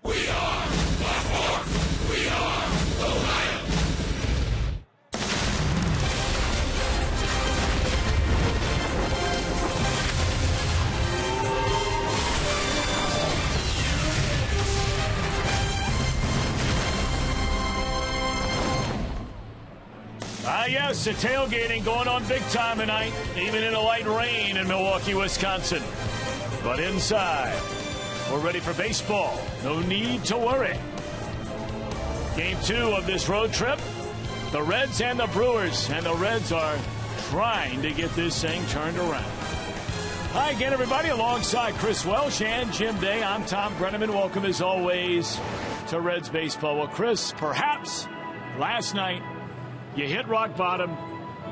We are the Horse. We are the Lion. Yes, the tailgating going on big time tonight, even in a light rain in Milwaukee, Wisconsin. But inside, we're ready for baseball. No need to worry. Game 2 of this road trip, the Reds and the Brewers. And the Reds are trying to get this thing turned around. Hi again, everybody. Alongside Chris Welsh and Jim Day, I'm Tom Brenneman. Welcome, as always, to Reds baseball. Well, Chris, perhaps last night, you hit rock bottom,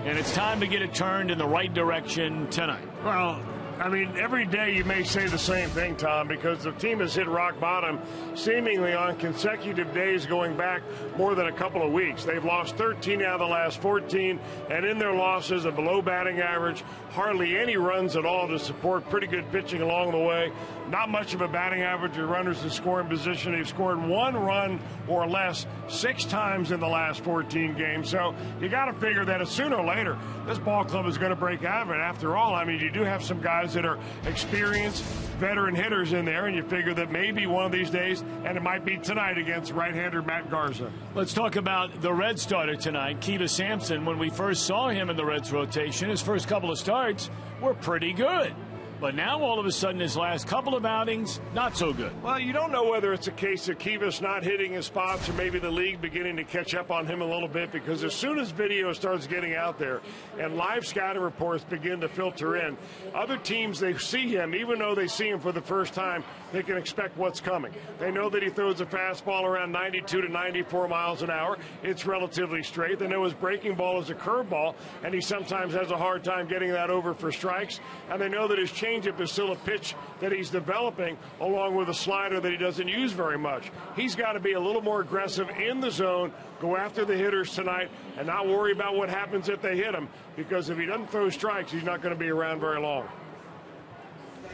and it's time to get it turned in the right direction tonight. Well, I mean, every day you may say the same thing, Tom, because the team has hit rock bottom seemingly on consecutive days going back more than a couple of weeks. They've lost 13 out of the last 14, and in their losses, a below batting average, hardly any runs at all to support pretty good pitching along the way. Not much of a batting average of runners in scoring position. They've scored 1 run or less 6 times in the last 14 games. So you got to figure that sooner or later, this ball club is going to break out of it. After all, I mean, you do have some guys that are experienced veteran hitters in there, and you figure that maybe one of these days, and it might be tonight against right-hander Matt Garza. Let's talk about the Reds starter tonight, Kiva Sampson. When we first saw him in the Reds rotation, his first couple of starts were pretty good. But now, all of a sudden, his last couple of outings, not so good. Well, you don't know whether it's a case of Kiva's not hitting his spots or maybe the league beginning to catch up on him a little bit, because as soon as video starts getting out there and live scouting reports begin to filter in, other teams, they see him, even though they see him for the first time, they can expect what's coming. They know that he throws a fastball around 92 to 94 miles an hour. It's relatively straight. They know his breaking ball is a curveball, and he sometimes has a hard time getting that over for strikes. And they know that his changeup is still a pitch that he's developing, along with a slider that he doesn't use very much. He's got to be a little more aggressive in the zone, go after the hitters tonight, and not worry about what happens if they hit him, because if he doesn't throw strikes, he's not going to be around very long.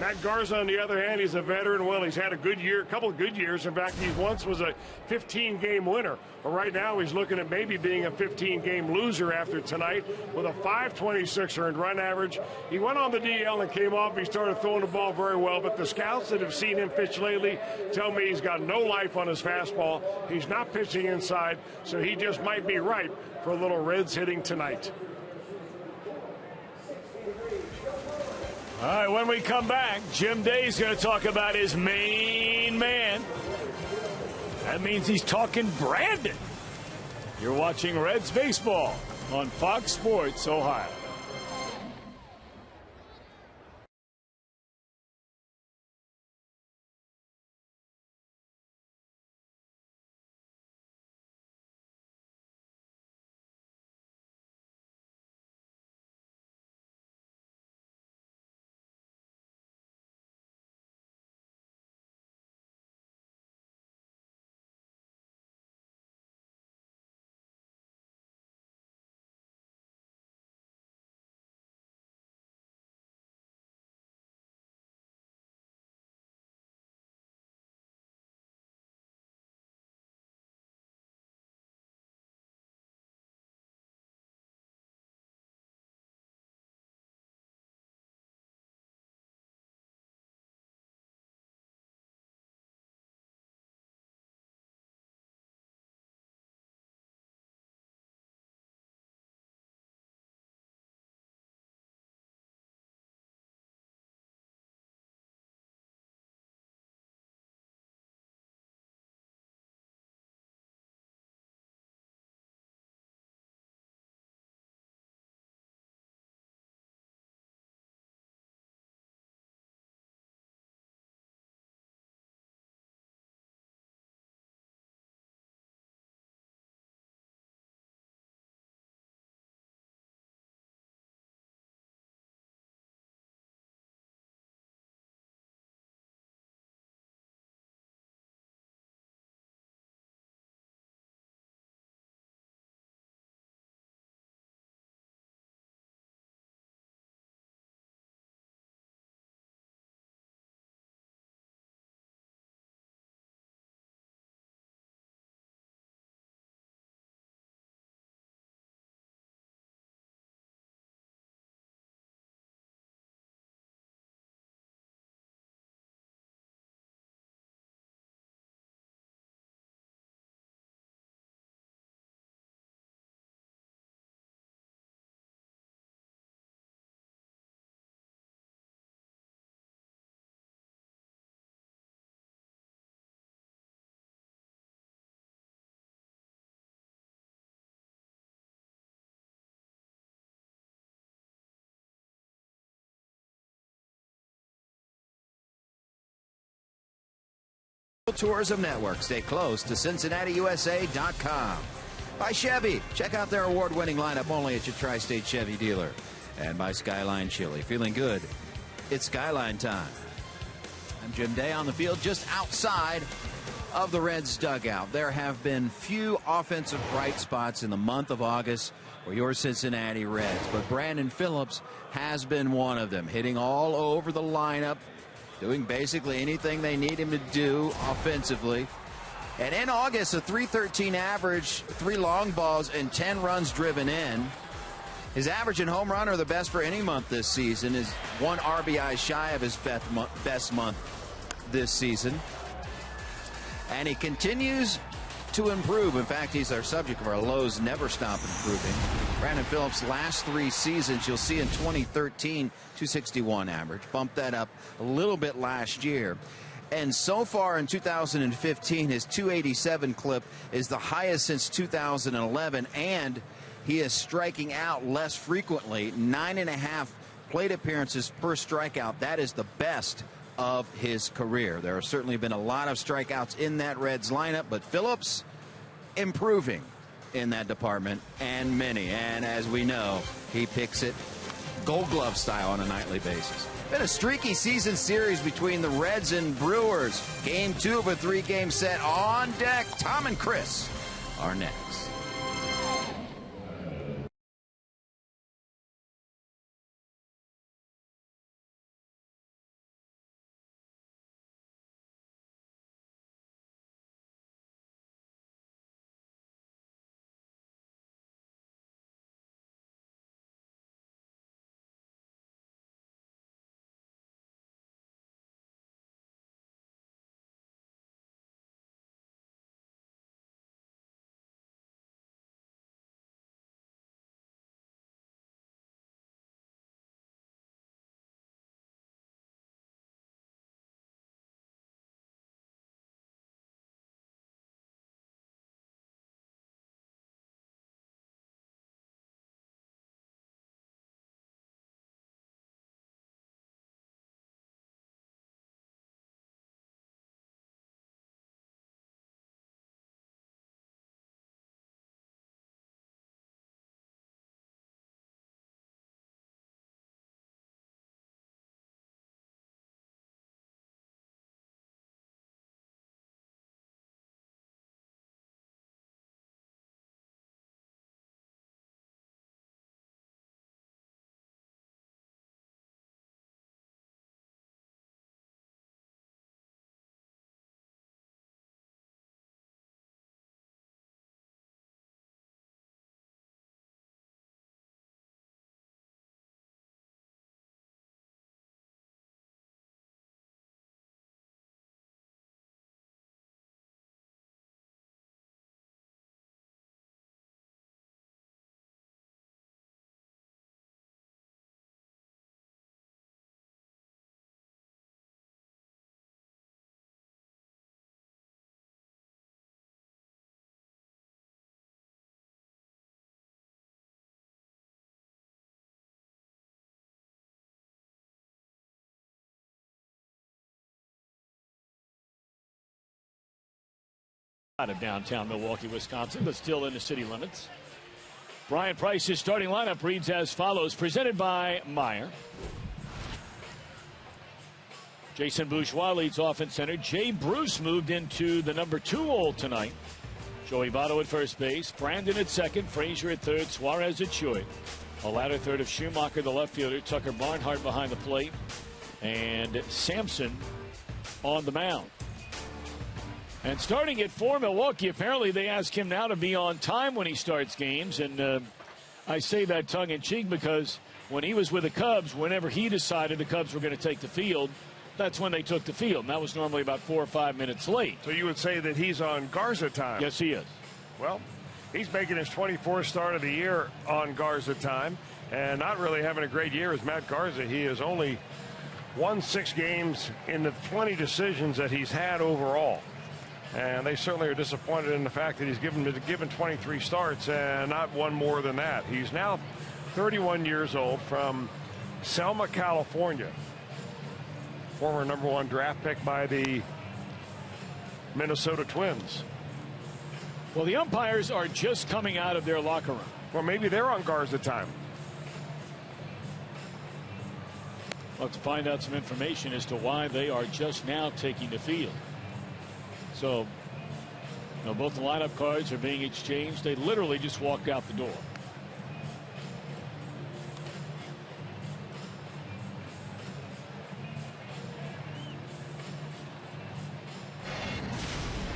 Matt Garza, on the other hand, he's a veteran. Well, he's had a good year, a couple of good years. In fact, he once was a 15-game winner. But right now, he's looking at maybe being a 15-game loser after tonight with a .526 earned run average. He went on the DL and came off. He started throwing the ball very well. But the scouts that have seen him pitch lately tell me he's got no life on his fastball. He's not pitching inside, so he just might be ripe for a little Reds hitting tonight. All right, when we come back, Jim Day's going to talk about his main man. That means he's talking Brandon. You're watching Reds baseball on Fox Sports Ohio. Tourism Network. Stay close to CincinnatiUSA.com. By Chevy. Check out their award-winning lineup only at your Tri-State Chevy dealer. And by Skyline Chili. Feeling good? It's Skyline time. I'm Jim Day on the field just outside of the Reds dugout. There have been few offensive bright spots in the month of August for your Cincinnati Reds, but Brandon Phillips has been one of them, hitting all over the lineup, doing basically anything they need him to do offensively. And in August, a .313 average, 3 long balls, and 10 runs driven in. His average and home run are the best for any month this season, is 1 RBI shy of his best month this season. And he continues to improve. In fact, he's our subject of our lows never stop improving. Brandon Phillips' last 3 seasons, you'll see in 2013, .261 average. Bumped that up a little bit last year. And so far in 2015, his .287 clip is the highest since 2011, and he is striking out less frequently, 9.5 plate appearances per strikeout. That is the best of his career. There have certainly been a lot of strikeouts in that Reds lineup, but Phillips improving in that department, and many. And as we know, he picks it Gold Glove style on a nightly basis. Been a streaky season series between the Reds and Brewers. Game 2 of a 3-game set on deck. Tom and Chris are next. Out of downtown Milwaukee, Wisconsin, but still in the city limits. Brian Price's starting lineup reads as follows, presented by Meyer. Jason Bourgeois leads off in center. Jay Bruce moved into the number 2 role tonight. Joey Votto at first base. Brandon at second. Frasier at third. Suarez at short. A latter third of Schumacher, the left fielder. Tucker Barnhart behind the plate. And Sampson on the mound. And starting at 4, Milwaukee, apparently they ask him now to be on time when he starts games. And I say that tongue-in-cheek because when he was with the Cubs, whenever he decided the Cubs were going to take the field, that's when they took the field. And that was normally about 4 or 5 minutes late. So you would say that he's on Garza time? Yes, he is. Well, he's making his 24th start of the year on Garza time. And not really having a great year as Matt Garza. He has only won 6 games in the 20 decisions that he's had overall. And they certainly are disappointed in the fact that he's given 23 starts and not one more than that. He's now 31 years old, from Selma, California. Former #1 draft pick by the Minnesota Twins. Well, the umpires are just coming out of their locker room. Well, maybe they're on Garza time. We'll have to find out some information as to why they are just now taking the field. So, both the lineup cards are being exchanged. They literally just walked out the door.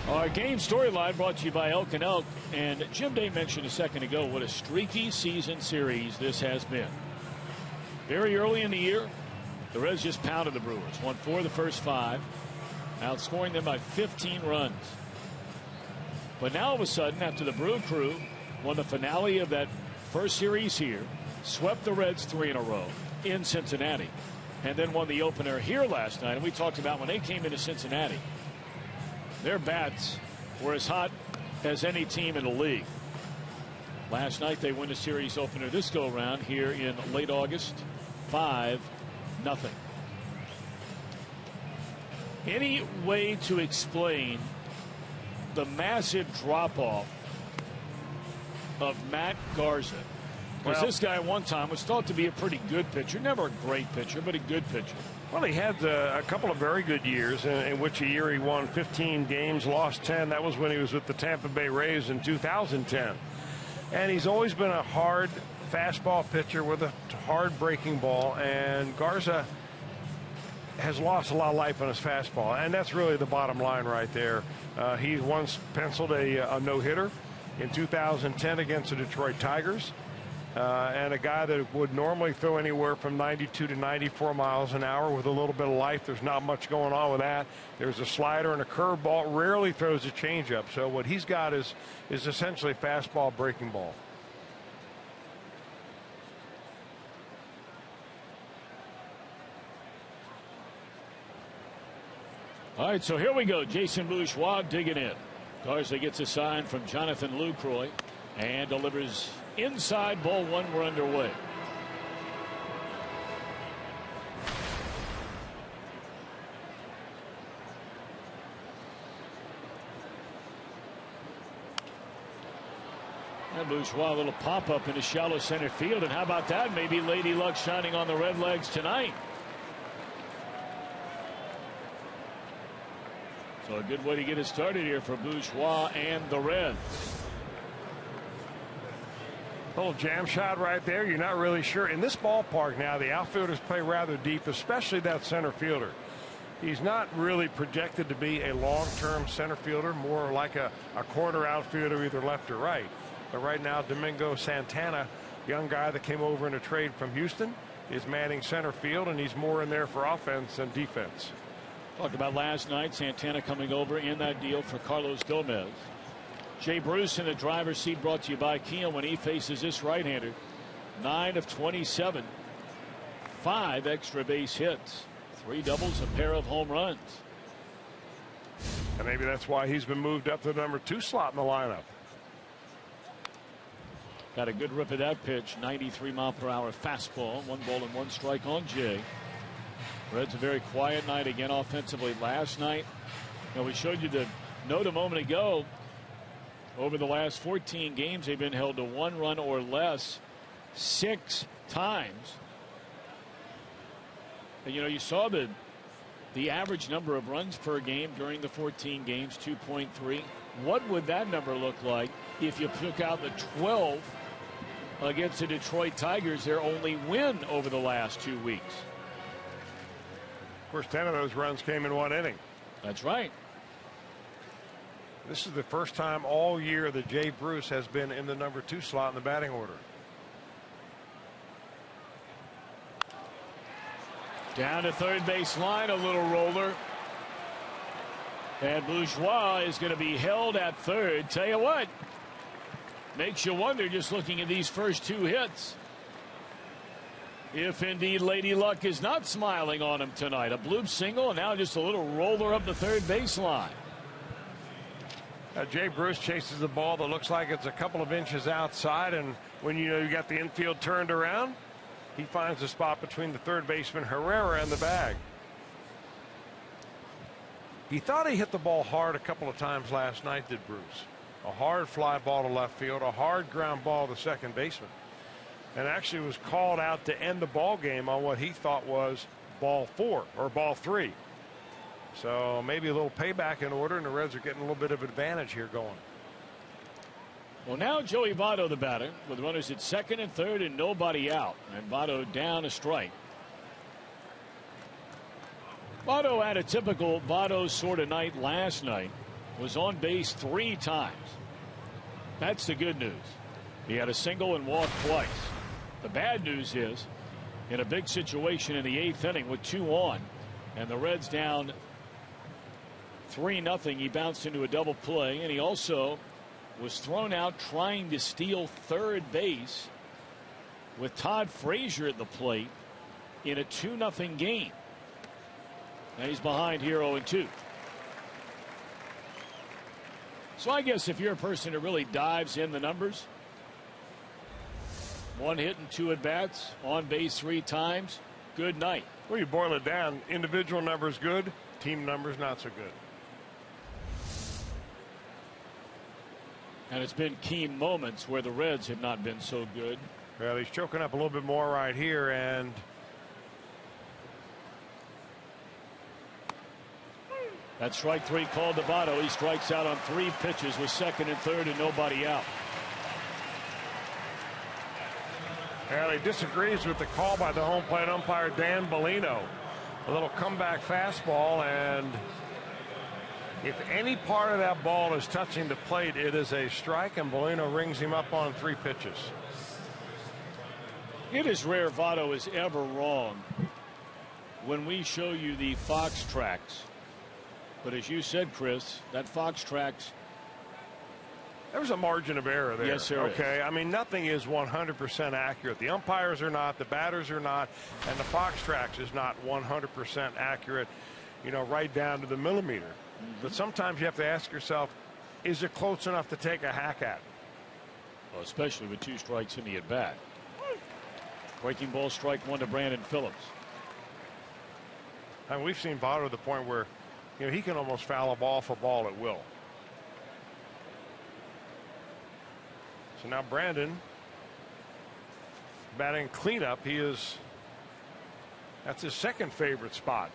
Our game storyline brought to you by Elk and Elk. And Jim Day mentioned a second ago what a streaky season series this has been. Very early in the year, the Reds just pounded the Brewers. Won 4 of the first 5, outscoring them by 15 runs. But now all of a sudden, after the Brew Crew won the finale of that first series here, swept the Reds 3 in a row in Cincinnati, and then won the opener here last night. And we talked about when they came into Cincinnati, their bats were as hot as any team in the league. Last night they win the series opener this go around here in late August, 5-0. Any way to explain the massive drop off of Matt Garza? Because this guy one time was thought to be a pretty good pitcher, never a great pitcher, but a good pitcher. Well, he had a couple of very good years, in which a year he won 15 games, lost 10. That was when he was with the Tampa Bay Rays in 2010. And he's always been a hard fastball pitcher with a hard breaking ball. And Garza has lost a lot of life on his fastball. And that's really the bottom line right there. He once penciled a no-hitter in 2010 against the Detroit Tigers. And a guy that would normally throw anywhere from 92 to 94 miles an hour with a little bit of life. There's not much going on with that. There's a slider and a curveball. Rarely throws a changeup. So what he's got is essentially fastball breaking ball. All right, so here we go. Jason Bourgeois digging in. Garza gets a sign from Jonathan Lucroy and delivers inside, ball 1. We're underway. And Bourgeois, a little pop up into shallow center field. And how about that? Maybe Lady Luck shining on the Red Legs tonight. So a good way to get it started here for Bourgeois and the Reds. Little jam shot right there. You're not really sure. In this ballpark now, the outfielders play rather deep, especially that center fielder. He's not really projected to be a long-term center fielder, more like a corner outfielder, either left or right. But right now, Domingo Santana, young guy that came over in a trade from Houston, is manning center field, and he's more in there for offense than defense. Talked about last night, Santana coming over in that deal for Carlos Gomez. Jay Bruce in the driver's seat, brought to you by Kia when he faces this right-hander. 9 of 27. 5 extra base hits. 3 doubles, a pair of home runs. And maybe that's why he's been moved up to the number 2 slot in the lineup. Got a good rip of that pitch. 93-mile-per-hour fastball. 1 ball and 1 strike on Jay. Reds a very quiet night again offensively last night. We showed you the note a moment ago. Over the last 14 games, they've been held to 1 run or less 6 times. And you saw the average number of runs per game during the 14 games, 2.3. What would that number look like if you took out the 12 against the Detroit Tigers, their only win over the last 2 weeks? Of course, 10 of those runs came in 1 inning. That's right. This is the first time all year that Jay Bruce has been in the number 2 slot in the batting order. Down to third base line, a little roller. And Bourgeois is going to be held at third. Tell you what, makes you wonder just looking at these first 2 hits, if indeed Lady Luck is not smiling on him tonight. A bloop single and now just a little roller up the third baseline. Jay Bruce chases the ball that looks like it's a couple of inches outside, and when you got the infield turned around, he finds a spot between the third baseman Herrera and the bag. He thought he hit the ball hard a couple of times last night, did Bruce. A hard fly ball to left field, a hard ground ball to second baseman, and actually was called out to end the ball game on what he thought was ball 4 or ball 3. So maybe a little payback in order, and the Reds are getting a little bit of advantage here going. Well, now Joey Votto, the batter, with runners at second and third and nobody out, and Votto down a strike. Votto had a typical Votto sort of night last night. Was on base 3 times. That's the good news. He had a single and walked twice. The bad news is, in a big situation in the 8th inning with 2 on, and the Reds down 3-0, he bounced into a double play, and he also was thrown out trying to steal third base with Todd Frasier at the plate in a 2-0 game. Now he's behind here 0-2. So I guess if you're a person who really dives in the numbers, 1 hit and 2 at bats, on base 3 times, good night. Well, you boil it down, individual numbers good, team numbers not so good. And it's been key moments where the Reds have not been so good. Well, he's choking up a little bit more right here, and that strike 3 called to Votto. He strikes out on 3 pitches with second and third and nobody out. Well, he disagrees with the call by the home plate umpire Dan Bellino. A little comeback fastball, and if any part of that ball is touching the plate, it is a strike, and Bellino rings him up on 3 pitches. It is rare Votto is ever wrong when we show you the Fox tracks. But as you said, Chris, that Fox tracks. There was a margin of error there. Yes, there is. I mean, nothing is 100% accurate. The umpires are not, the batters are not, and the Fox tracks is not 100% accurate, you know, right down to the millimeter. But sometimes you have to ask yourself, is it close enough to take a hack at? Well, especially with 2 strikes in the at bat. Breaking ball, strike 1 to Brandon Phillips. And we've seen Votto to the point where, you know, he can almost foul a ball for ball at will. So now Brandon batting cleanup. That's his second favorite spot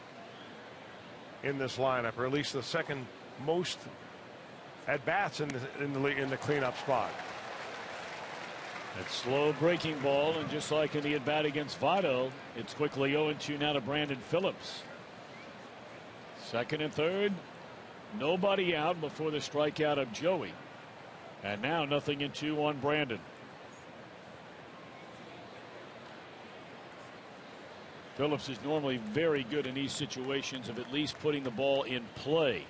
in this lineup, or at least the second most at bats in the cleanup spot. That slow breaking ball, and just like in the at bat against Votto, it's quickly 0-2 now to Brandon Phillips. Second and third, nobody out before the strikeout of Joey. And now 0-2 on Brandon. Phillips is normally very good in these situations of at least putting the ball in play.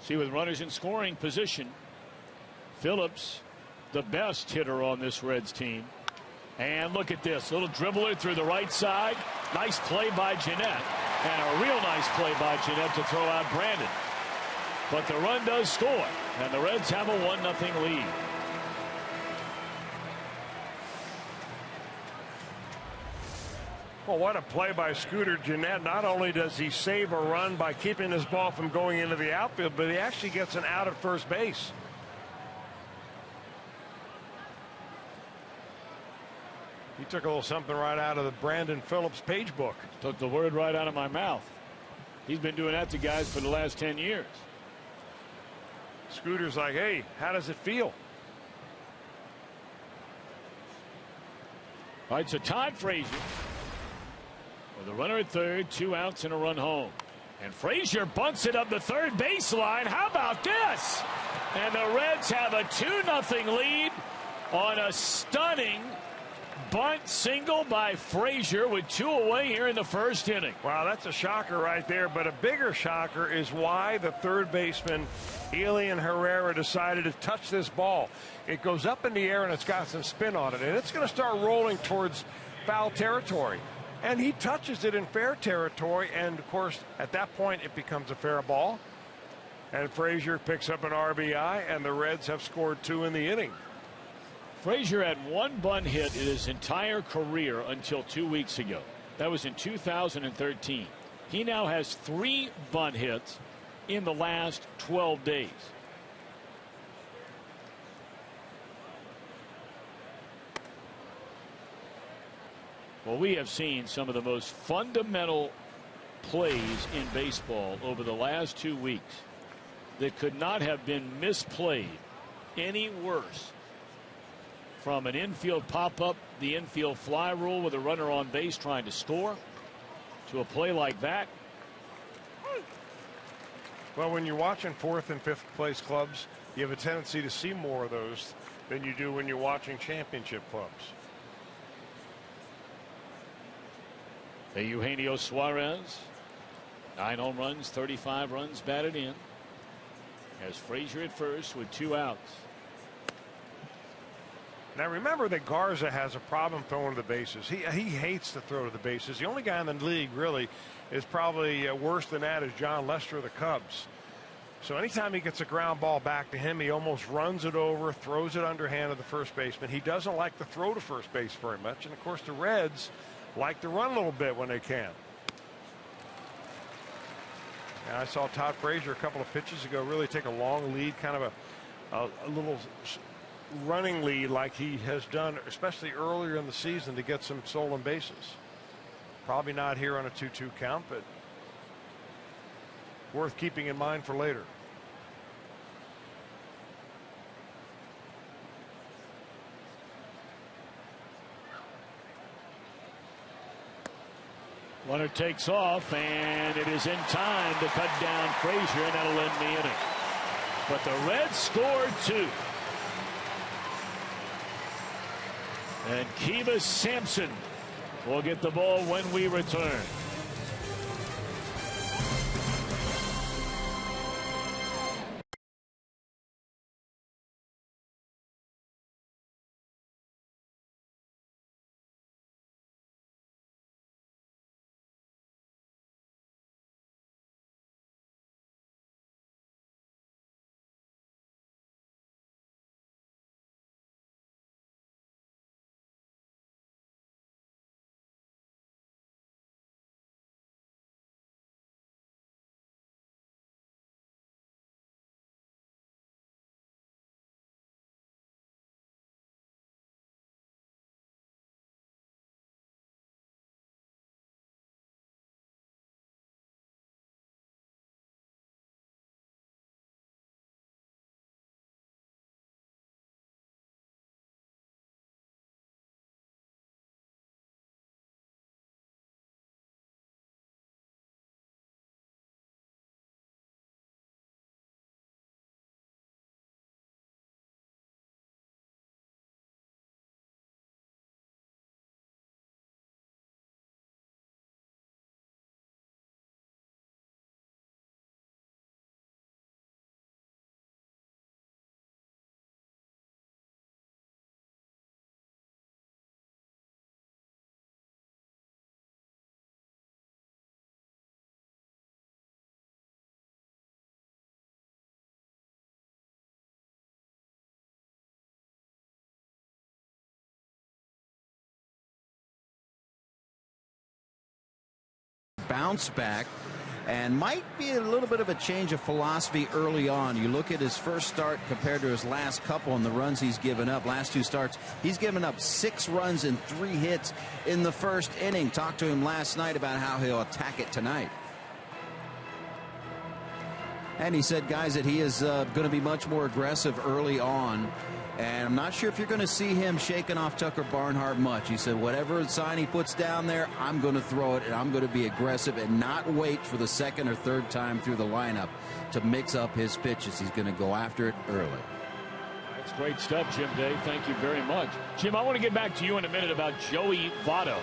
See, with runners in scoring position, Phillips, the best hitter on this Reds team. And look at this, little dribbler through the right side. Nice play by Jeanette, and a real nice play by Jeanette to throw out Brandon. But the run does score, and the Reds have a 1-0 lead. Well, what a play by Scooter Jeanette. Not only does he save a run by keeping his ball from going into the outfield, but he actually gets an out at first base. He took a little something right out of the Brandon Phillips page book. Took the word right out of my mouth. He's been doing that to guys for the last 10 years. Scooter's like, hey, how does it feel? All right, so Todd Frasier with a runner at third, 2 outs and a run home. And Frasier bunts it up the third baseline. How about this? And the Reds have a 2-0 lead on a stunning bunt single by Frasier with 2 away here in the first inning. Wow, that's a shocker right there. But a bigger shocker is why the third baseman, Elian Herrera, decided to touch this ball. It goes up in the air and it's got some spin on it, and it's going to start rolling towards foul territory. And he touches it in fair territory, and of course at that point it becomes a fair ball. And Frasier picks up an RBI, and the Reds have scored 2 in the inning. Frasier had 1 bunt hit in his entire career until 2 weeks ago. That was in 2013. He now has 3 bunt hits in the last 12 days. Well, we have seen some of the most fundamental plays in baseball over the last 2 weeks that could not have been misplayed any worse. From an infield pop-up, the infield fly rule with a runner on base trying to score, to a play like that. Well, when you're watching 4th and 5th place clubs, you have a tendency to see more of those than you do when you're watching championship clubs. Eugenio Suarez, 9 home runs, 35 runs batted in. Has Frasier at first with 2 outs. Now remember that Garza has a problem throwing to the bases. He hates to throw to the bases. The only guy in the league really is probably worse than that is John Lester of the Cubs. So anytime he gets a ground ball back to him, he almost runs it over, throws it underhand to the first baseman. He doesn't like to throw to first base very much. And of course the Reds like to run a little bit when they can. And I saw Todd Frazier a couple of pitches ago really take a long lead, kind of a little running lead like he has done, especially earlier in the season, to get some stolen bases. Probably not here on a 2-2 count, but worth keeping in mind for later. Runner takes off, and it is in time to cut down Frasier, and that'll end the inning. But the Reds scored 2. And Kiva Sampson will get the ball when we return. Bounce back and might be a little bit of a change of philosophy early on. You look at his first start compared to his last couple and the runs he's given up. Last 2 starts, he's given up 6 runs and 3 hits in the first inning. Talked to him last night about how he'll attack it tonight. And he said, guys, that he is going to be much more aggressive early on. And I'm not sure if you're going to see him shaking off Tucker Barnhart much. He said, whatever sign he puts down there, I'm going to throw it, and I'm going to be aggressive and not wait for the 2nd or 3rd time through the lineup to mix up his pitches. He's going to go after it early. That's great stuff, Jim Day. Thank you very much. Jim, I want to get back to you in a minute about Joey Votto.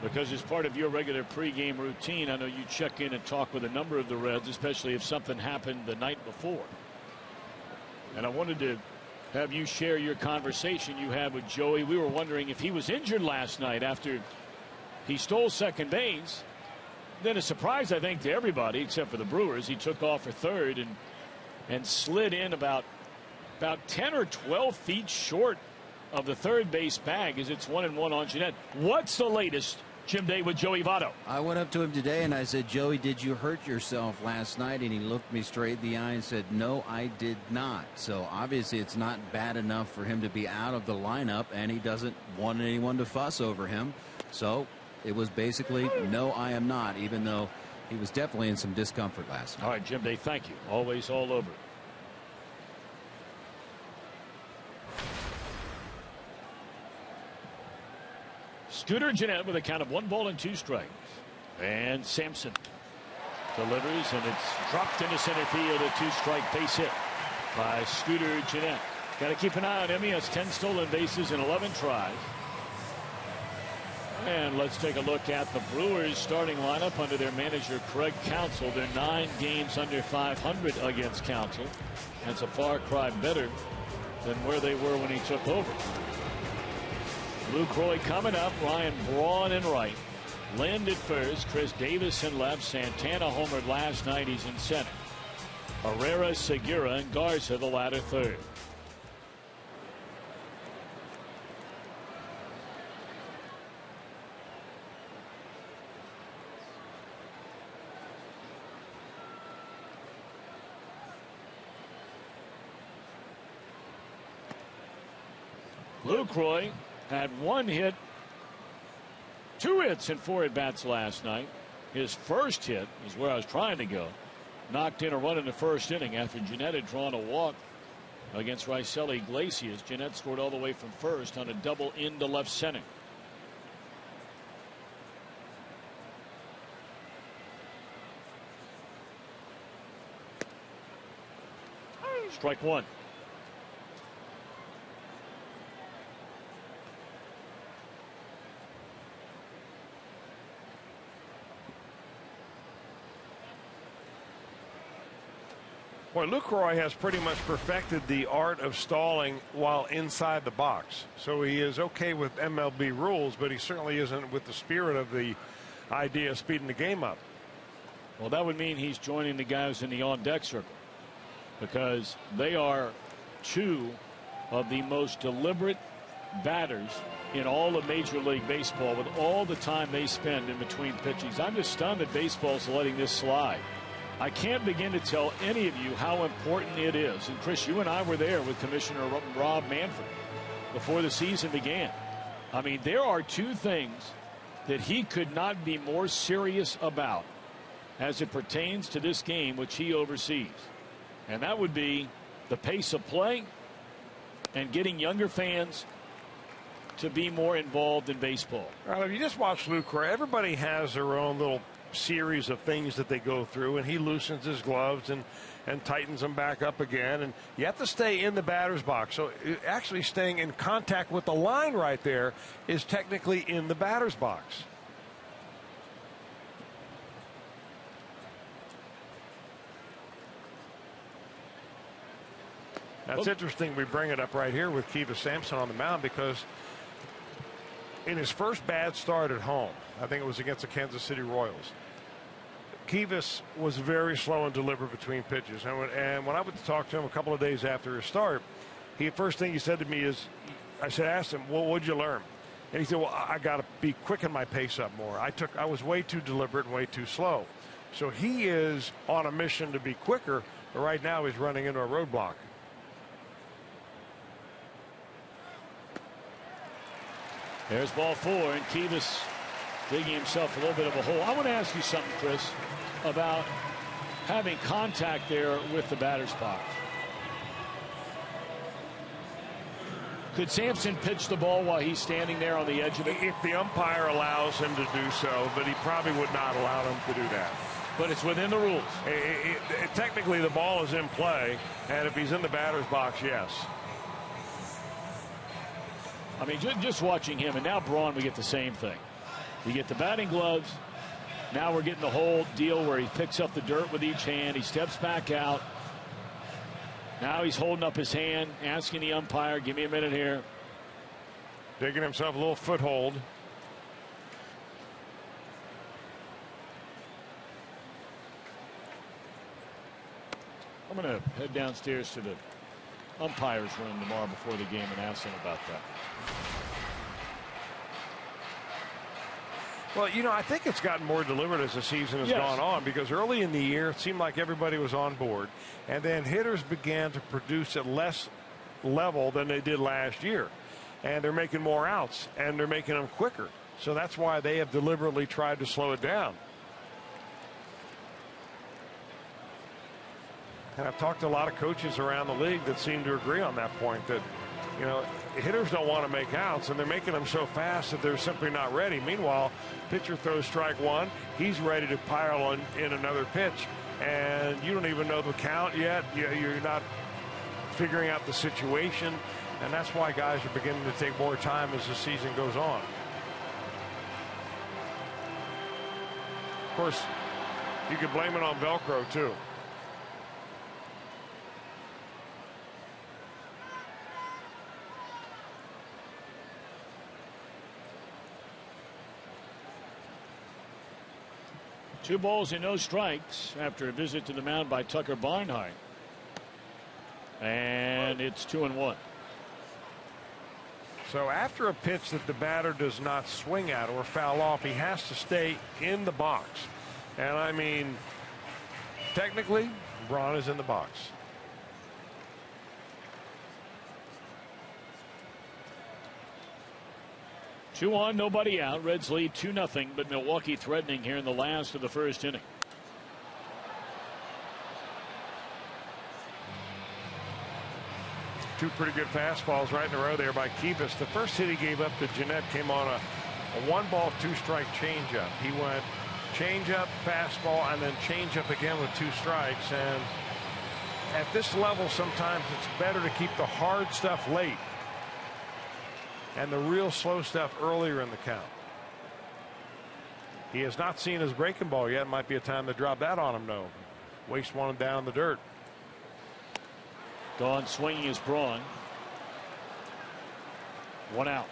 Because as part of your regular pregame routine, I know you check in and talk with a number of the Reds, especially if something happened the night before. And I wanted to have you share your conversation you had with Joey. We were wondering if he was injured last night after he stole second base then a surprise, I think, to everybody except for the Brewers. He took off for third and slid in about 10 or 12 feet short of the third base bag as it's 1-1 on Jeanette. What's the latest, Jim Day, with Joey Votto? I went up to him today and I said, Joey, did you hurt yourself last night? And he looked me straight in the eye and said, no, I did not. So obviously it's not bad enough for him to be out of the lineup, and he doesn't want anyone to fuss over him. So it was basically, no, I am not, even though he was definitely in some discomfort last night. All right, Jim Day, thank you. Always all over. Scooter Gennett with a count of 1-2 and Sampson delivers, and it's dropped into center field. A 2-strike base hit by Scooter Gennett. Got to keep an eye on him. He has 10 stolen bases in 11 tries. And let's take a look at the Brewers starting lineup under their manager Craig Counsell. They're 9 games under 500 against Counsell. That's a far cry better than where they were when he took over. Lucroy coming up. Ryan Braun in right. Lind at first. Chris Davis in left. Santana homered last night. He's in center. Herrera, Segura, and Garza the latter third. Lucroy had 1 hit, 2 hits and 4 at-bats last night. His first hit is where I was trying to go. Knocked in a run in the first inning after Gennett had drawn a walk against Raisel Iglesias. Gennett scored all the way from first on a double into left center. Strike one. Boy, Lucroy has pretty much perfected the art of stalling while inside the box. So he is okay with MLB rules, but he certainly isn't with the spirit of the idea of speeding the game up. Well, that would mean he's joining the guys in the on-deck circle, because they are 2 of the most deliberate batters in all of Major League Baseball, with all the time they spend in between pitches. I'm just stunned that baseball's letting this slide. I can't begin to tell any of you how important it is. And Chris, you and I were there with Commissioner Rob Manfred before the season began. I mean, there are 2 things that he could not be more serious about as it pertains to this game, which he oversees. And that would be the pace of play and getting younger fans to be more involved in baseball. Well, if you just watch Lucroy, everybody has their own little series of things that they go through, and he loosens his gloves and tightens them back up again, and you have to stay in the batter's box. So actually staying in contact with the line right there is technically in the batter's box. That's interesting. We bring it up right here with Kivas Sampson on the mound, because in his first bad start at home, I think it was against the Kansas City Royals, Kivas was very slow and deliberate between pitches. And when I went to talk to him a couple of days after his start, first thing he said to me is, asked him, well, what'd you learn? And he said, well, I got to be quicken my pace up more. I was way too deliberate and way too slow. So he is on a mission to be quicker, but right now he's running into a roadblock. There's ball 4, and Kivas digging himself a little bit of a hole. I want to ask you something, Chris, about having contact there with the batter's box. Could Sampson pitch the ball while he's standing there on the edge of it? If the umpire allows him to do so, but he probably would not allow him to do that. But it's within the rules. Technically, the ball is in play, and if he's in the batter's box, yes. I mean, just watching him, and now Braun, we get the same thing. You get the batting gloves. Now we're getting the whole deal where he picks up the dirt with each hand. He steps back out. Now he's holding up his hand, asking the umpire, give me a minute here. Digging himself a little foothold. I'm going to head downstairs to the umpires room tomorrow before the game and ask them about that. Well, you know, I think it's gotten more deliberate as the season has gone on, because early in the year it seemed like everybody was on board, and then hitters began to produce at less level than they did last year, and they're making more outs and they're making them quicker. So that's why they have deliberately tried to slow it down. And I've talked to a lot of coaches around the league that seem to agree on that point, that, you know, hitters don't want to make outs, and they're making them so fast that they're simply not ready. Meanwhile, pitcher throws strike one, he's ready to pile in another pitch, and you don't even know the count yet. You're not figuring out the situation, and that's why guys are beginning to take more time as the season goes on. Of course, you could blame it on Velcro too. Two balls and no strikes after a visit to the mound by Tucker Barnhart. And it's 2-1. So after a pitch that the batter does not swing at or foul off, he has to stay in the box. And I mean, technically, Braun is in the box. Two on, nobody out. Reds lead 2-0, but Milwaukee threatening here in the last of the first inning. Two pretty good fastballs right in a row there by Kivas. The first hit he gave up to Jeanette came on a 1-ball, 2-strike changeup. He went changeup, fastball, and then changeup again with 2 strikes. And at this level, sometimes it's better to keep the hard stuff late and the real slow stuff earlier in the count. He has not seen his breaking ball yet. Might be a time to drop that on him, though. Waste one down in the dirt. Gone swinging is Braun. 1 out.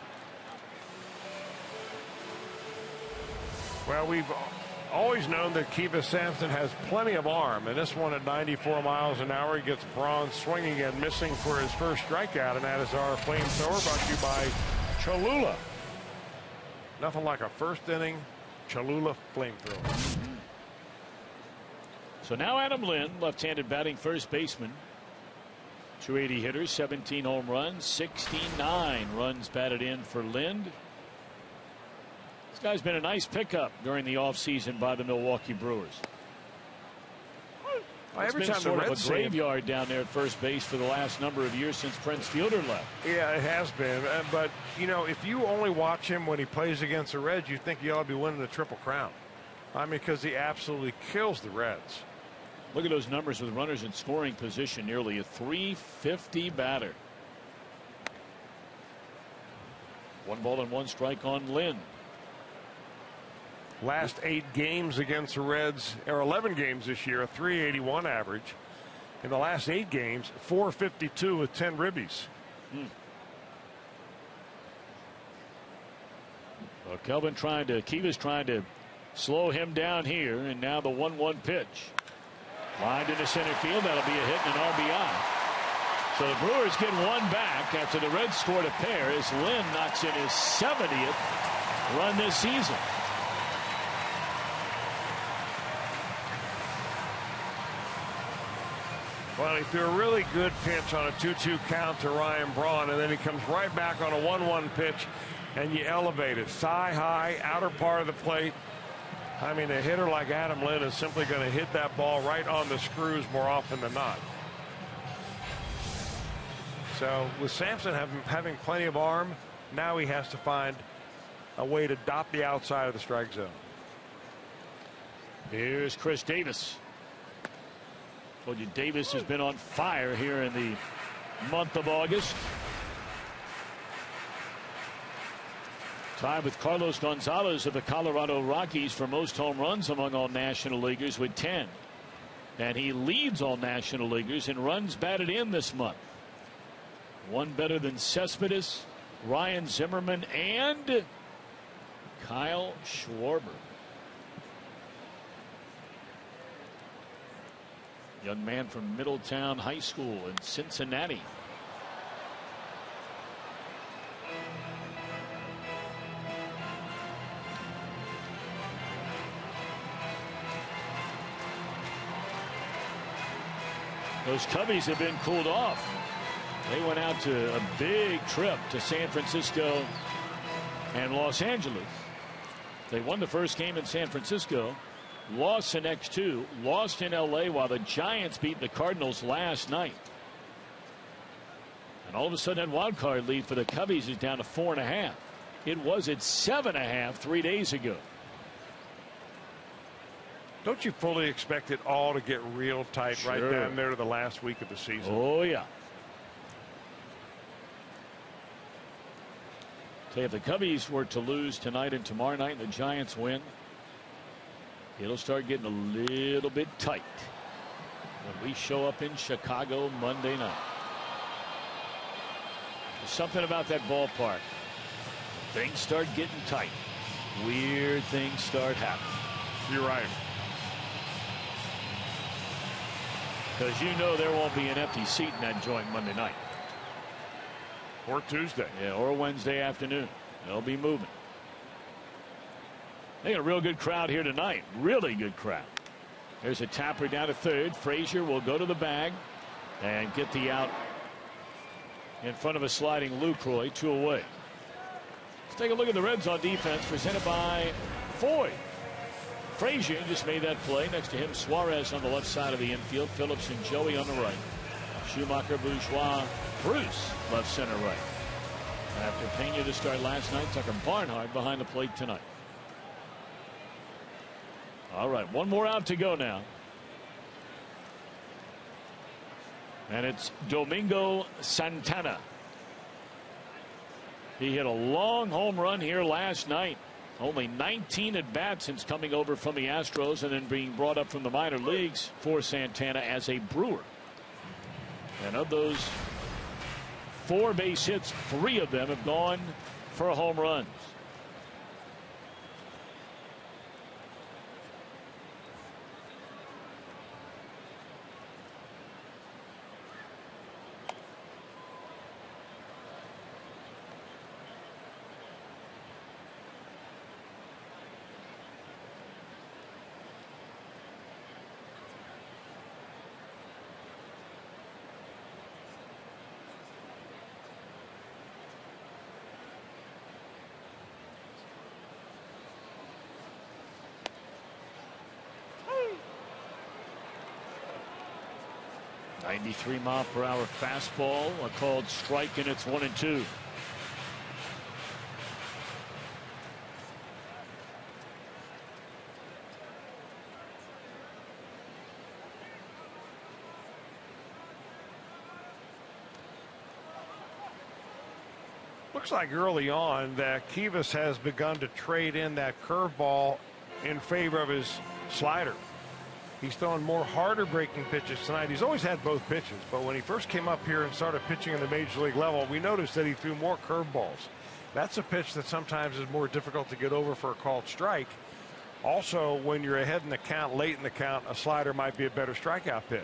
Well, we've always known that Kivas Sampson has plenty of arm, and this one at 94 miles an hour, he gets Braun swinging and missing for his first strikeout, and that is our flamethrower, brought to you by Cholula. Nothing like a first inning Cholula flamethrower. So now Adam Lynn, left-handed batting first baseman. 280 hitters, 17 home runs, 69 runs batted in for Lind. This guy's been a nice pickup during the offseason by the Milwaukee Brewers. It's been sort of a graveyard down there at first base for the last number of years since Prince Fielder left. Yeah, it has been. But, you know, if you only watch him when he plays against the Reds, you think he ought to be winning the Triple Crown. I mean, because he absolutely kills the Reds. Look at those numbers with runners in scoring position. Nearly a .350 batter. 1 ball and 1 strike on Lynn. Last 8 games against the Reds, or 11 games this year, a .381 average. In the last 8 games, .452 with 10 ribbies. Well, Kivas trying to slow him down here, and now the 1-1 pitch. Lined into center field. That'll be a hit and an RBI. So the Brewers get 1 back after the Reds scored a pair as Lynn knocks in his 70th run this season. Well, he threw a really good pitch on a 2-2 count to Ryan Braun, and then he comes right back on a 1-1 pitch, and you elevate it. Thigh high, outer part of the plate. I mean, a hitter like Adam Lynn is simply going to hit that ball right on the screws more often than not. So with Sampson having plenty of arm, now he has to find a way to dot the outside of the strike zone. Here's Chris Davis. Told you Davis has been on fire here in the month of August. Tied with Carlos Gonzalez of the Colorado Rockies for most home runs among all National Leaguers with 10. And he leads all National Leaguers in runs batted in this month. One better than Cespedes, Ryan Zimmerman, and Kyle Schwarber. Young man from Middletown High School in Cincinnati. Those Cubbies have been cooled off. They went out to a big trip to San Francisco and Los Angeles. They won the first game in San Francisco, lost the next two, lost in LA while the Giants beat the Cardinals last night. And all of a sudden that wild card lead for the Cubbies is down to 4.5. It was at 7.5 3 days ago. Don't you fully expect it all to get real tight Sure. right down there to the last week of the season? Oh, yeah. Tell you, if the Cubbies were to lose tonight and tomorrow night and the Giants win, it'll start getting a little bit tight when we show up in Chicago Monday night. There's something about that ballpark. Things start getting tight. Weird things start happening. You're right. Because you know there won't be an empty seat in that joint Monday night. Or Tuesday. Yeah, or Wednesday afternoon. They'll be moving. They got a real good crowd here tonight. Really good crowd. There's a tapper down to third. Frasier will go to the bag and get the out in front of a sliding Lucroy. 2 away. Let's take a look at the Reds on defense, presented by Ford. Frasier just made that play. Next to him, Suarez on the left side of the infield. Phillips and Joey on the right. Schumacher, Bourgeois, Bruce left, center, right. After Pena to start last night, Tucker Barnhart behind the plate tonight. All right, one more out to go now. And it's Domingo Santana. He hit a long home run here last night. Only 19 at bats since coming over from the Astros and then being brought up from the minor leagues for Santana as a Brewer. And of those 4 base hits, 3 of them have gone for home runs. .93-mile-per-hour fastball, a called strike, and it's 1-2. Looks like early on that Kivas has begun to trade in that curveball in favor of his slider. He's throwing more harder breaking pitches tonight. He's always had both pitches, but when he first came up here and started pitching in the major league level, we noticed that he threw more curveballs. That's a pitch that sometimes is more difficult to get over for a called strike. Also, when you're ahead in the count, late in the count, a slider might be a better strikeout pitch.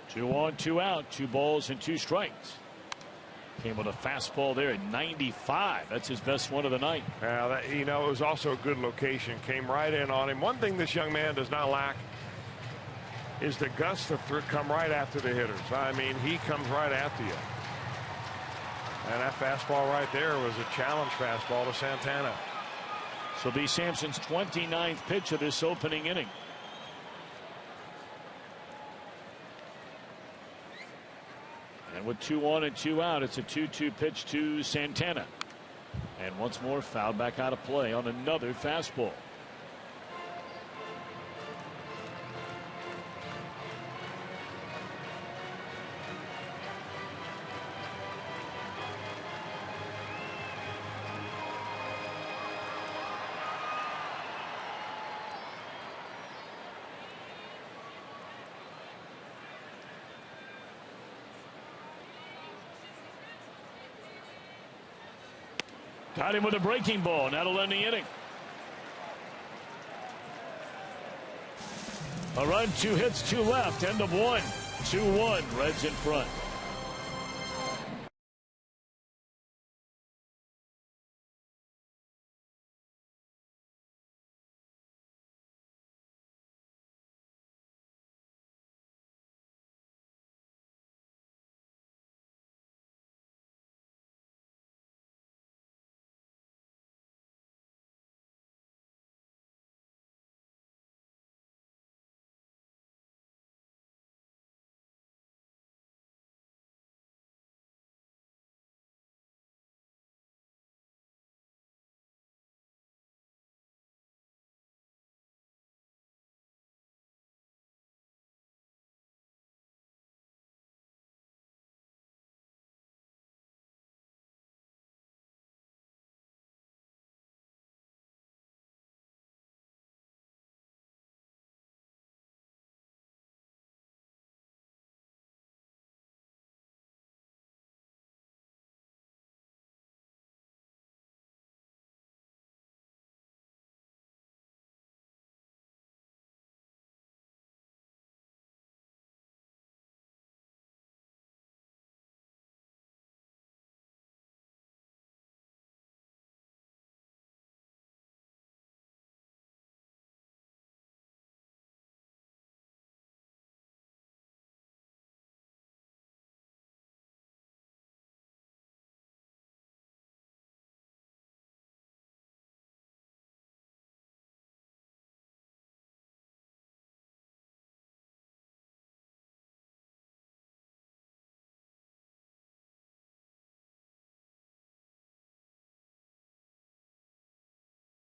2 on, 2 out, 2 balls and 2 strikes. Came with a fastball there at 95. That's his best one of the night. Well, you know, it was also a good location. Came right in on him. One thing this young man does not lack is the guts to come right after the hitters. I mean, he comes right after you. And that fastball right there was a challenge fastball to Santana. So be Sampson's 29th pitch of this opening inning. And with 2 on and 2 out, it's a 2-2 pitch to Santana. And once more, fouled back out of play on another fastball. Got him with a breaking ball. That'll end the inning. A run, 2 hits, 2 left. End of 1. 2-1. Reds in front.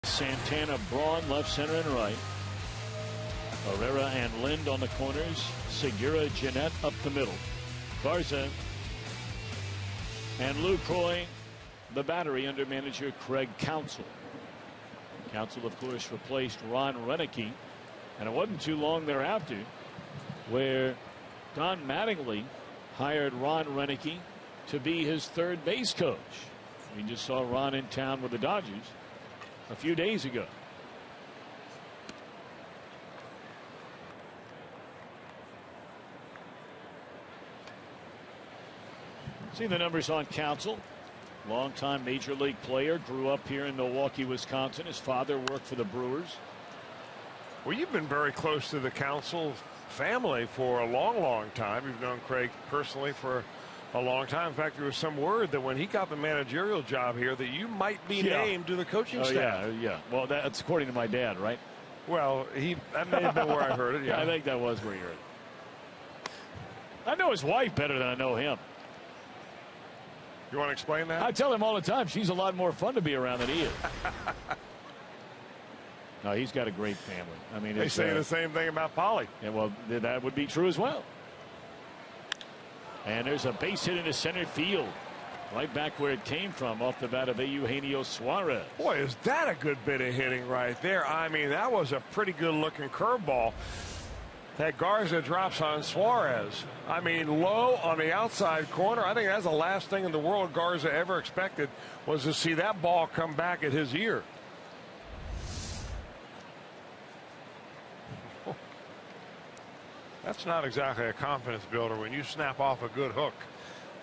Santana, Braun, left, center, and right. Herrera and Lind on the corners. Segura, Jeanette up the middle. Garza and Lucroy, the battery under manager Craig Counsell. Counsell, of course, replaced Ron Renicky, and it wasn't too long thereafter where Don Mattingly hired Ron Renicky to be his third base coach. We just saw Ron in town with the Dodgers a few days ago. See the numbers on Counsell. Longtime major league player, grew up here in Milwaukee, Wisconsin. His father worked for the Brewers. Well, you've been very close to the Counsell family for a long time. You've known Craig personally for a long time. In fact, there was some word that when he got the managerial job here that you might be named to the coaching staff. Yeah. Well, that's according to my dad, right? Well, that may have been where I heard it. Yeah, I think that was where you heard it. I know his wife better than I know him. You want to explain that? I tell him all the time she's a lot more fun to be around than he is. No, he's got a great family. I mean, they say the same thing about Polly. Yeah, well, that would be true as well. And there's a base hit into center field. Right back where it came from, off the bat of Eugenio Suarez. Boy, is that a good bit of hitting right there. I mean, that was a pretty good looking curveball that Garza drops on Suarez. I mean, low on the outside corner. I think that's the last thing in the world Garza ever expected, was to see that ball come back at his ear. That's not exactly a confidence builder when you snap off a good hook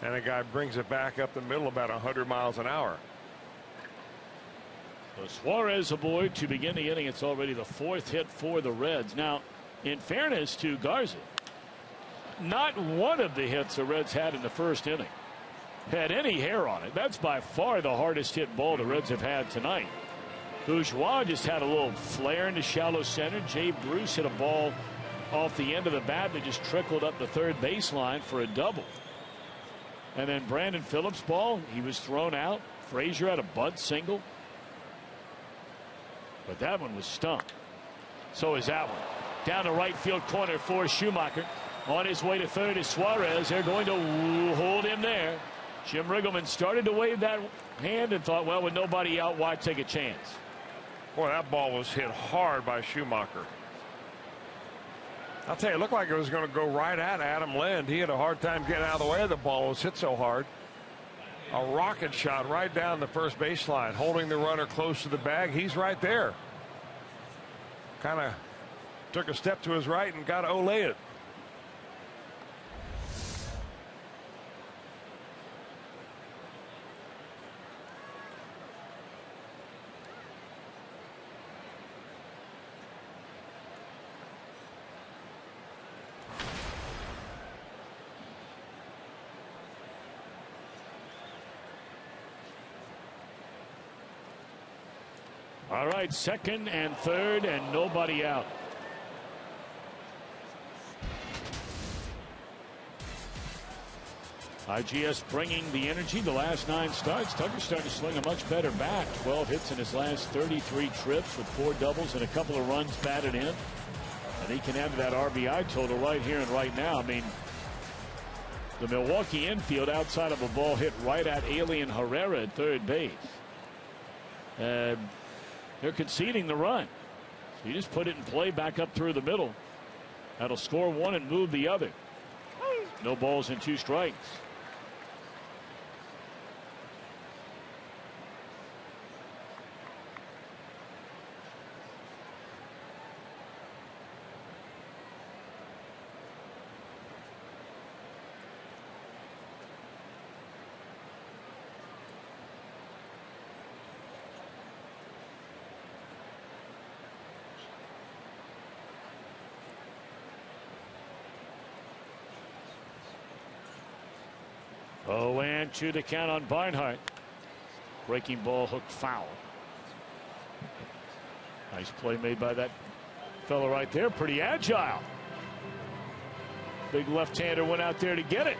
and a guy brings it back up the middle about 100 miles an hour. So Suarez aboard to begin the inning. It's already the 4th hit for the Reds. Now, in fairness to Garza, not one of the hits the Reds had in the first inning had any hair on it. That's by far the hardest hit ball the Reds have had tonight. Bourgeois just had a little flare into shallow center. Jay Bruce hit a ball off the end of the bat that just trickled up the third baseline for a double. And then Brandon Phillips' ball, he was thrown out. Frasier had a bunt single. But that one was stumped. So is that one. Down the right field corner for Schumacher. On his way to third is Suarez. They're going to hold him there. Jim Riggleman started to wave that hand and thought, well, with nobody out, why take a chance? Boy, that ball was hit hard by Schumacher. I'll tell you, it looked like it was going to go right at Adam Lind. He had a hard time getting out of the way. The ball was hit so hard. A rocket shot right down the first baseline, holding the runner close to the bag. He's right there. Kind of took a step to his right and got Olayed. All right, second and third, and nobody out. IGS bringing the energy the last 9 starts. Tucker's starting to sling a much better bat. 12 hits in his last 33 trips with 4 doubles and a couple of runs batted in. And he can add to that RBI total right here and right now. I mean, the Milwaukee infield outside of a ball hit right at Alien Herrera at third base. They're conceding the run. So you just put it in play back up through the middle. That'll score one and move the other. No balls and 2 strikes. Oh, and to the count on Barnhart. Breaking ball hooked foul. Nice play made by that fellow right there. Pretty agile. Big left-hander went out there to get it.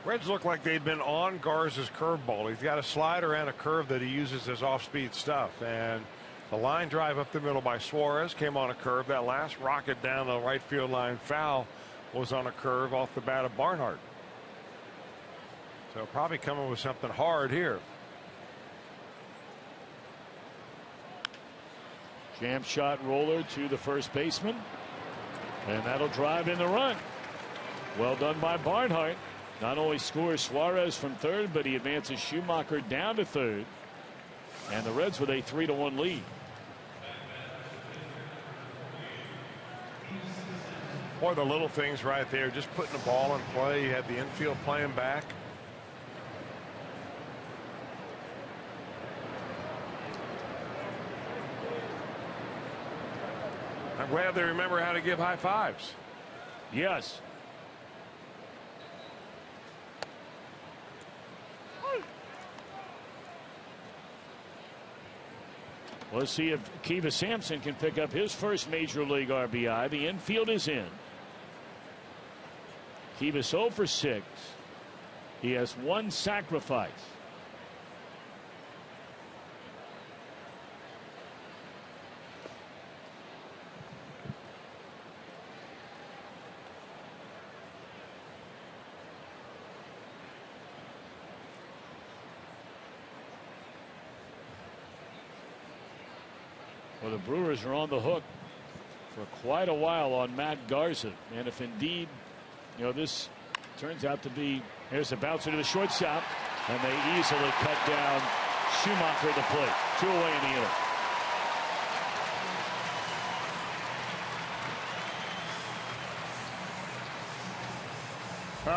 Reds look like they'd been on Garza's curveball. He's got a slider and a curve that he uses as off-speed stuff. And the line drive up the middle by Suarez came on a curve. That last rocket down the right field line foul was on a curve off the bat of Barnhart. So probably coming with something hard here. Jam shot roller to the first baseman. And that'll drive in the run. Well done by Barnhart. Not only scores Suarez from third, but he advances Schumacher down to third. And the Reds with a 3-1 lead. Boy, the little things right there, just putting the ball in play. You had the infield playing back. I'm glad they remember how to give high fives. Yes. Let's see if Kiva Sampson can pick up his first major league RBI. The infield is in. Kiva's 0 for 6. He has 1 sacrifice. Well, the Brewers are on the hook for quite a while on Matt Garza. And if indeed, you know, this turns out to be, here's a bouncer to the shortstop, and they easily cut down Schumacher at the plate. 2 away in the inning.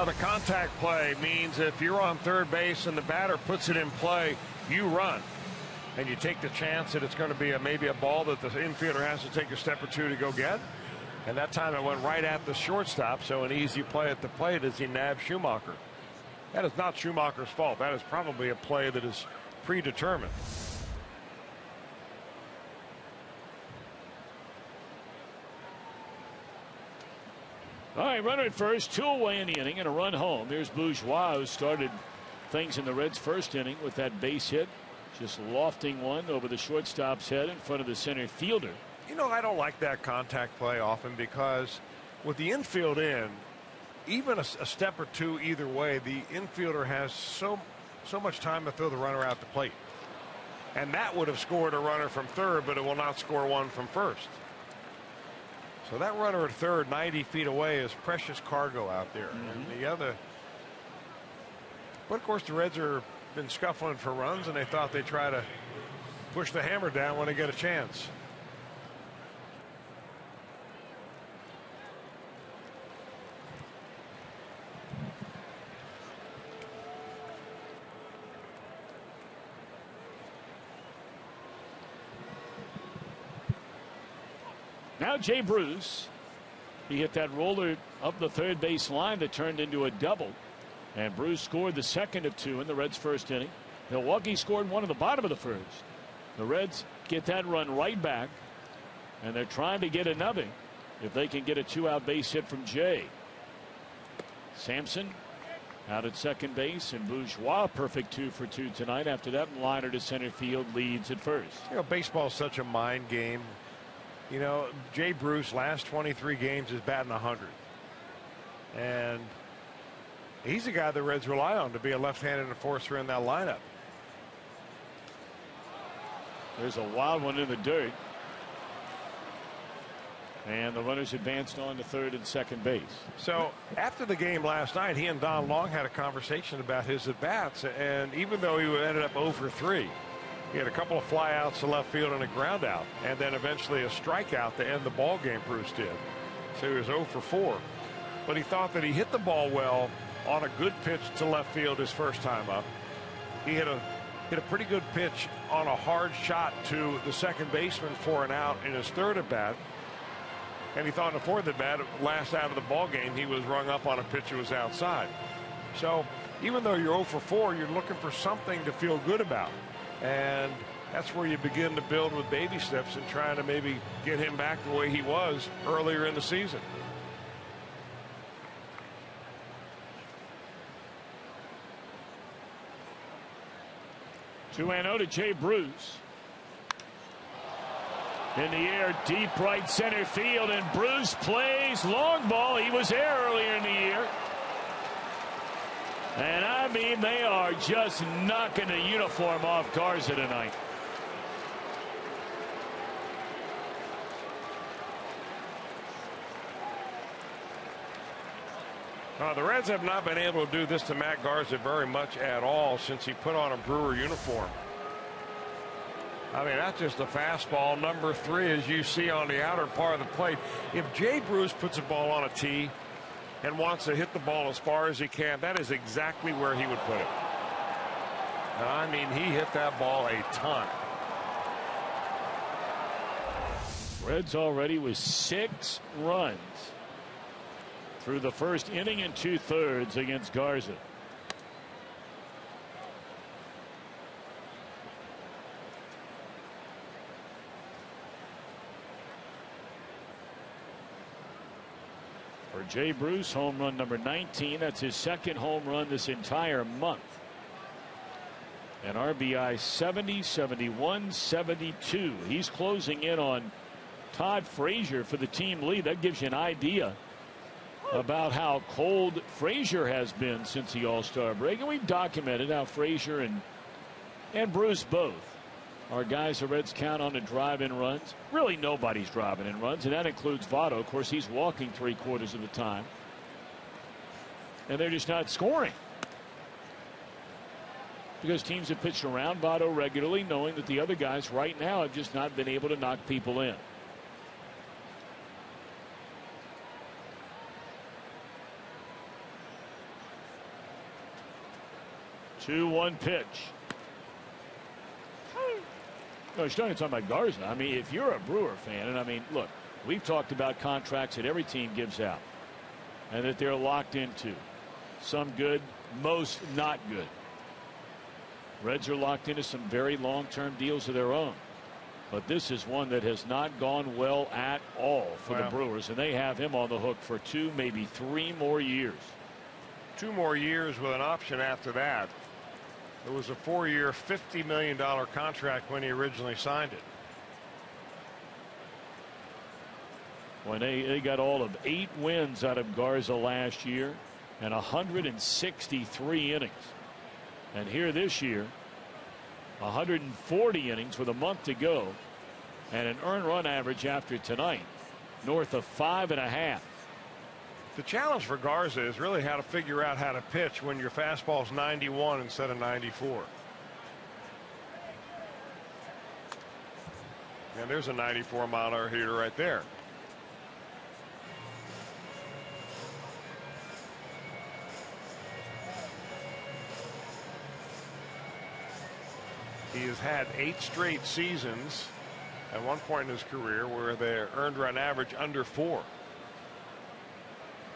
The contact play means if you're on third base and the batter puts it in play, you run. And you take the chance that it's going to be maybe a ball that the infielder has to take a step or 2 to go get. And that time it went right at the shortstop, so an easy play at the plate as he nabbed Schumacher. That is not Schumacher's fault. That is probably a play that is predetermined. All right, runner at first, 2 away in the inning and a run home. There's Bourgeois, who started things in the Reds' first inning with that base hit. Just lofting one over the shortstop's head in front of the center fielder. You know, I don't like that contact play often because with the infield in, even a step or 2 either way, the infielder has so much time to throw the runner out the plate. And that would have scored a runner from third, but it will not score one from first. So that runner at third, 90 feet away, is precious cargo out there. And the other, but of course the Reds are been scuffling for runs, and they thought they'd try to push the hammer down when they get a chance. Now Jay Bruce, he hit that roller up the third base line that turned into a double, and Bruce scored the second of 2 in the Reds' first inning. Milwaukee scored 1 at the bottom of the first. The Reds get that run right back, and they're trying to get another if they can get a 2-out base hit from Jay. Sampson out at second base, and Bourgeois perfect 2 for 2 tonight. After that, liner to center field leads at first. You know, baseball is such a mind game. You know, Jay Bruce last 23 games is batting 100, and he's the guy the Reds rely on to be a left-handed enforcer in that lineup. There's a wild one in the dirt, and the runners advanced on to third and second base. So after the game last night, he and Don Long had a conversation about his at-bats, and even though he ended up 0 for 3, he had a couple of flyouts to left field and a ground out, and then eventually a strikeout to end the ball game. Bruce did. So he was 0 for 4. But he thought that he hit the ball well on a good pitch to left field his first time up. He hit a pretty good pitch on a hard shot to the second baseman for an out in his third at bat. And he thought in the fourth at bat, last out of the ball game, he was rung up on a pitch that was outside. So even though you're 0 for 4, you're looking for something to feel good about. And that's where you begin to build with baby steps and trying to maybe get him back the way he was earlier in the season. Two and 0 to Jay Bruce. In the air, deep right center field, and Bruce plays long ball. He was there earlier in the year. And I mean, they are just knocking the uniform off Garza tonight. The Reds have not been able to do this to Matt Garza very much at all since he put on a Brewer uniform. I mean, that's just a fastball, number 3, as you see on the outer part of the plate. If Jay Bruce puts a ball on a tee and wants to hit the ball as far as he can, that is exactly where he would put it. And I mean, he hit that ball a ton. Reds already with 6 runs through the first inning and 2/3 against Garza. For Jay Bruce, home run number 19. That's his second home run this entire month. And RBI 70, 71, 72. He's closing in on Todd Frasier for the team lead. That gives you an idea about how cold Frasier has been since the All-Star break. And we've documented how Frasier and Bruce both are guys the Reds count on to drive in runs. Really nobody's driving in runs, and that includes Votto. Of course, he's walking 3/4 of the time. And they're just not scoring, because teams have pitched around Votto regularly, knowing that the other guys right now have just not been able to knock people in. Two-one pitch. No, Stone, talking about Garza. I mean, if you're a Brewer fan, and I mean, look, we've talked about contracts that every team gives out and that they're locked into. Some good, most not good. Reds are locked into some very long-term deals of their own. But this is one that has not gone well at all for the Brewers, and they have him on the hook for 2, maybe 3 more years. 2 more years with an option after that. It was a 4-year, $50 million contract when he originally signed it. When they got all of 8 wins out of Garza last year and 163 innings. And here this year, 140 innings with a month to go and an earned run average after tonight north of 5.5. The challenge for Garza is really how to figure out how to pitch when your fastball's 91 instead of 94. And there's a 94-mile-an-hour hitter right there. He has had 8 straight seasons at one point in his career where their earned run average under 4.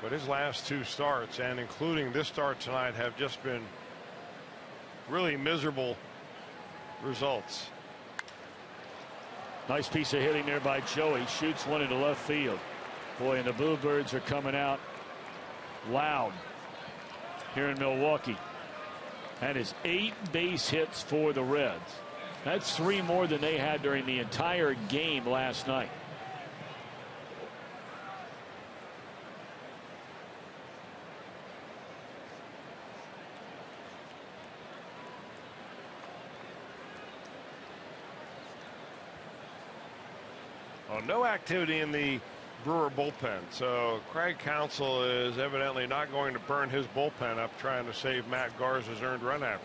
But his last 2 starts, and including this start tonight, have just been really miserable results. Nice piece of hitting there by Joey. Shoots one into left field. Boy, and the Bluebirds are coming out loud here in Milwaukee. That is 8 base hits for the Reds. That's 3 more than they had during the entire game last night. Well, no activity in the Brewer bullpen, so Craig Counsell is evidently not going to burn his bullpen up trying to save Matt Garza's earned run average.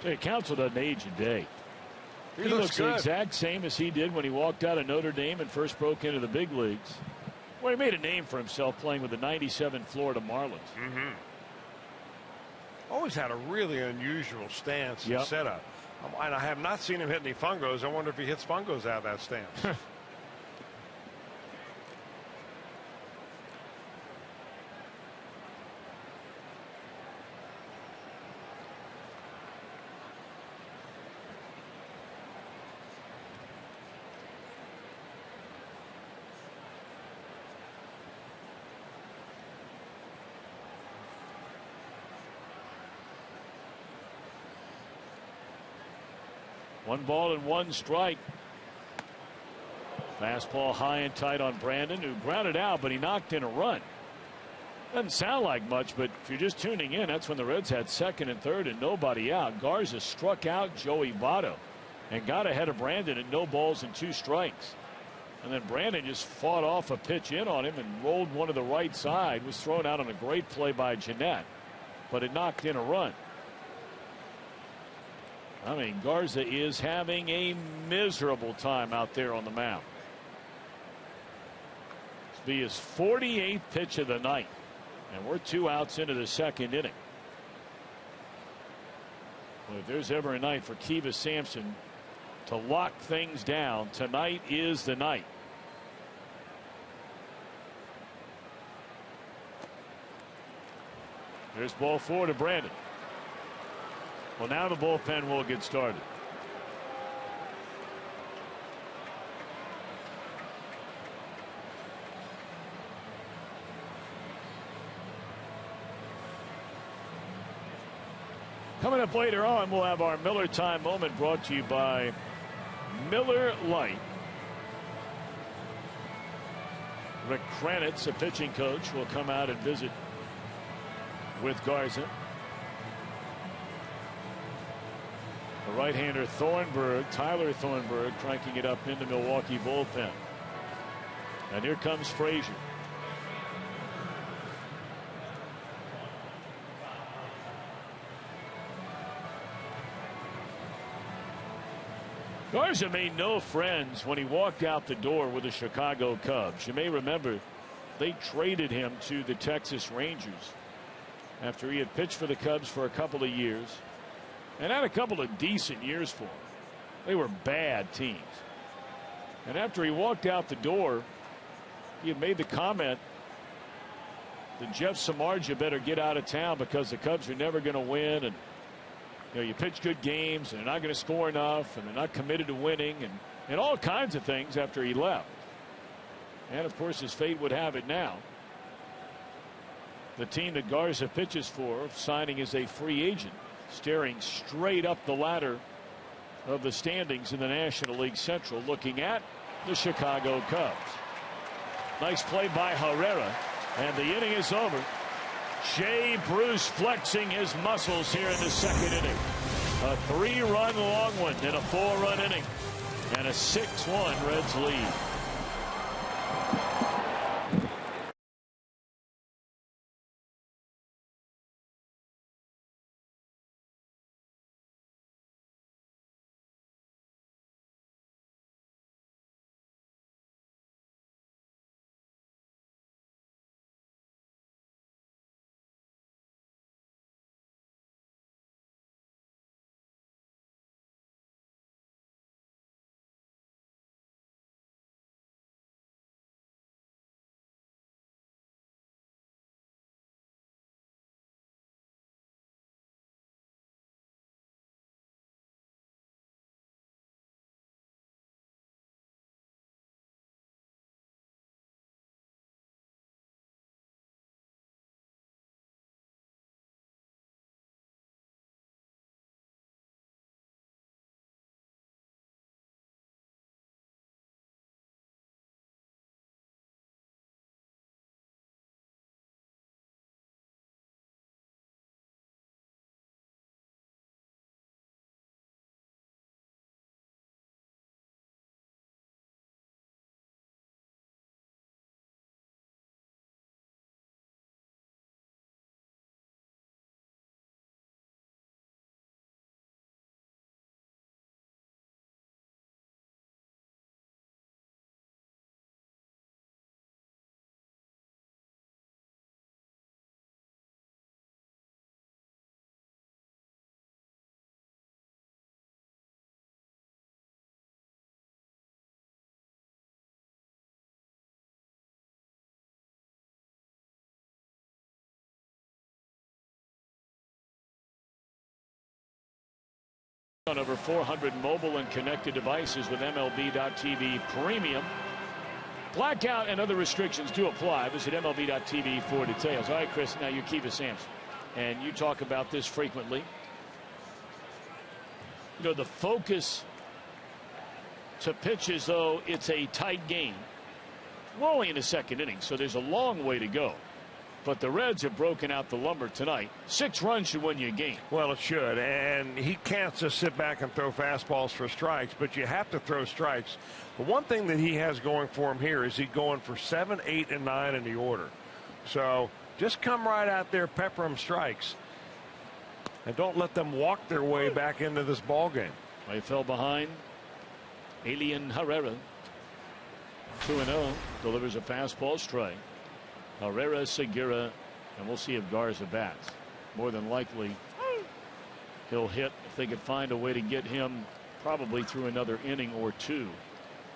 Hey, Counsell doesn't age a day. He looks the exact same as he did when he walked out of Notre Dame and first broke into the big leagues. Well, he made a name for himself playing with the '97 Florida Marlins. Always had a really unusual stance and setup. And I have not seen him hit any fungos. I wonder if he hits fungos out of that stance. One ball and 1 strike. Fastball high and tight on Brandon, who grounded out, but he knocked in a run. Doesn't sound like much, but if you're just tuning in, that's when the Reds had 2nd and 3rd and nobody out. Garza struck out Joey Votto and got ahead of Brandon at no balls and 2 strikes. And then Brandon just fought off a pitch in on him and rolled one to the right side. Was thrown out on a great play by Jeanette, but it knocked in a run. I mean, Garza is having a miserable time out there on the mound. This will be his 48th pitch of the night, and we're 2 outs into the 2nd inning. Well, if there's ever a night for Kiva Sampson to lock things down, tonight is the night. There's ball 4 to Brandon. Well, now the bullpen will get started. Coming up later on, we'll have our Miller Time moment brought to you by Miller Lite. Rick Kranitz, a pitching coach, will come out and visit with Garza. The right-hander Thornburg, Tyler Thornburg, cranking it up into Milwaukee bullpen. And here comes Frasier. Garza made no friends when he walked out the door with the Chicago Cubs. You may remember they traded him to the Texas Rangers after he had pitched for the Cubs for a couple of years and had a couple of decent years for him. They were bad teams. And after he walked out the door, he had made the comment that Jeff Samardzija better get out of town because the Cubs are never going to win, and you pitch good games and they're not going to score enough and they're not committed to winning, and all kinds of things after he left. And of course, his fate would have it now. The team that Garza pitches for, signing as a free agent, staring straight up the ladder of the standings in the National League Central, looking at the Chicago Cubs. Nice play by Herrera, and the inning is over. Jay Bruce flexing his muscles here in the 2nd inning. A 3-run long one in a 4-run inning. And a 6-1 Reds lead. On over 400 mobile and connected devices with MLB.TV Premium. Blackout and other restrictions do apply. Visit MLB.TV for details. All right, Chris, now you're Kiva Sampson, and you talk about this frequently. You know, the focus to pitch as though it's a tight game. We're only in the second inning, so there's a long way to go. But the Reds have broken out the lumber tonight. 6 runs should win you a game. Well, it should. And he can't just sit back and throw fastballs for strikes, but you have to throw strikes. The one thing that he has going for him here is he's going for 7, 8, and 9 in the order. So just come right out there, pepper them strikes. And don't let them walk their way back into this ball game. They fell behind. Alien Herrera. 2-0. Delivers a fastball strike. Herrera, Segura, and we'll see if Garza bats. More than likely he'll hit if they could find a way to get him probably through another inning or two,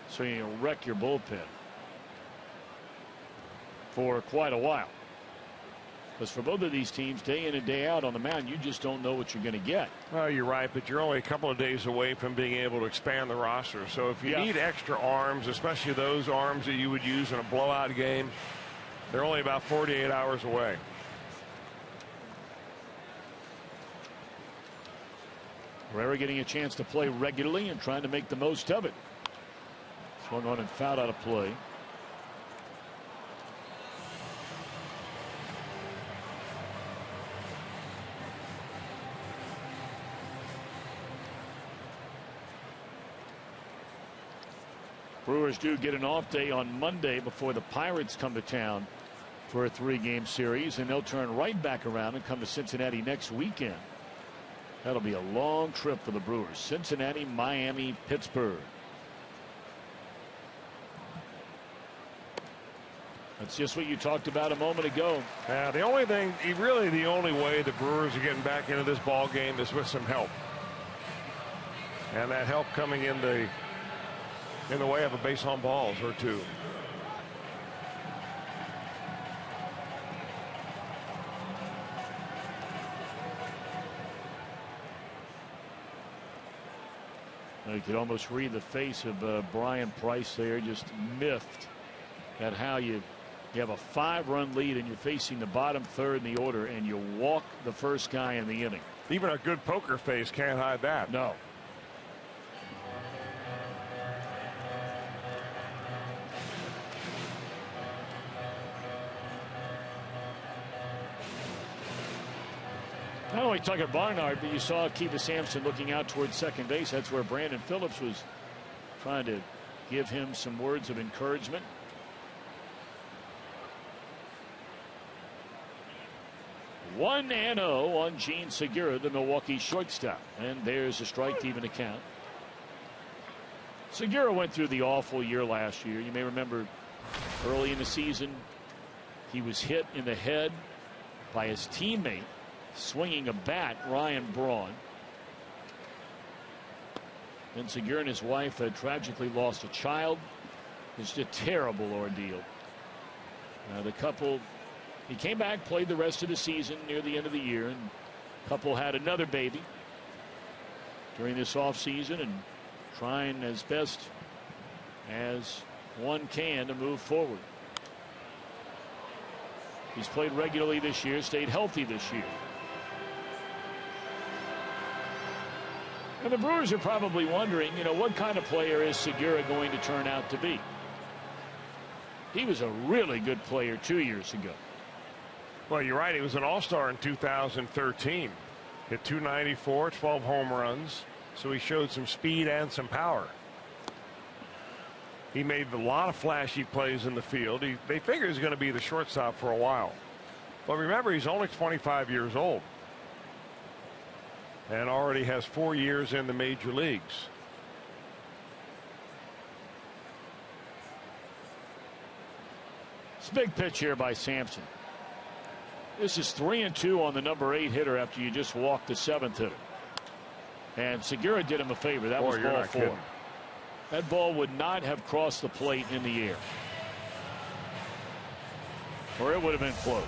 so you'll wreck your bullpen for quite a while. Because for both of these teams, day in and day out on the mound, you just don't know what you're going to get. Well, you're right, but you're only a couple of days away from being able to expand the roster. So if you need extra arms, especially those arms that you would use in a blowout game, they're only about 48 hours away. Herrera getting a chance to play regularly and trying to make the most of it. Swung on and fouled out of play. Brewers do get an off day on Monday before the Pirates come to town for a 3-game series, and they'll turn right back around and come to Cincinnati next weekend. That'll be a long trip for the Brewers. Cincinnati, Miami, Pittsburgh. That's just what you talked about a moment ago. The only thing, really the only way the Brewers are getting back into this ball game is with some help. And that help coming in the way of a base on balls or two. You could almost read the face of Brian Price there, just miffed at how you have a 5-run lead and you're facing the bottom third in the order and you walk the first guy in the inning. Even a good poker face can't hide that. No. Not only Tucker Barnard, but you saw Kiva Sampson looking out towards second base. That's where Brandon Phillips was trying to give him some words of encouragement. One and 0 on Gene Segura, the Milwaukee shortstop, and there's a strike to even a count. Segura went through the awful year last year. You may remember early in the season he was hit in the head by his teammate swinging a bat, Ryan Braun. And Segura and his wife had tragically lost a child. It's just a terrible ordeal. The couple, he came back, played the rest of the season near the end of the year, and the couple had another baby during this offseason and trying as best as one can to move forward. He's played regularly this year, stayed healthy this year. And the Brewers are probably wondering, what kind of player is Segura going to turn out to be? He was a really good player 2 years ago. Well, you're right. He was an all-star in 2013. Hit .294, 12 home runs. So he showed some speed and some power. He made a lot of flashy plays in the field. They figure he's going to be the shortstop for a while. But remember, he's only 25 years old. And already has 4 years in the major leagues. It's a big pitch here by Sampson. This is 3-2 on the number 8 hitter after you just walked the 7th hitter. And Segura did him a favor. That was ball 4. Kidding. That ball would not have crossed the plate in the air, or it would have been close.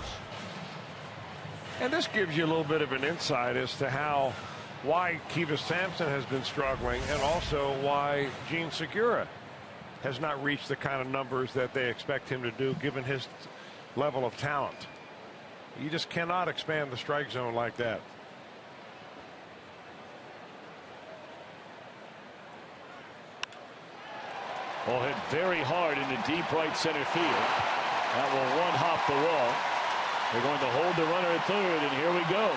And this gives you a little bit of an insight as to why Kivas Sampson has been struggling, and also why Gene Segura has not reached the kind of numbers that they expect him to do given his level of talent. You just cannot expand the strike zone like that. Ball hit very hard into deep right center field. That will one-hop the wall. They're going to hold the runner at third, and here we go.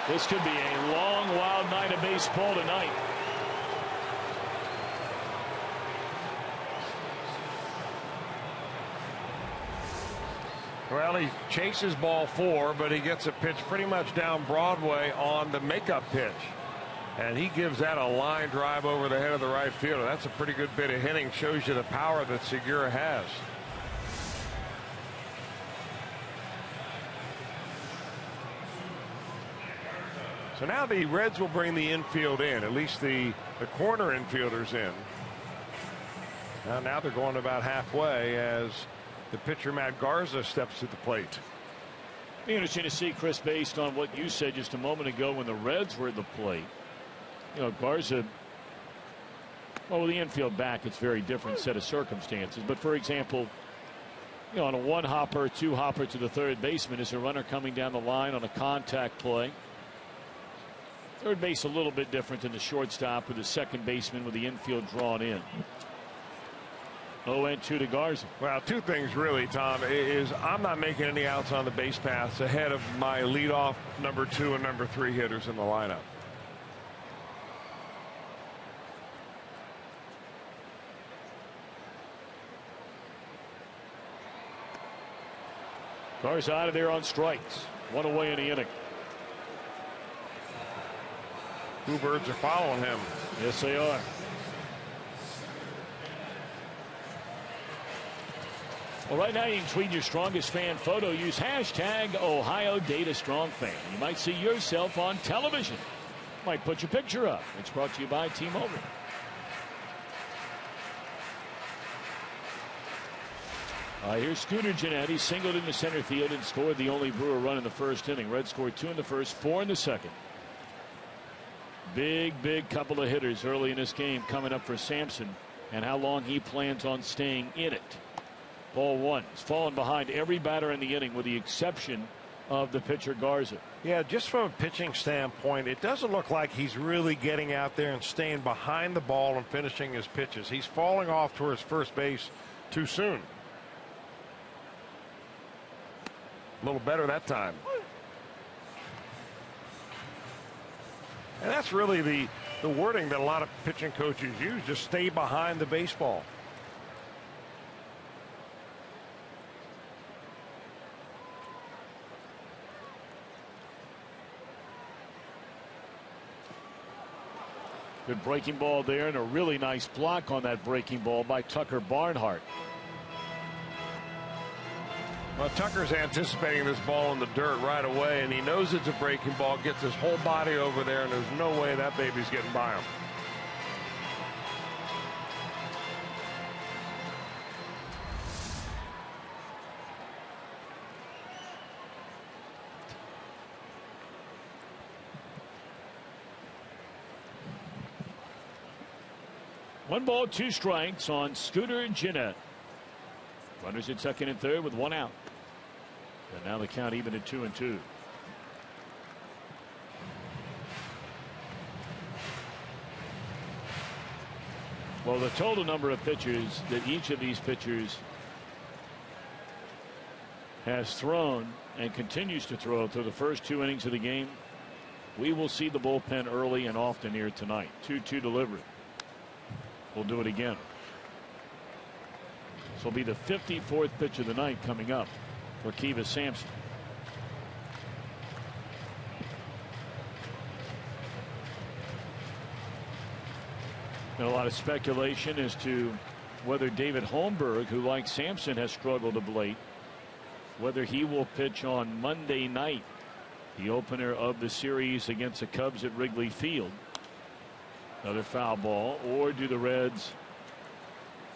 This could be a long, wild night of baseball tonight. Well, he chases ball 4, but he gets a pitch pretty much down Broadway on the makeup pitch. And he gives that a line drive over the head of the right fielder. That's a pretty good bit of hitting. Shows you the power that Segura has. So now the Reds will bring the infield in, at least the corner infielders in. Now they're going about halfway as the pitcher Matt Garza steps to the plate. Be interesting to see, Chris, based on what you said just a moment ago when the Reds were at the plate. Garza, well, with the infield back, it's a very different set of circumstances. But for example, on a one-hopper, two-hopper to the third baseman, is a runner coming down the line on a contact play. Third base a little bit different than the shortstop with the second baseman with the infield drawn in. 0-2 to Garza. Well, two things really, Tom, is I'm not making any outs on the base paths ahead of my leadoff number 2 and number 3 hitters in the lineup. Garza out of there on strikes. One away in the inning. Two birds are following him. Yes, they are. Well, right now you can tweet your strongest fan photo. Use hashtag #OhioDataStrongFan. You might see yourself on television. Might put your picture up. It's brought to you by T-Mobile. Here's Scooter Gennett. Singled into center field and scored the only Brewer run in the first inning. Reds scored 2 in the first, 4 in the second. Big couple of hitters early in this game coming up for Sampson, and how long he plans on staying in it. Ball 1. He's fallen behind every batter in the inning with the exception of the pitcher Garza. Yeah, just from a pitching standpoint, it doesn't look like he's really getting out there and staying behind the ball and finishing his pitches. He's falling off towards first base too soon. A little better that time. And that's really the the wording that a lot of pitching coaches use, just stay behind the baseball. Good breaking ball there, and a really nice block on that breaking ball by Tucker Barnhart. Well, Tucker's anticipating this ball in the dirt right away, and he knows it's a breaking ball, gets his whole body over there, and there's no way that baby's getting by him. One ball, two strikes on Scooter Gennett. Runners at second and third with one out. And now the count even at 2-2. Well, the total number of pitchers that each of these pitchers has thrown and continues to throw through the first 2 innings of the game, we will see the bullpen early and often here tonight. 2-2 delivery. We'll do it again. This will be the 54th pitch of the night coming up for Kivas Sampson. And a lot of speculation as to whether David Holmberg, who like Sampson has struggled of late, whether he will pitch on Monday night, the opener of the series against the Cubs at Wrigley Field. Another foul ball, or do the Reds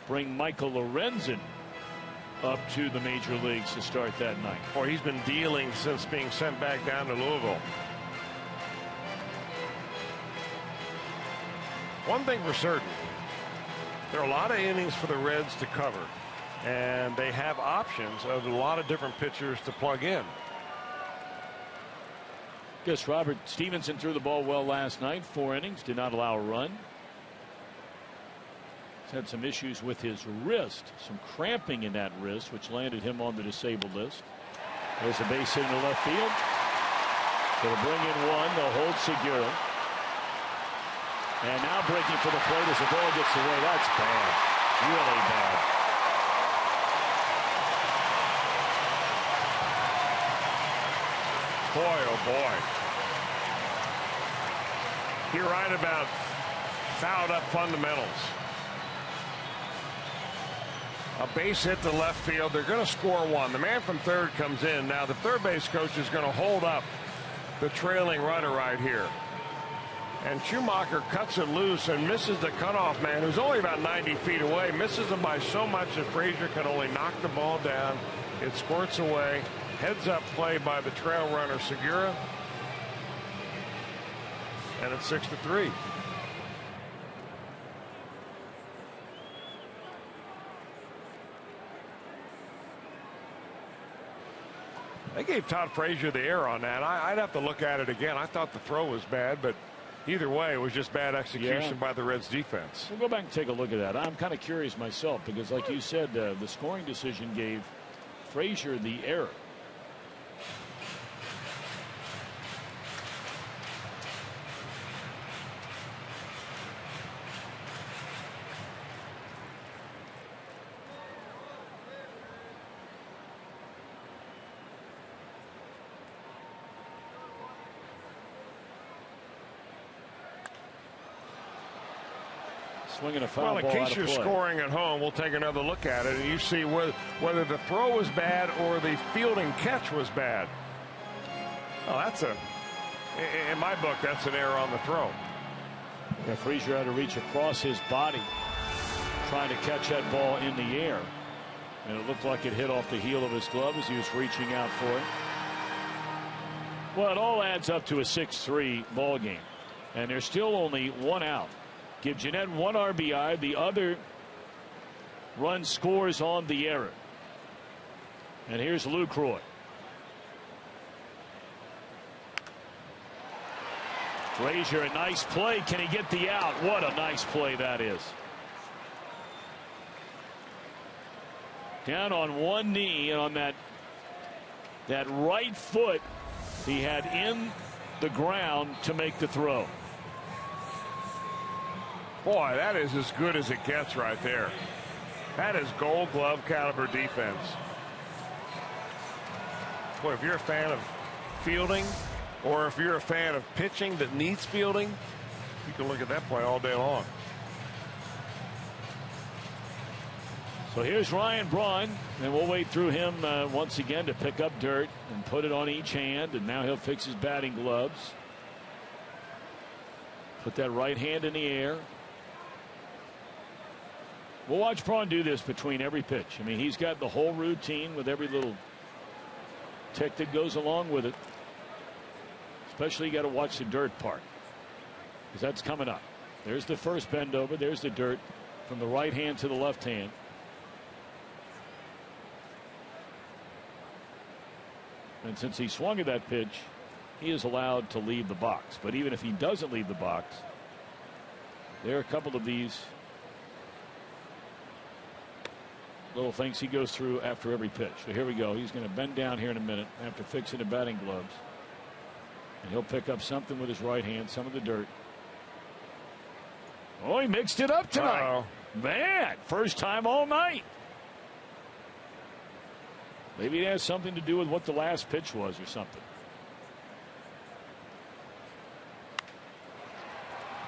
bring Michael Lorenzen up to the major leagues to start that night? Or he's been dealing since being sent back down to Louisville. One thing for certain, there are a lot of innings for the Reds to cover, and they have options of a lot of different pitchers to plug in. Guess Robert Stevenson threw the ball well last night. 4 innings, did not allow a run. He's had some issues with his wrist, some cramping in that wrist, which landed him on the disabled list. There's a base hit in the left field. They'll bring in one. They'll hold Segura. And now breaking for the plate as the ball gets away. That's bad. Really bad. Boy, oh boy. You're right about fouled up fundamentals. A base hit to left field. They're going to score one. The man from third comes in. Now the third base coach is going to hold up the trailing runner right here. And Schumacher cuts it loose and misses the cutoff man, who's only about 90 feet away. Misses him by so much that Frasier can only knock the ball down. It squirts away. Heads up play by the trail runner Segura. And it's 6-3. They gave Todd Frazier the error on that. I'd have to look at it again. I thought the throw was bad, but either way, it was just bad execution by the Reds defense. We'll go back and take a look at that. I'm kind of curious myself because, like you said, the scoring decision gave Frazier the error. Swinging a foul well, in ball case you're scoring at home, we'll take another look at it, and you see whether the throw was bad or the fielding catch was bad. Oh, that's in my book, that's an error on the throw. Yeah, Frasier had to reach across his body, trying to catch that ball in the air, and it looked like it hit off the heel of his glove as he was reaching out for it. Well, it all adds up to a 6-3 ball game, and there's still only one out. Give Gennett one RBI. The other run scores on the error. And here's Lucroy. Frasier, a nice play. Can he get the out? What a nice play that is. Down on one knee, and on that right foot he had in the ground to make the throw. Boy, that is as good as it gets right there. That is Gold Glove caliber defense. Boy, if you're a fan of fielding, or if you're a fan of pitching that needs fielding, you can look at that play all day long. So here's Ryan Braun, and we'll wait through him once again to pick up dirt and put it on each hand, and now he'll fix his batting gloves. Put that right hand in the air. We'll watch Braun do this between every pitch. I mean, he's got the whole routine with every little tick that goes along with it. Especially you got to watch the dirt part, because that's coming up. There's the first bend over. There's the dirt from the right hand to the left hand. And since he swung at that pitch, he is allowed to leave the box. But even if he doesn't leave the box, there are a couple of these little things he goes through after every pitch. So here we go. He's going to bend down here in a minute after fixing the batting gloves. And he'll pick up something with his right hand, some of the dirt. Oh, he mixed it up tonight. Uh-oh. Man, first time all night. Maybe it has something to do with what the last pitch was or something.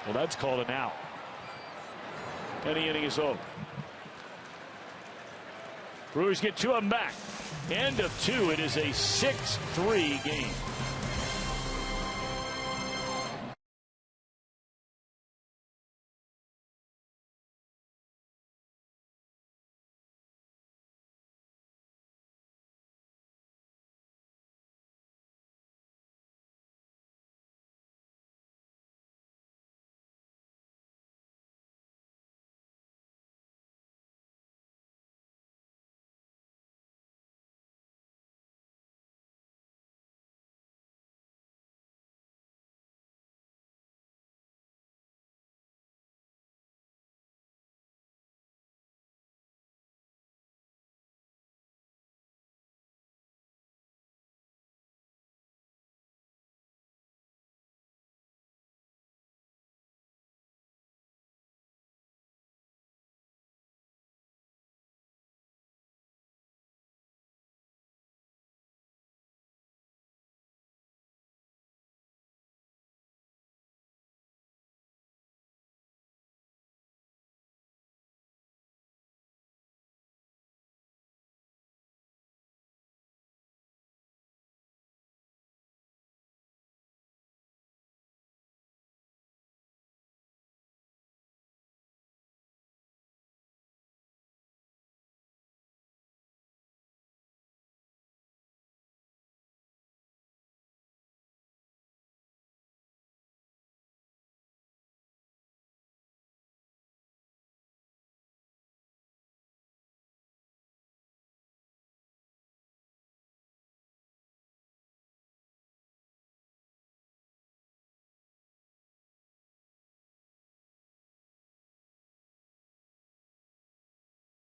Well, that's called an out. And the inning is over. Brewers get 2 of them back. End of 2. It is a 6-3 game.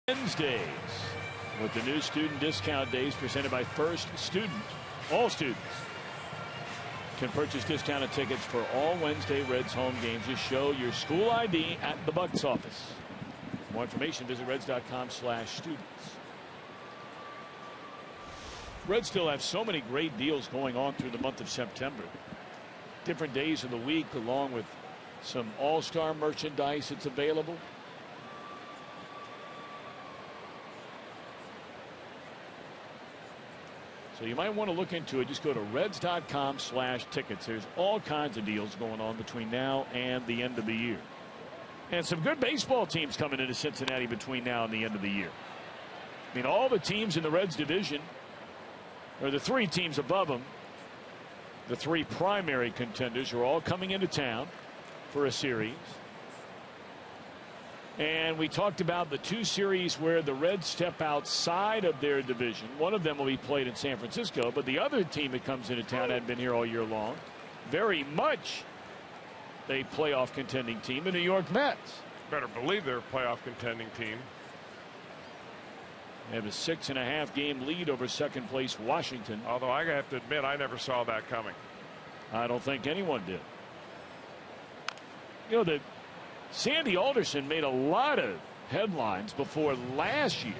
Wednesdays with the new student discount days presented by First Student. All students can purchase discounted tickets for all Wednesday Reds home games. Just show your school ID at the Bucks office. For more information, visit reds.com/students. Reds still have so many great deals going on through the month of September. Different days of the week, along with some all-star merchandise that's available. So you might want to look into it. Just go to reds.com/tickets. There's all kinds of deals going on between now and the end of the year. And some good baseball teams coming into Cincinnati between now and the end of the year. I mean, all the teams in the Reds division, or the 3 teams above them, the 3 primary contenders, are all coming into town for a series. And we talked about the 2 series where the Reds step outside of their division. One of them will be played in San Francisco, but the other team that comes into town hadn't been here all year long. Very much a playoff contending team, the New York Mets. Better believe they're a playoff contending team. They have a 6.5 game lead over second place Washington. Although I have to admit, I never saw that coming. I don't think anyone did. You know, Sandy Alderson made a lot of headlines before last year.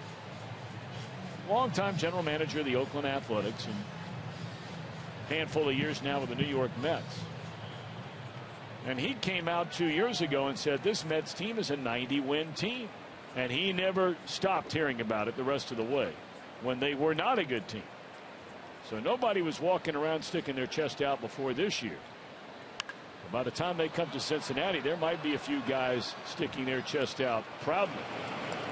Longtime general manager of the Oakland Athletics and a handful of years now with the New York Mets. And he came out 2 years ago and said this Mets team is a 90-win team. And he never stopped hearing about it the rest of the way when they were not a good team. So nobody was walking around sticking their chest out before this year. By the time they come to Cincinnati, there might be a few guys sticking their chest out proudly.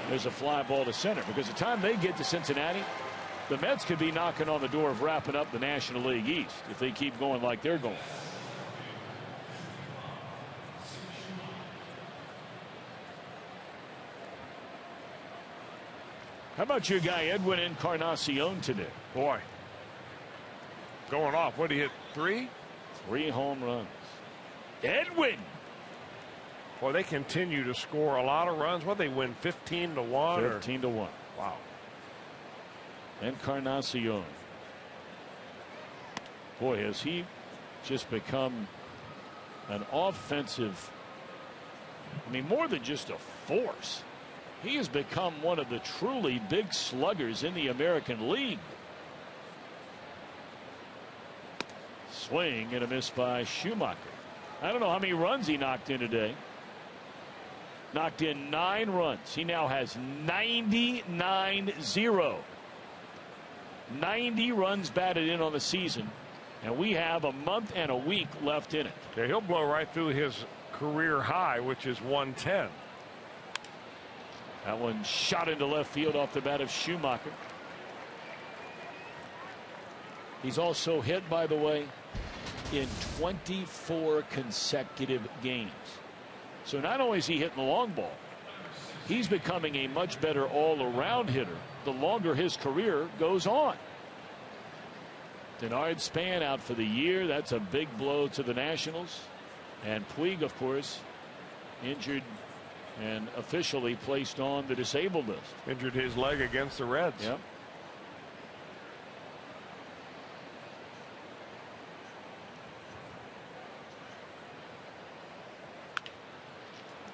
There's a fly ball to center, because the time they get to Cincinnati, the Mets could be knocking on the door of wrapping up the National League East if they keep going like they're going. How about your guy Edwin Encarnacion today? Boy, going off. What did he hit? 3? 3 home runs. Edwin. Boy, they continue to score a lot of runs. What, they win 15-1? 15-1. Wow. Encarnacion. Boy, has he just become an offensive, I mean, more than just a force. He has become one of the truly big sluggers in the American League. Swing and a miss by Schumacher. I don't know how many runs he knocked in today. Knocked in 9 runs. He now has 99-0. 90 runs batted in on the season. And we have a month and a week left in it. Yeah, he'll blow right through his career high, which is 110. That one shot into left field off the bat of Schumacher. He's also hit, by the way, in 24 consecutive games. So not only is he hitting the long ball, he's becoming a much better all-around hitter the longer his career goes on. Denard Span out for the year. That's a big blow to the Nationals. And Puig, of course, injured and officially placed on the disabled list. Injured his leg against the Reds. Yep.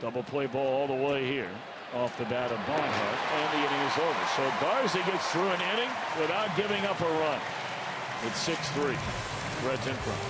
Double play ball all the way here off the bat of Barnhart, and the inning is over. So Garza gets through an inning without giving up a run. It's 6-3. Reds in front.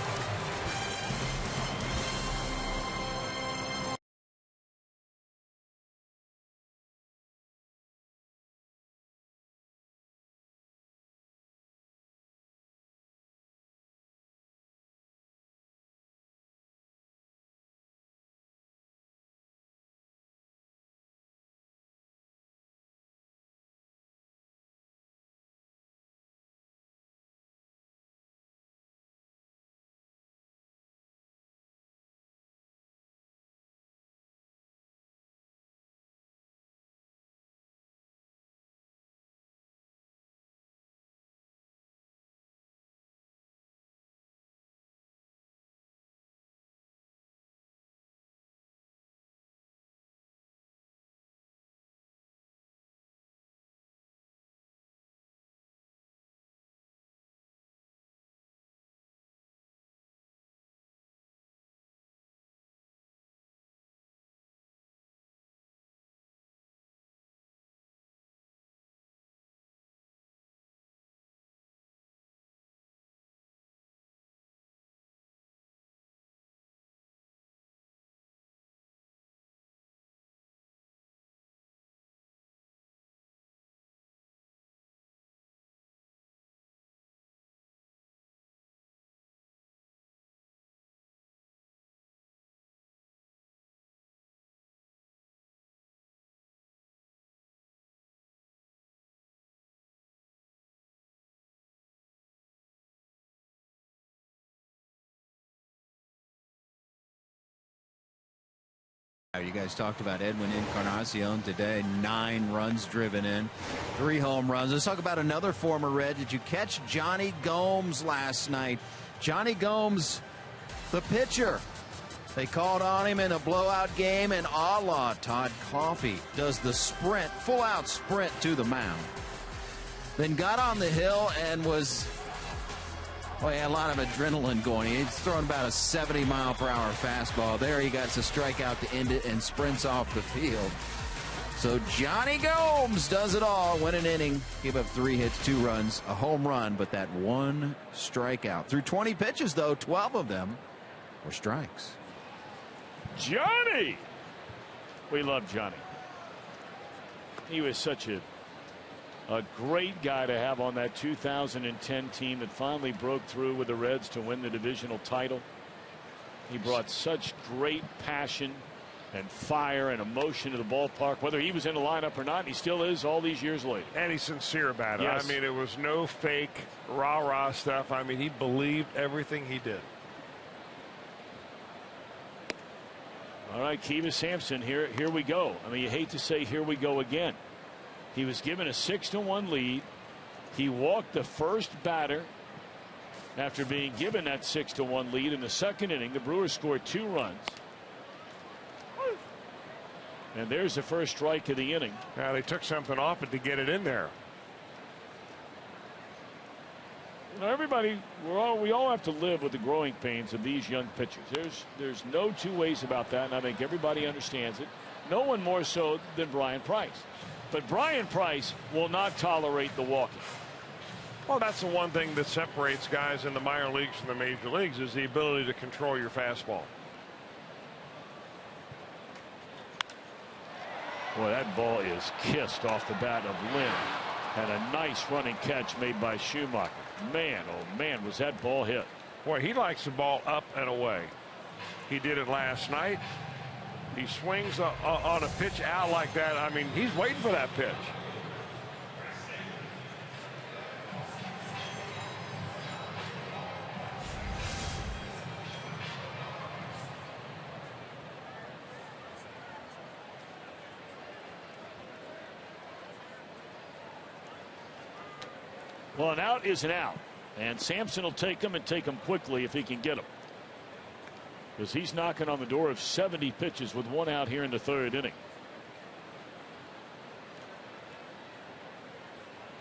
You guys talked about Edwin Encarnacion today. 9 runs driven in, 3 home runs. Let's talk about another former Red. Did you catch Johnny Gomes last night? Johnny Gomes, the pitcher. They called on him in a blowout game, and Todd Coffey does the sprint, full-out sprint to the mound. Then got on the hill and was Well, he had a lot of adrenaline going. He's throwing about a 70-mile-per-hour fastball. There he got a strikeout to end it and sprints off the field. So Johnny Gomes does it all. Win an inning, gave up 3 hits, 2 runs, a home run, but that 1 strikeout. Through 20 pitches, though, 12 of them were strikes. Johnny! We love Johnny. He was such a great guy to have on that 2010 team that finally broke through with the Reds to win the divisional title. He brought such great passion and fire and emotion to the ballpark, whether he was in the lineup or not, and he still is all these years later. And he's sincere about it. Yes. I mean, it was no fake rah-rah stuff. I mean, he believed everything he did. All right, Kiva Sampson, here we go. I mean, you hate to say here we go again. He was given a 6-1 lead. He walked the first batter after being given that 6-1 lead in the second inning. The Brewers scored 2 runs. And there's the first strike of the inning. Now they took something off it to get it in there. Now everybody, we all have to live with the growing pains of these young pitchers. There's no 2 ways about that, and I think everybody understands it. No one more so than Brian Price. But Brian Price will not tolerate the walking. Well, that's the one thing that separates guys in the minor leagues from the major leagues is the ability to control your fastball. Boy, that ball is kissed off the bat of Lynn. And a nice running catch made by Schumacher. Man, oh man, was that ball hit. Boy, he likes the ball up and away. He did it last night. He swings on a pitch out like that. I mean, he's waiting for that pitch. Well, an out is an out. And Sampson will take him and take him quickly if he can get him. Because he's knocking on the door of 70 pitches with 1 out here in the 3rd inning.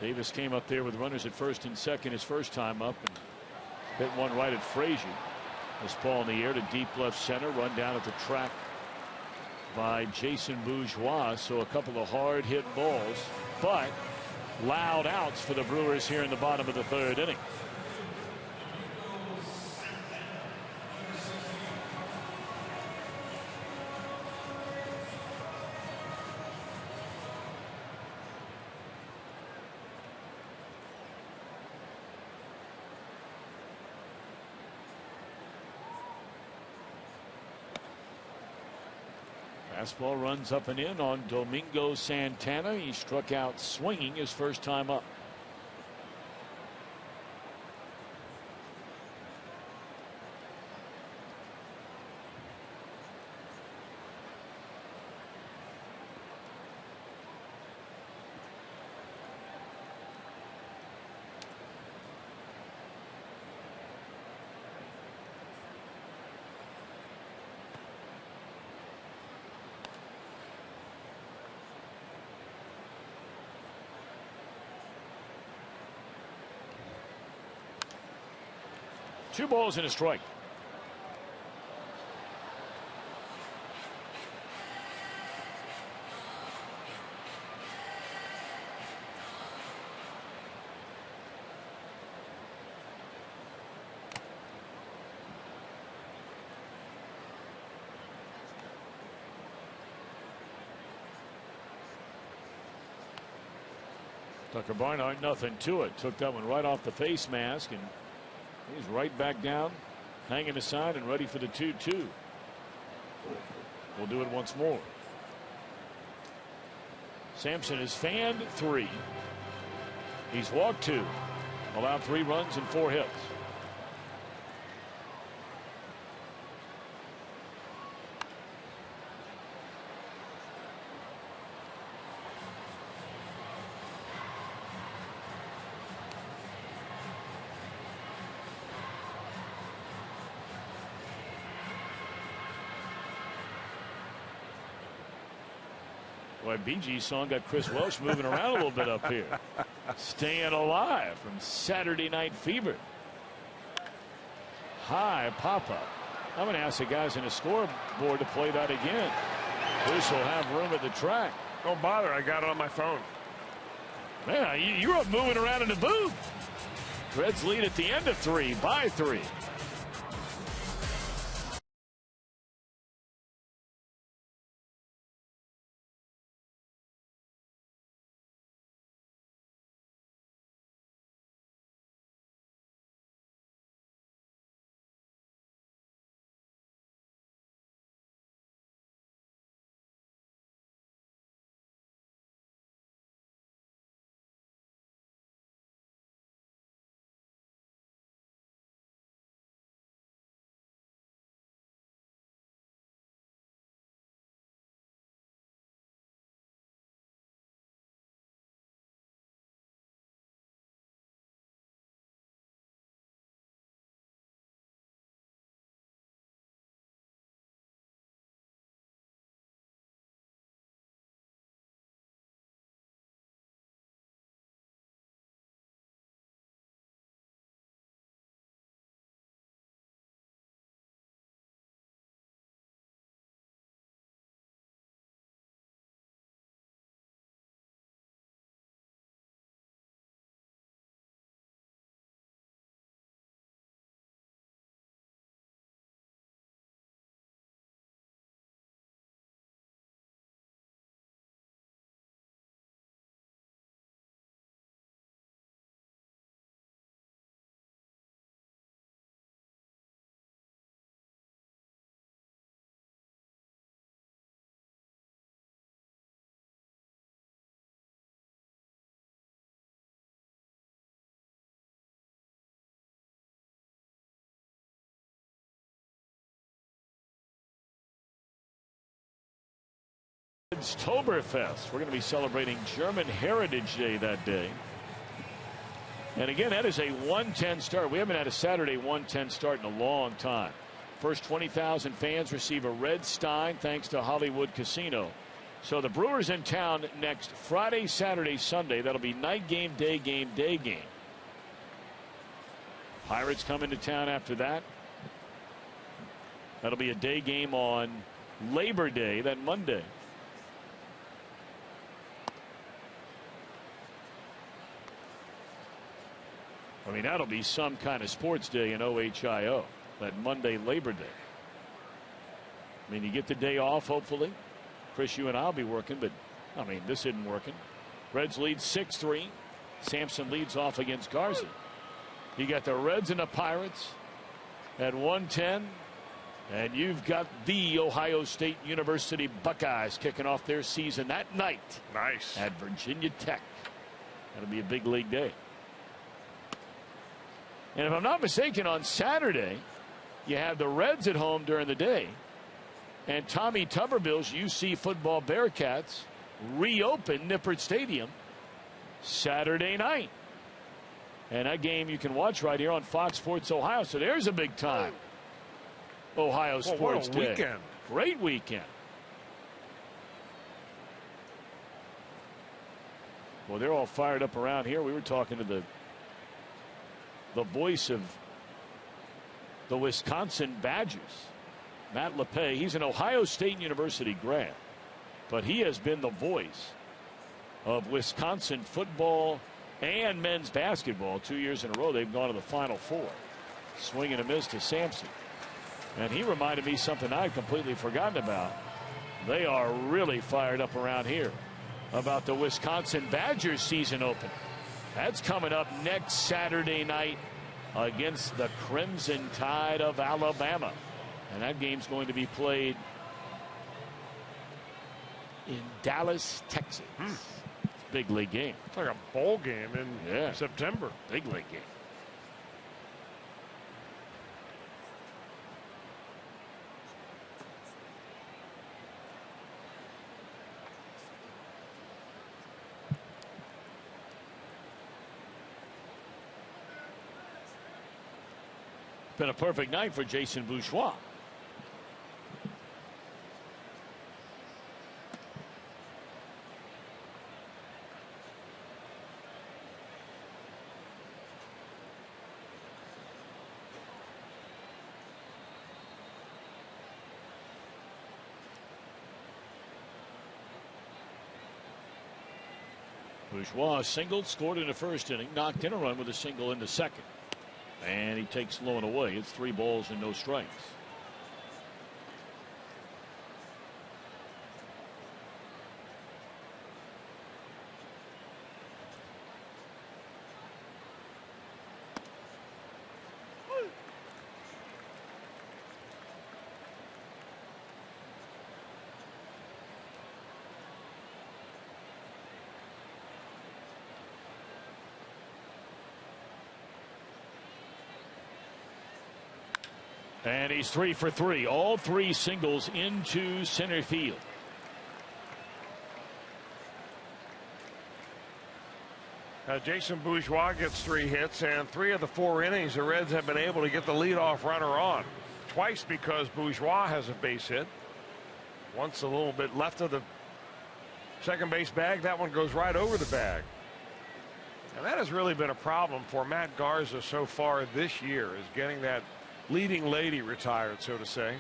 Davis came up there with runners at first and second his first time up and hit one right at Frasier. This ball in the air to deep left center, run down at the track by Jason Bourgeois. So a couple of hard hit balls, but loud outs for the Brewers here in the bottom of the 3rd inning. Fastball runs up and in on Domingo Santana. He struck out swinging his first time up. Two balls and a strike. Tucker Barnhart, nothing to it. Took that one right off the face mask, and he's right back down, hanging aside and ready for the 2-2. We'll do it once more. Sampson has fanned 3. He's walked 2, allowed 3 runs and 4 hits. Boy, Bee Gees song got Chris Welsh moving around a little bit up here. Staying alive from Saturday Night Fever. high pop-up. I'm going to ask the guys in the scoreboard to play that again. This will have room at the track. Don't bother. I got it on my phone. Man, you're up moving around in the booth. Reds lead at the end of 3 by 3. Oktoberfest. We're going to be celebrating German Heritage Day that day. And again, that is a 1:10 start. We haven't had a Saturday 1:10 start in a long time. First 20,000 fans receive a Red Stein thanks to Hollywood Casino. So the Brewers in town next Friday, Saturday, Sunday. That'll be night game, day game, day game. Pirates come into town after that. That'll be a day game on Labor Day, that Monday. I mean, that'll be some kind of sports day in OHIO, that Monday, Labor Day. I mean, you get the day off, hopefully. Chris, you and I'll be working, but, I mean, this isn't working. Reds lead 6-3. Sampson leads off against Garza. You got the Reds and the Pirates at 1:10. And you've got the Ohio State University Buckeyes kicking off their season that night. Nice. At Virginia Tech. That'll be a big league day. And if I'm not mistaken, on Saturday, you have the Reds at home during the day. And Tommy Tuberville's UC football Bearcats reopen Nippert Stadium Saturday night. And that game you can watch right here on Fox Sports Ohio. So there's a big time Ohio sports what a day. weekend. Great weekend. Well, they're all fired up around here. We were talking to the voice of the Wisconsin Badgers, Matt LePay. He's an Ohio State University grad, but he has been the voice of Wisconsin football and men's basketball 2 years in a row. They've gone to the Final Four. Swing and a miss to Sampson. And he reminded me something I'd completely forgotten about. They are really fired up around here about the Wisconsin Badgers season opener. That's coming up next Saturday night against the Crimson Tide of Alabama. And that game's going to be played in Dallas, Texas. It's a big league game. It's like a bowl game in September. Big league game. Been a perfect night for Jason Bourgeois. Bourgeois singled, scored in the first inning, knocked in a run with a single in the second. And he takes low and away. It's 3 balls and no strikes. And he's 3 for 3. All 3 singles into center field. Jason Bourgeois gets 3 hits, and 3 of the 4 innings the Reds have been able to get the leadoff runner on. Twice because Bourgeois has a base hit. Once a little bit left of the second base bag. That one goes right over the bag. And that has really been a problem for Matt Garza so far this year, is getting that leading lady retired, so to say.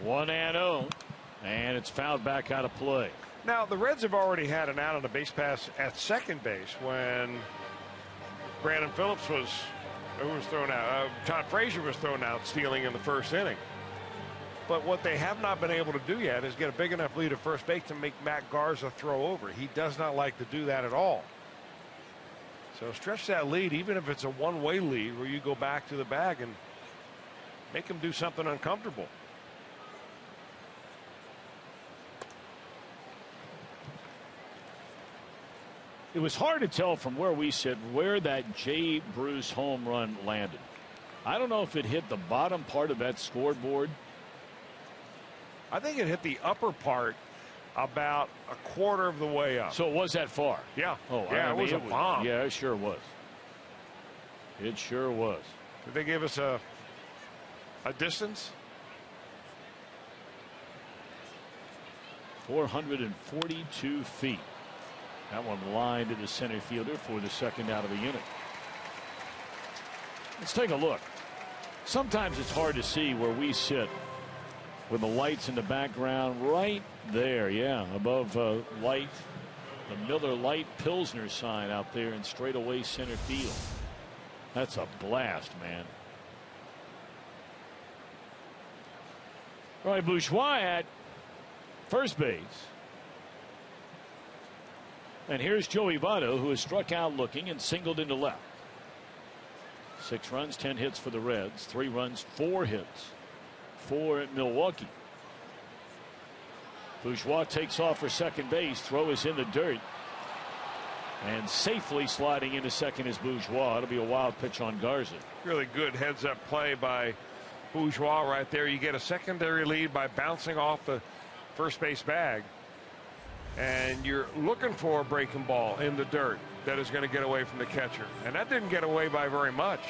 One and 0, and it's fouled back out of play. Now the Reds have already had an out on the base pass at second base when Brandon Phillips was thrown out. Todd Frasier was thrown out stealing in the first inning. But what they have not been able to do yet is get a big enough lead at first base to make Matt Garza throw over. He does not like to do that at all. So stretch that lead, even if it's a one-way lead where you go back to the bag and make him do something uncomfortable. It was hard to tell from where we sit where that Jay Bruce home run landed. I don't know if it hit the bottom part of that scoreboard. I think it hit the upper part about a quarter of the way up. So it was that far? Yeah. Oh, yeah, it was a bomb. Yeah, it sure was. It sure was. Did they give us a distance? 442 feet. That one lined to the center fielder for the second out of the inning. Let's take a look. Sometimes it's hard to see where we sit with the lights in the background right there. Yeah, above light, the Miller Lite Pilsner sign out there in straightaway center field. That's a blast, man. All right, Bourgeois at first base. And here's Joey Votto, who has struck out looking and singled into left. 6 runs, 10 hits for the Reds. 3 runs, 4 hits for Milwaukee. Bourgeois takes off for second base. Throw is in the dirt. And safely sliding into second is Bourgeois. It'll be a wild pitch on Garza. Really good heads-up play by Bourgeois right there. You get a secondary lead by bouncing off the first base bag. And you're looking for a breaking ball in the dirt that is going to get away from the catcher. And that didn't get away by very much.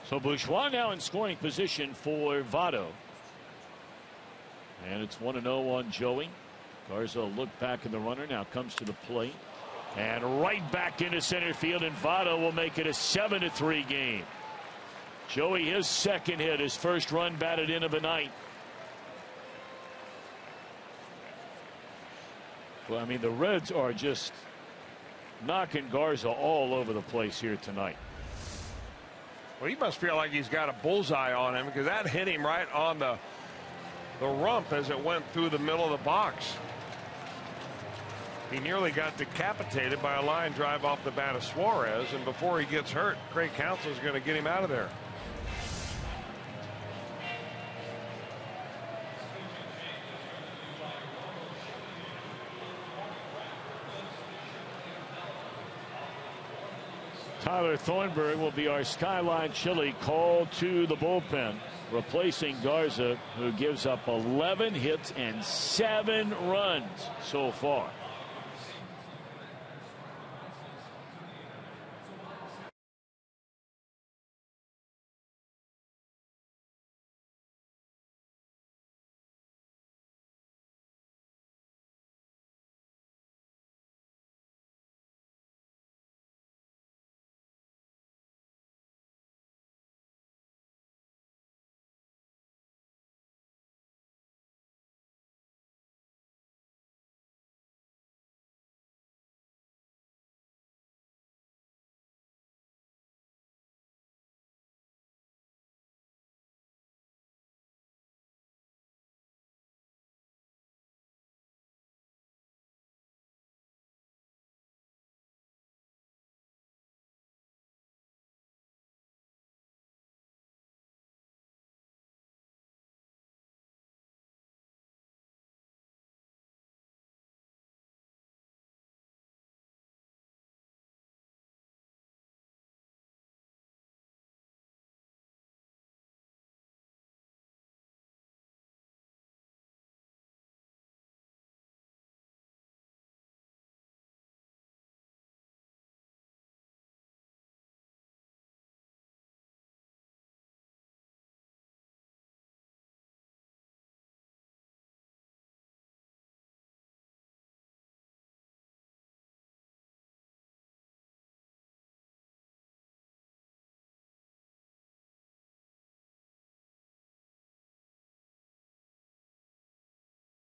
So Bourgeois now in scoring position for Votto. And it's 1-0 on Joey. Garza looked back in the runner, now comes to the plate. And right back into center field, and Votto will make it a 7-3 game. Joey, his second hit, his first run batted in of the night. Well, I mean, the Reds are just knocking Garza all over the place here tonight. Well, he must feel like he's got a bullseye on him, because that hit him right on the rump as it went through the middle of the box. He nearly got decapitated by a line drive off the bat of Suarez, and before he gets hurt, Craig Counsell is going to get him out of there. Tyler Thornburg will be our Skyline Chili called to the bullpen, replacing Garza, who gives up 11 hits and 7 runs so far.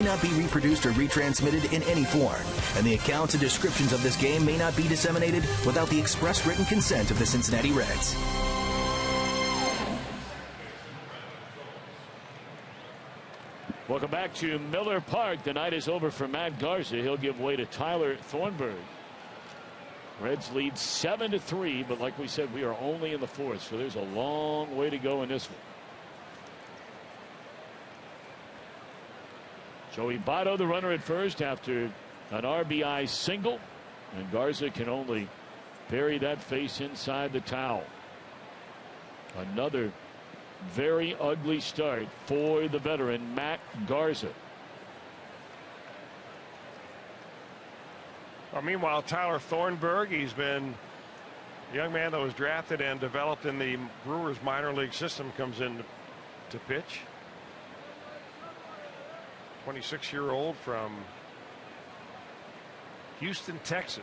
Not be reproduced or retransmitted in any form, and the accounts and descriptions of this game may not be disseminated without the express written consent of the Cincinnati Reds. Welcome back to Miller Park. The night is over for Matt Garza. He'll give way to Tyler Thornburg. Reds lead 7-3, but like we said, we are only in the fourth, so there's a long way to go in this one. Joey Votto, the runner at first after an RBI single, and Garza can only bury that face inside the towel. Another very ugly start for the veteran Matt Garza. Well, meanwhile, Tyler Thornburg, he's been a young man that was drafted and developed in the Brewers minor league system, comes in to pitch. 26-year-old from Houston, Texas.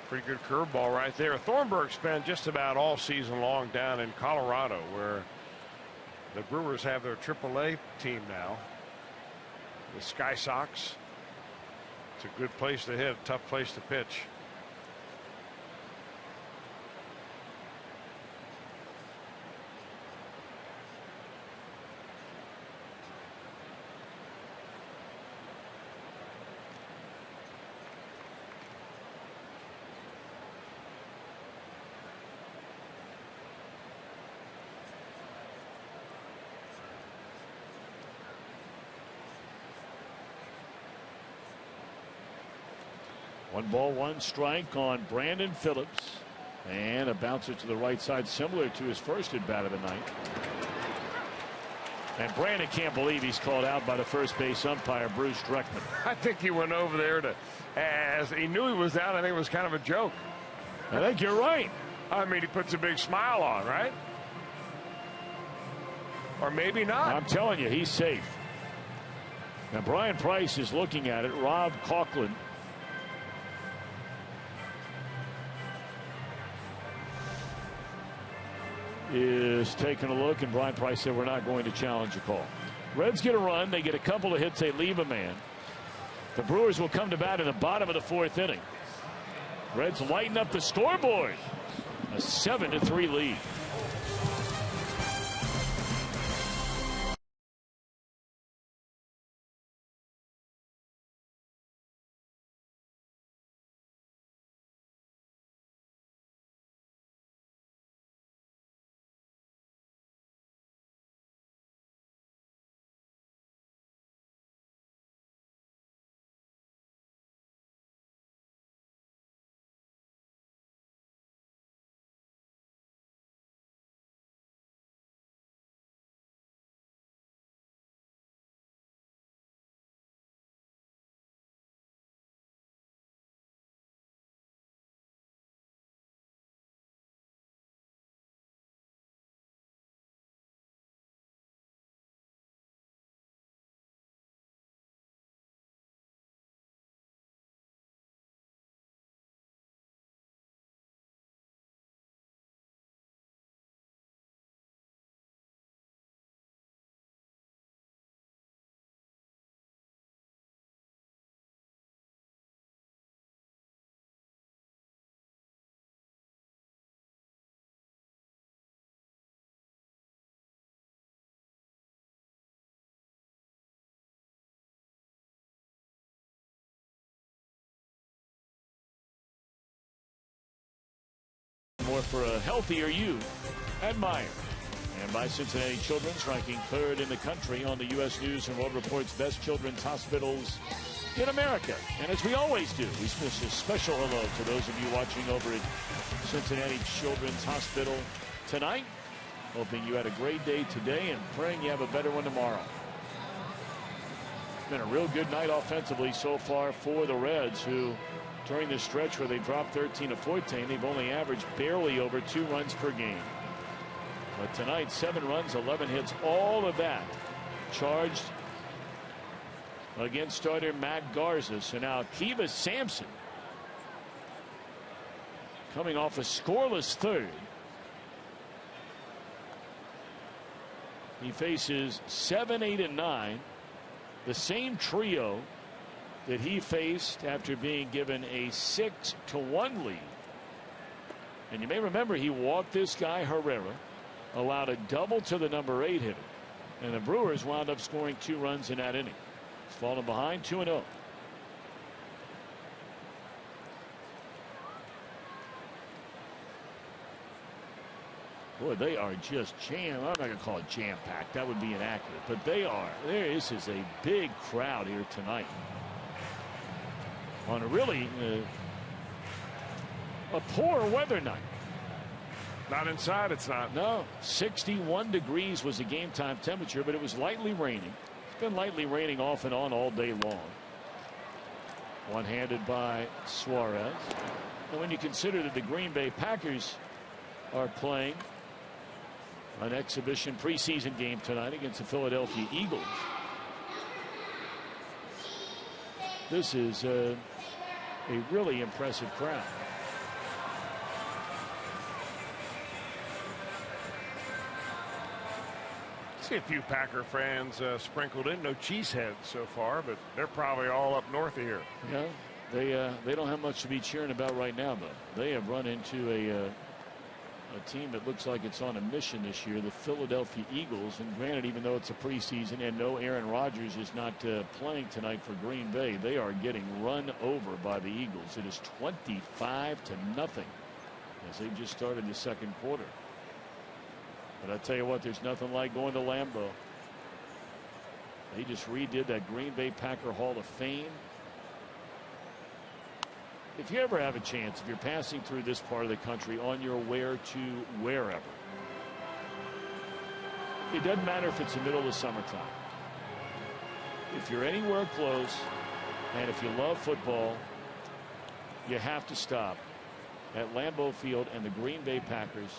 Pretty good curveball right there. Thornburg spent just about all season long down in Colorado, where the Brewers have their AAA team now, the Sky Sox. It's a good place to hit, tough place to pitch. One ball, one strike on Brandon Phillips, and a bouncer to the right side, similar to his first at bat of the night. And Brandon can't believe he's called out by the first base umpire, Bruce Dreckman. I think he went over there as he knew he was out. I think it was kind of a joke. I think you're right. I mean, he puts a big smile on, right? Or maybe not. I'm telling you, he's safe. Now Brian Price is looking at it. Rob Coughlin is taking a look, and Brian Price said we're not going to challenge the call. Reds get a run. They get a couple of hits. They leave a man. The Brewers will come to bat in the bottom of the 4th inning. Reds lighten up the scoreboard. A 7-3 lead. More for a healthier you at Meyer. And by Cincinnati Children's, ranking 3rd in the country on the U.S. News and World Report's best children's hospitals in America. And as we always do, we wish a special hello to those of you watching over at Cincinnati Children's Hospital tonight. Hoping you had a great day today and praying you have a better one tomorrow. It's been a real good night offensively so far for the Reds, who during this stretch where they dropped 13 of 14, they've only averaged barely over 2 runs per game. But tonight, 7 runs, 11 hits, all of that charged against starter Matt Garza. So now Kivas Sampson, coming off a scoreless 3rd. He faces 7, 8, and 9, the same trio that he faced after being given a 6-1 lead. And you may remember he walked this guy Herrera, allowed a double to the number 8 hitter, and the Brewers wound up scoring 2 runs in that inning. He's fallen behind 2-0. Boy, they are just I'm not going to call it jam-packed. That would be inaccurate. But they are. This is a big crowd here tonight. On a really a poor weather night. Not inside, it's not. No, 61 degrees was the game time temperature, but it was lightly raining. It's been lightly raining off and on all day long. One-handed by Suarez. And when you consider that the Green Bay Packers are playing an exhibition preseason game tonight against the Philadelphia Eagles, this is a really impressive crowd. See a few Packer fans sprinkled in. No cheeseheads so far, but they're probably all up north of here. Yeah, they don't have much to be cheering about right now, though. They have run into a team that looks like it's on a mission this year, the Philadelphia Eagles. And granted, even though it's a preseason and no Aaron Rodgers is not playing tonight for Green Bay, they are getting run over by the Eagles. It is 25-0 as they just started the second quarter. But I tell you what, there's nothing like going to Lambeau. They just redid that Green Bay Packer Hall of Fame. If you ever have a chance, if you're passing through this part of the country on your way to wherever, it doesn't matter if it's the middle of the summertime. If you're anywhere close and if you love football, you have to stop at Lambeau Field and the Green Bay Packers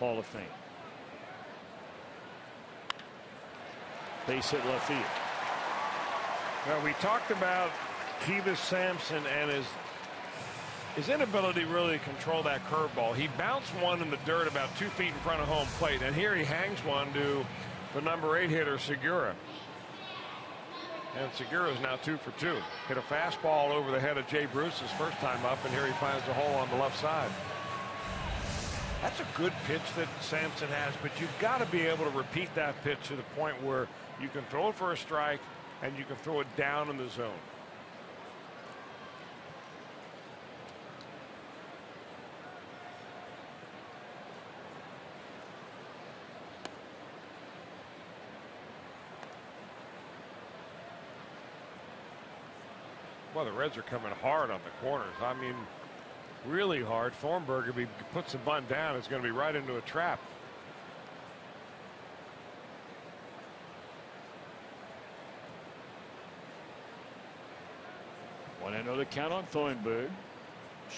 Hall of Fame. Base hit left field. Now, we talked about Kivas Sampson and his inability really to control that curveball. He bounced one in the dirt about 2 feet in front of home plate, and here he hangs one to the number 8 hitter, Segura. And Segura is now 2 for 2. Hit a fastball over the head of Jay Bruce his first time up, and here he finds a hole on the left side. That's a good pitch that Sampson has, but you've got to be able to repeat that pitch to the point where you can throw it for a strike and you can throw it down in the zone. Well, the Reds are coming hard on the corners. I mean, really hard. Thornburg, if he puts the bunt down, is going to be right into a trap. 1-0 the count on Thornburg.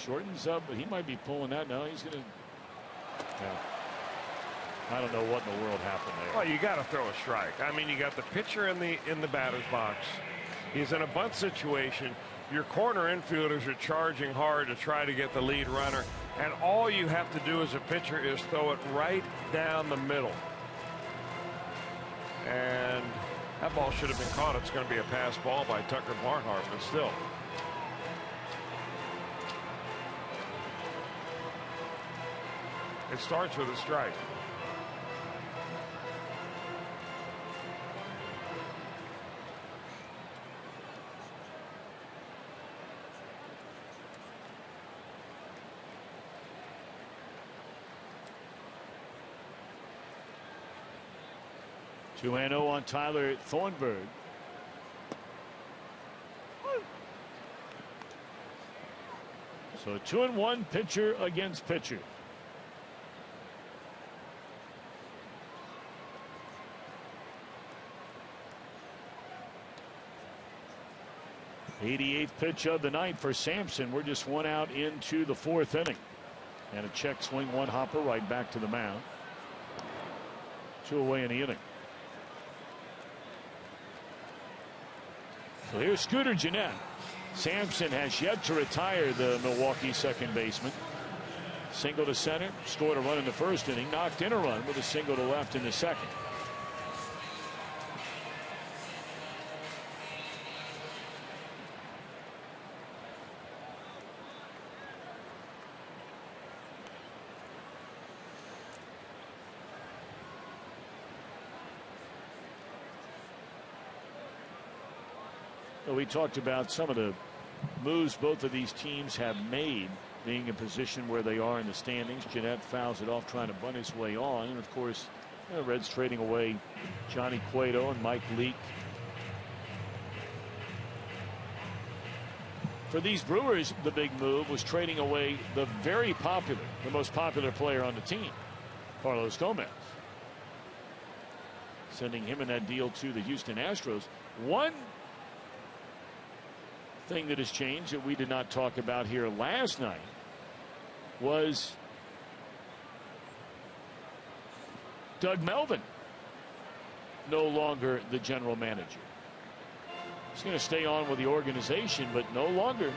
Shortens up, but he might be pulling that now. He's going to. Yeah. I don't know what in the world happened there. Well, you got to throw a strike. I mean, you got the pitcher in the batter's box. He's in a bunt situation. Your corner infielders are charging hard to try to get the lead runner, and all you have to do as a pitcher is throw it right down the middle. And that ball should have been caught. It's going to be a pass ball by Tucker Barnhart, but still. It starts with a strike. Two and 0 on Tyler Thornburg. So 2-1 pitcher against pitcher. '88th pitch of the night for Sampson. We're just 1 out into the 4th inning. And a check swing, 1 hopper right back to the mound. 2 away in the inning. So here's Scooter Gennett. Sampson has yet to retire the Milwaukee second baseman. Single to center, scored a run in the 1st inning, knocked in a run with a single to left in the 2nd. We talked about some of the moves both of these teams have made, being in position where they are in the standings. Gennett fouls it off trying to bunt his way on, and of course the Reds trading away Johnny Cueto and Mike Leake. For these Brewers, the big move was trading away the most popular player on the team, Carlos Gomez. Sending him in that deal to the Houston Astros. One thing that has changed that we did not talk about here last night was Doug Melvin no longer the general manager. He's going to stay on with the organization, but no longer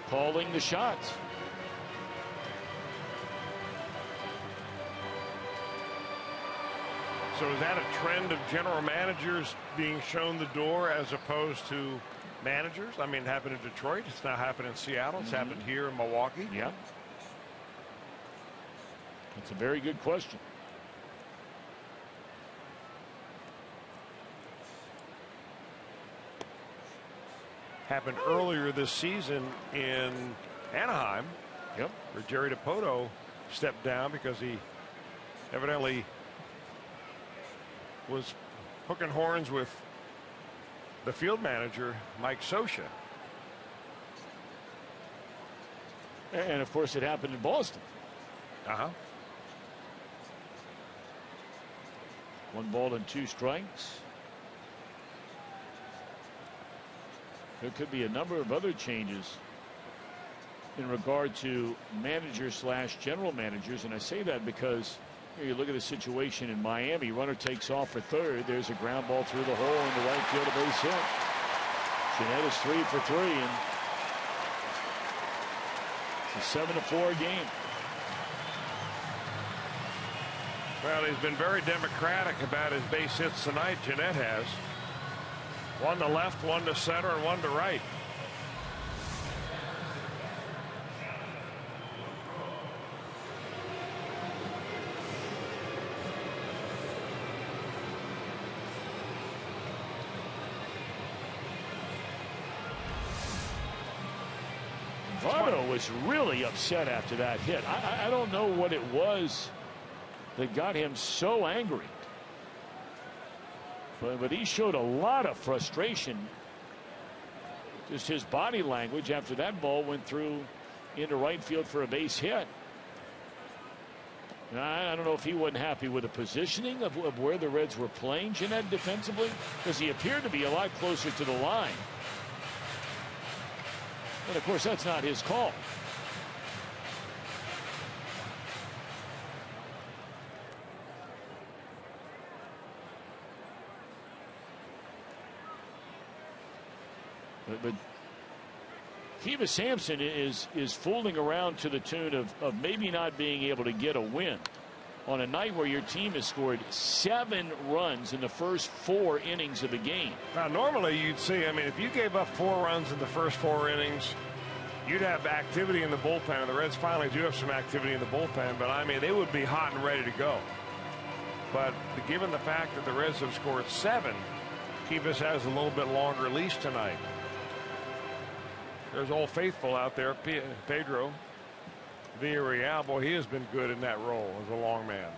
calling the shots. So is that a trend of general managers being shown the door as opposed to managers? I mean, it happened in Detroit. It's now happened in Seattle. It's happened here in Milwaukee. Yeah. That's a very good question. Happened earlier this season in Anaheim. Yep. Where Jerry DiPoto stepped down because he evidently was hooking horns with the field manager, Mike Scioscia. And of course it happened in Boston. 1 ball and 2 strikes. There could be a number of other changes in regard to managers / general managers, and I say that because you look at the situation in Miami. Runner takes off for 3rd. There's a ground ball through the hole in the right field, a base hit. Jeanette is 3 for 3, and it's a 7-4 game. Well, he's been very democratic about his base hits tonight. Jeanette has. One to left, one to center, and one to right. Votto was really upset after that hit. I don't know what it was that got him so angry. But he showed a lot of frustration. Just his body language after that ball went through into right field for a base hit. And I don't know if he wasn't happy with the positioning of where the Reds were playing Jeanette defensively, because he appeared to be a lot closer to the line. And of course, that's not his call. But Kiva Sampson is fooling around to the tune of maybe not being able to get a win on a night where your team has scored 7 runs in the first 4 innings of the game. Now, normally you'd see, I mean, if you gave up 4 runs in the first 4 innings, you'd have activity in the bullpen. And the Reds finally do have some activity in the bullpen, but I mean, they would be hot and ready to go. But given the fact that the Reds have scored 7, Kivas has a little bit longer leash tonight. There's Old Faithful out there, Pedro Villarreal. Boy, he has been good in that role as a long man.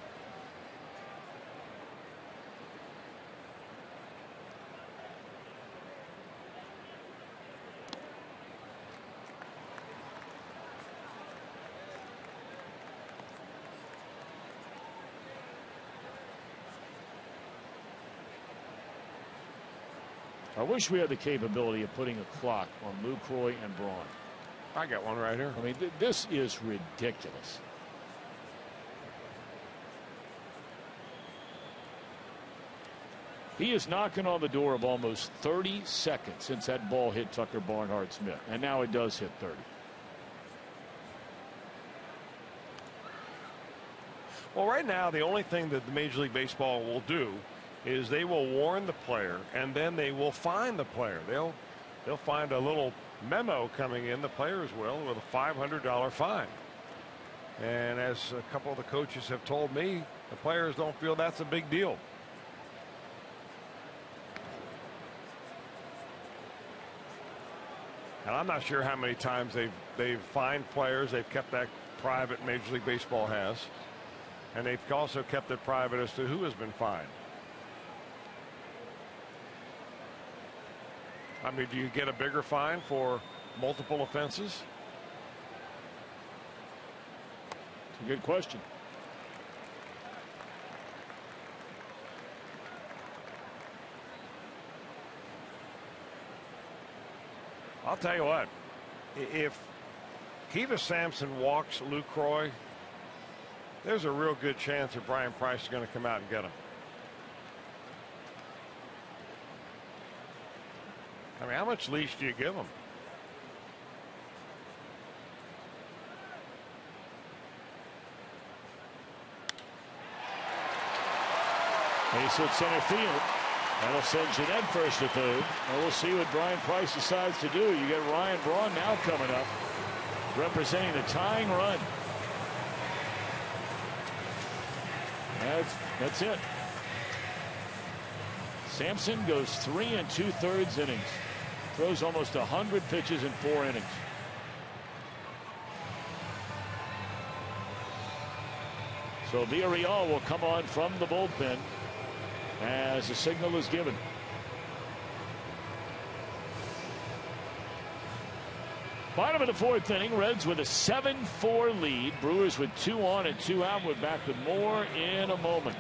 I wish we had the capability of putting a clock on Lucroy and Braun. I got one right here. I mean, this is ridiculous. He is knocking on the door of almost 30 seconds since that ball hit Tucker Barnhart Smith, and now it does hit 30. Well, right now, the only thing that the Major League Baseball will do is they will warn the player, and then they will fine the player. They'll find a little memo coming in, the players will, with a $500 fine. And as a couple of the coaches have told me, the players don't feel that's a big deal. And I'm not sure how many times they've fined players. They've kept that private, Major League Baseball has. And they've also kept it private as to who has been fined. I mean, do you get a bigger fine for multiple offenses? It's a good question. I'll tell you what, if Kiva Sampson walks Lucroy, there's a real good chance that Brian Price is going to come out and get him. I mean, how much leash do you give him? Base hit center field. That'll send Jeanette first to third. And we'll see what Brian Price decides to do. You get Ryan Braun now coming up, representing the tying run. That's it. Sampson goes 3 2/3 innings. Throws almost 100 pitches in 4 innings. So Villarreal will come on from the bullpen as the signal is given. Bottom of the 4th inning, Reds with a 7-4 lead. Brewers with 2 on and 2 out. We're back with more in a moment.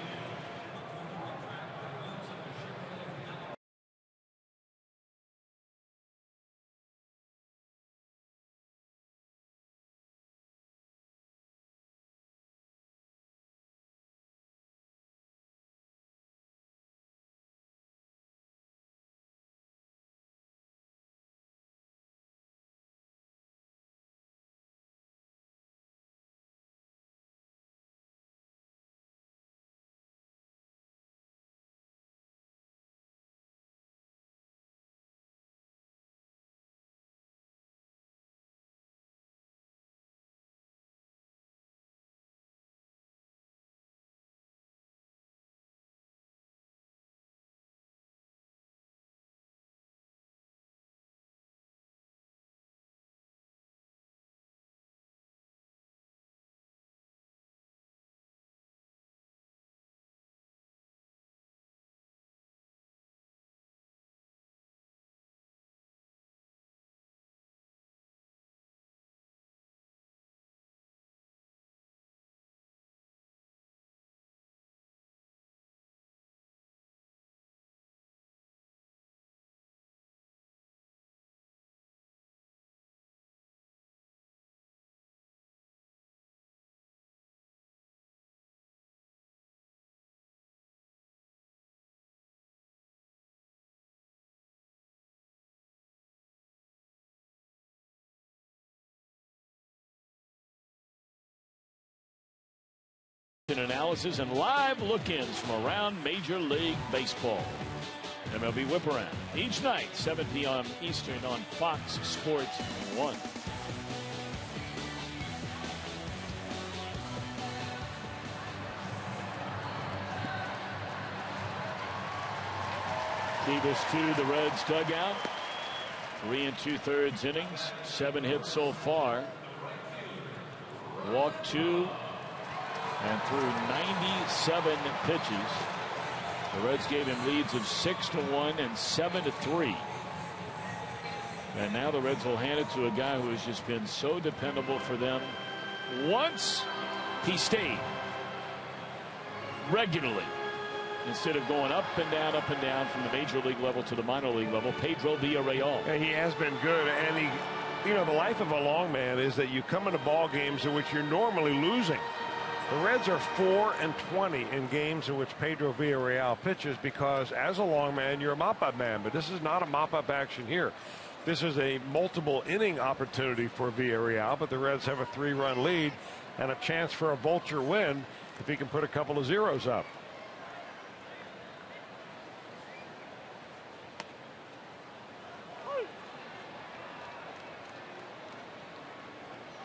Analysis and live look-ins from around Major League Baseball. MLB Whip Around each night, 7 p.m. Eastern on Fox Sports 1. Kivas to the Reds dugout. 3 2/3 innings, 7 hits so far. Walked 2 and threw 97 pitches. The Reds gave him leads of 6-1 and 7-3. And now the Reds will hand it to a guy who has just been so dependable for them. Once he stayed regularly instead of going up and down from the major league level to the minor league level. Pedro Villarreal. And he has been good, and he, the life of a long man is that you come into ball games in which you're normally losing. The Reds are 4-20 in games in which Pedro Villarreal pitches, because as a long man, you're a mop-up man. But this is not a mop-up action here. This is a multiple inning opportunity for Villarreal, but the Reds have a 3-run lead and a chance for a vulture win if he can put a couple of zeros up.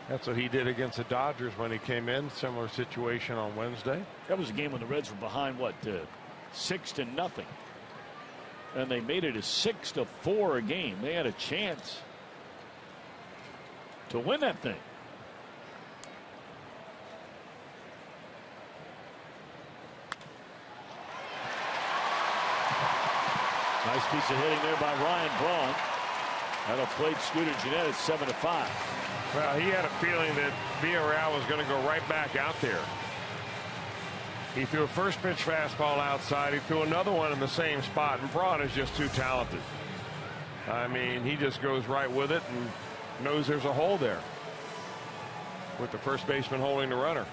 That's what he did against the Dodgers when he came in. Similar situation on Wednesday. That was a game when the Reds were behind, 6-0. And they made it a 6-4 a game. They had a chance to win that thing. Nice piece of hitting there by Ryan Braun. That'll plate Scooter Gennett at 7-5. Well, he had a feeling that Villarreal was going to go right back out there. He threw a first pitch fastball outside. He threw another one in the same spot, and Braun is just too talented. I mean, he just goes right with it and knows there's a hole there, with the first baseman holding the runner.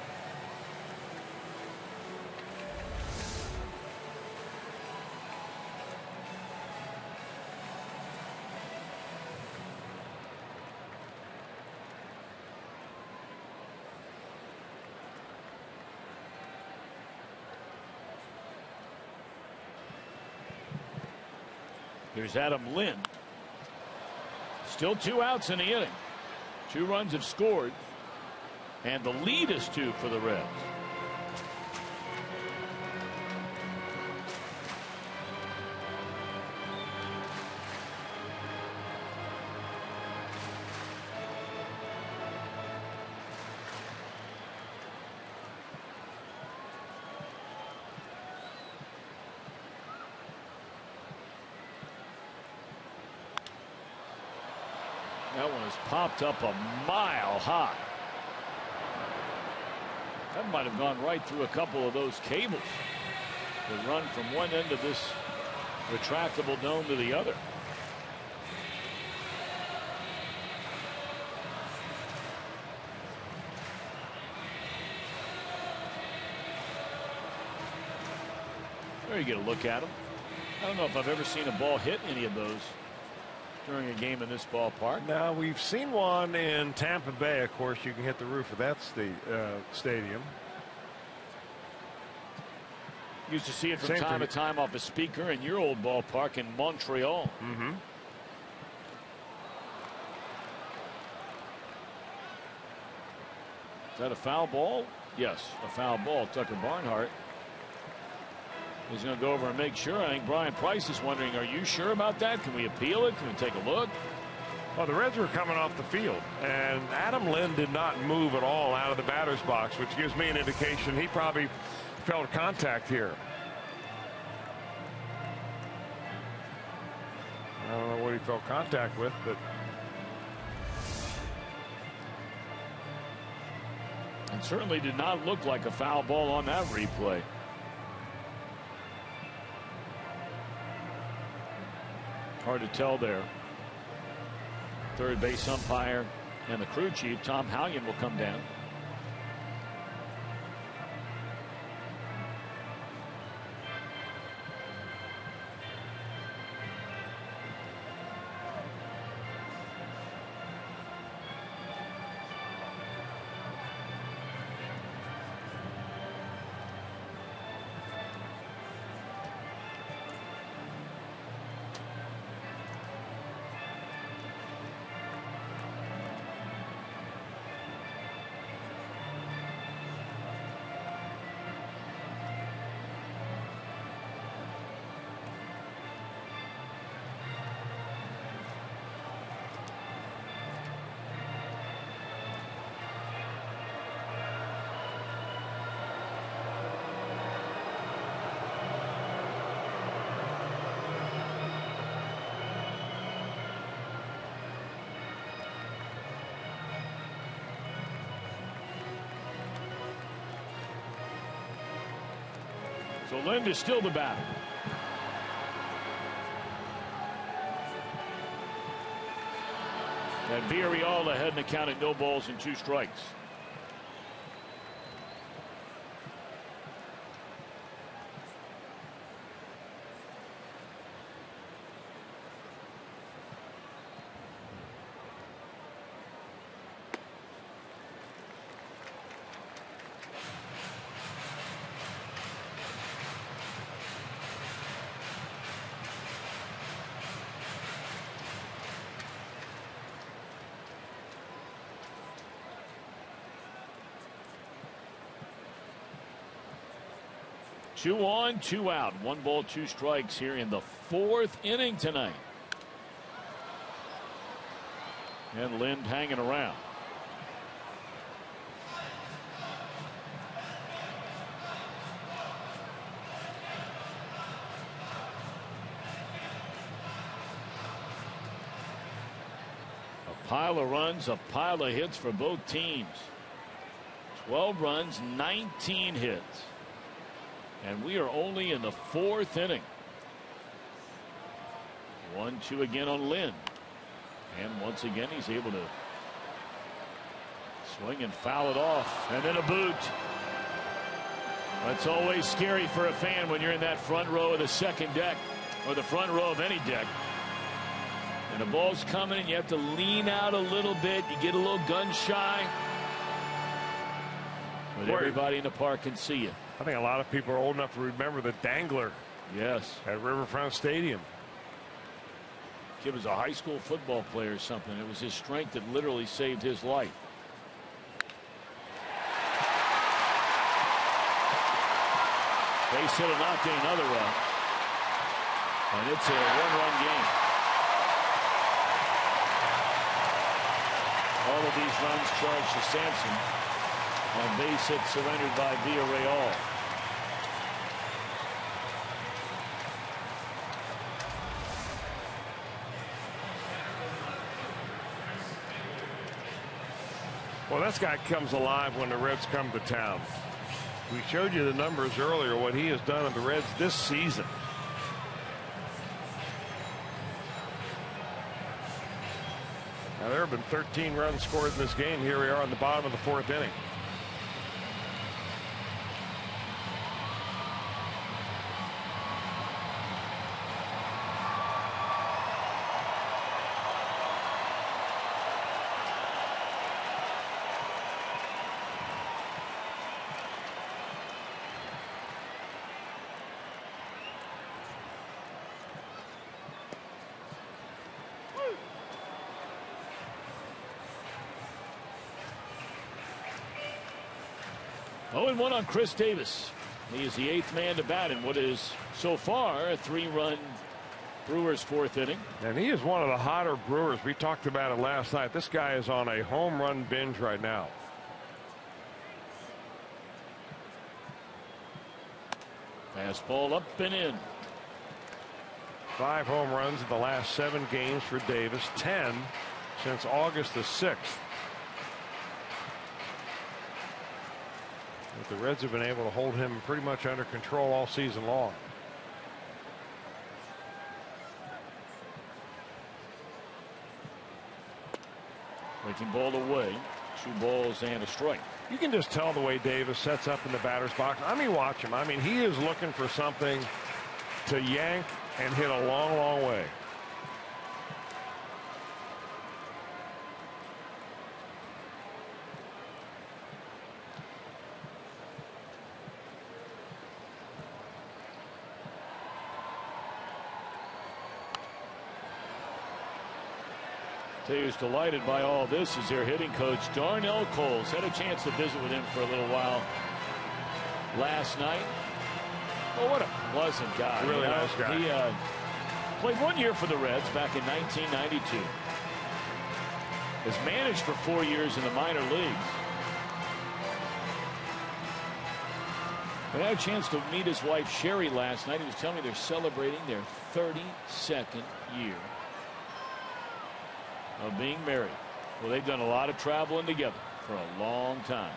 Here's Adam Lind. Still 2 outs in the inning. 2 runs have scored. And the lead is 2 for the Reds. That one has popped up a mile high. That might have gone right through a couple of those cables. The run from one end of this retractable dome to the other. There you get a look at them. I don't know if I've ever seen a ball hit any of those during a game in this ballpark. Now, we've seen one in Tampa Bay. Of course, you can hit the roof of that stadium. Used to see it from time to time off a speaker in your old ballpark in Montreal. Mm-hmm. Is that a foul ball? Yes, a foul ball. Tucker Barnhart is going to go over and make sure. I think Brian Price is wondering, are you sure about that? Can we appeal it? Can we take a look? Well, the Reds were coming off the field, and Adam Lind did not move at all out of the batter's box, which gives me an indication he probably felt contact here. I don't know what he felt contact with, but it certainly did not look like a foul ball on that replay. Hard to tell there. Third base umpire and the crew chief, Tom Hallion, will come down. So Lind is still the batter. And Villarreal ahead in the count at 0-2 strikes. Two on, two out. 1-2 strikes here in the 4th inning tonight. And Lind hanging around. A pile of runs, a pile of hits for both teams. 12 runs, 19 hits. And we are only in the 4th inning. 1-2 again on Lind. And once again, he's able to swing and foul it off. And then a boot. That's always scary for a fan when you're in that front row of the second deck, or the front row of any deck. And the ball's coming and you have to lean out a little bit. You get a little gun shy. But everybody in the park can see you. I think a lot of people are old enough to remember the dangler. Yes. At Riverfront Stadium. Kid was a high school football player or something. It was his strength that literally saved his life. Base hit will knock in another run. And it's a 1-run game. All of these runs charged to Sampson. On base hit surrendered by Villarreal. Well, this guy comes alive when the Reds come to town. We showed you the numbers earlier, what he has done in the Reds this season. Now, there have been 13 runs scored in this game. Here we are on the bottom of the 4th inning. One on Chris Davis. He is the 8th man to bat in what is so far a 3-run Brewers 4th inning. And he is one of the hotter Brewers. We talked about it last night. This guy is on a home run binge right now. Fastball up and in. 5 home runs in the last 7 games for Davis. 10 since August the 6th. But the Reds have been able to hold him pretty much under control all season long. Breaking ball away. 2 balls and a strike. You can just tell the way Davis sets up in the batter's box. I mean, watch him. I mean, he is looking for something to yank and hit a long, long way. Who's delighted by all this is their hitting coach Darnell Coles. Had a chance to visit with him for a little while last night. Oh, what a pleasant guy. Really nice guy. He played 1 year for the Reds back in 1992. Has managed for 4 years in the minor leagues. I had a chance to meet his wife Sherry last night. He was telling me they're celebrating their 32nd year of being married. Well, they've done a lot of traveling together for a long time.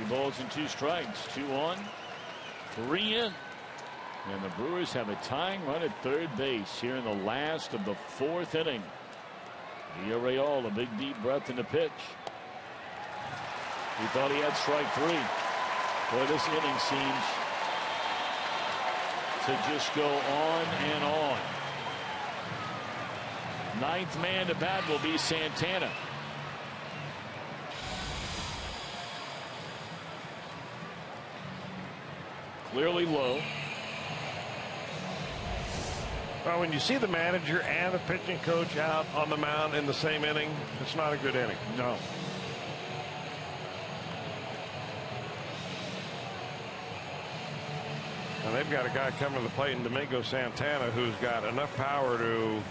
balls and 2 strikes. 2 on, 3 in. And the Brewers have a tying run at third base here in the last of the 4th inning. Orioles, a big deep breath in the pitch. He thought he had strike 3. Boy, this inning seems to just go on and on. 9th man to bat will be Santana. Clearly low. Well, when you see the manager and the pitching coach out on the mound in the same inning, it's not a good inning. No. And they've got a guy coming to the plate in Domingo Santana who's got enough power to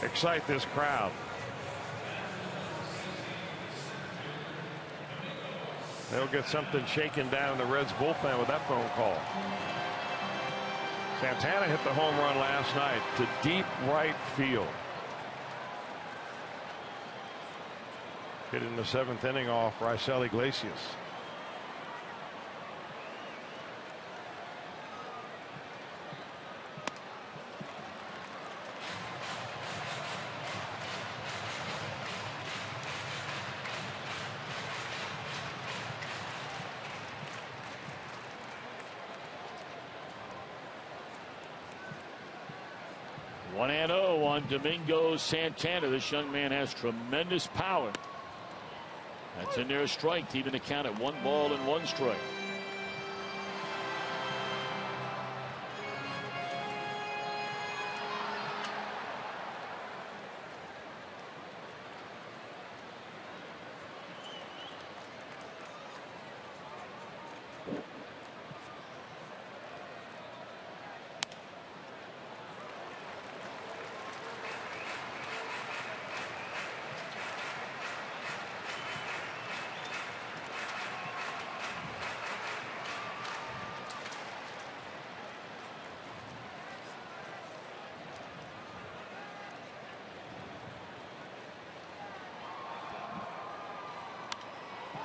excite this crowd. They'll get something shaken down in the Reds bullpen with that phone call. Santana hit the home run last night to deep right field. Hit in the 7th inning off Raisel Iglesias. One and 0 on Domingo Santana. This young man has tremendous power. That's a near strike to even the count at 1 ball and 1 strike.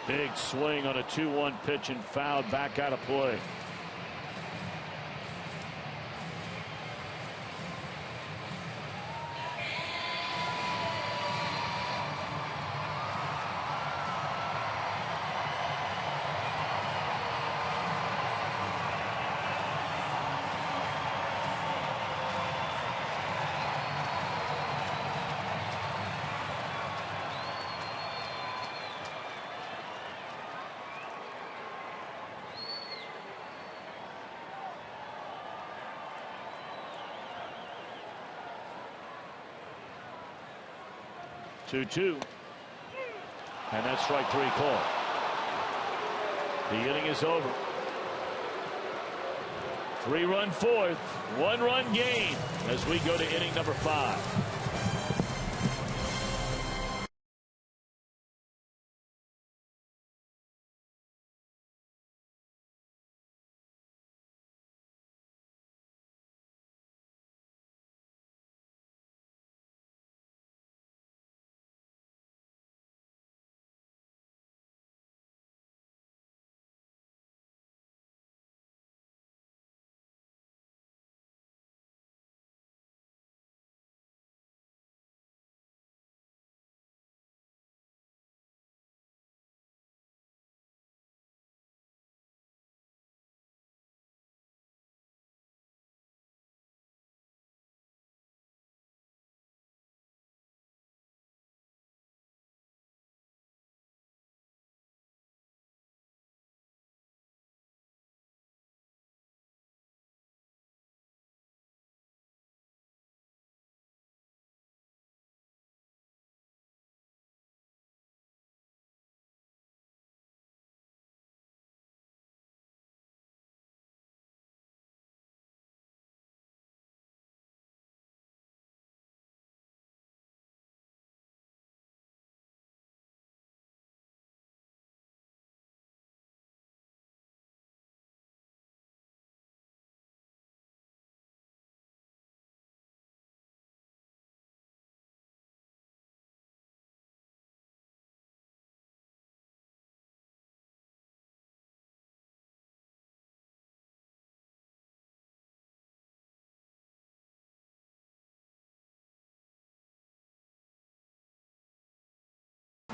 Big swing on a 2-1 pitch and fouled back out of play. Two, and that's strike 3 call. The inning is over. 3-run 4th, 1-run game as we go to inning number 5.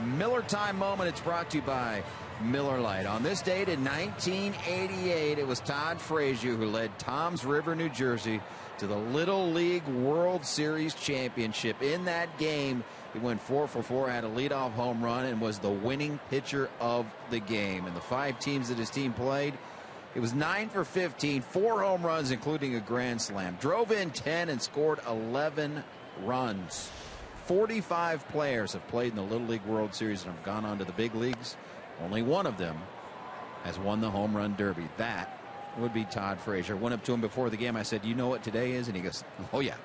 Miller Time moment. It's brought to you by Miller Lite. On this date in 1988, it was Todd Frasier who led Toms River, New Jersey to the Little League World Series championship. In that game, he went 4 for 4, had a leadoff home run, and was the winning pitcher of the game. And the 5 teams that his team played, it was 9 for 15, 4 home runs, including a grand slam. Drove in 10 and scored 11 runs. 45 players have played in the Little League World Series and have gone on to the big leagues. Only one of them has won the home run derby. That would be Todd Frasier. Went up to him before the game. I said, "You know what today is?" And he goes, "Oh, yeah.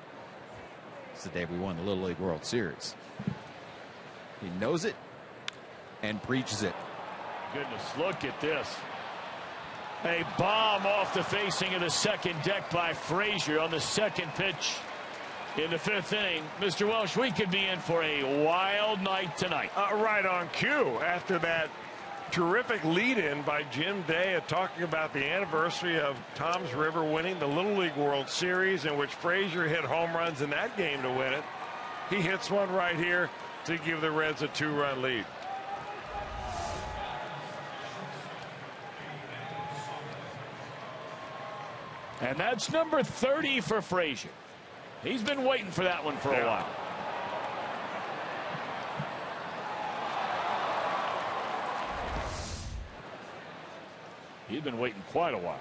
It's the day we won the Little League World Series." He knows it and preaches it. Goodness, look at this. A bomb off the facing of the second deck by Frasier on the second pitch in the 5th inning. Mr. Welsh, we could be in for a wild night tonight. Right on cue after that terrific lead-in by Jim Day talking about the anniversary of Toms River winning the Little League World Series, in which Frasier hit home runs in that game to win it. He hits one right here to give the Reds a 2-run lead. And that's number 30 for Frasier. He's been waiting for that one for a while. He's been waiting quite a while.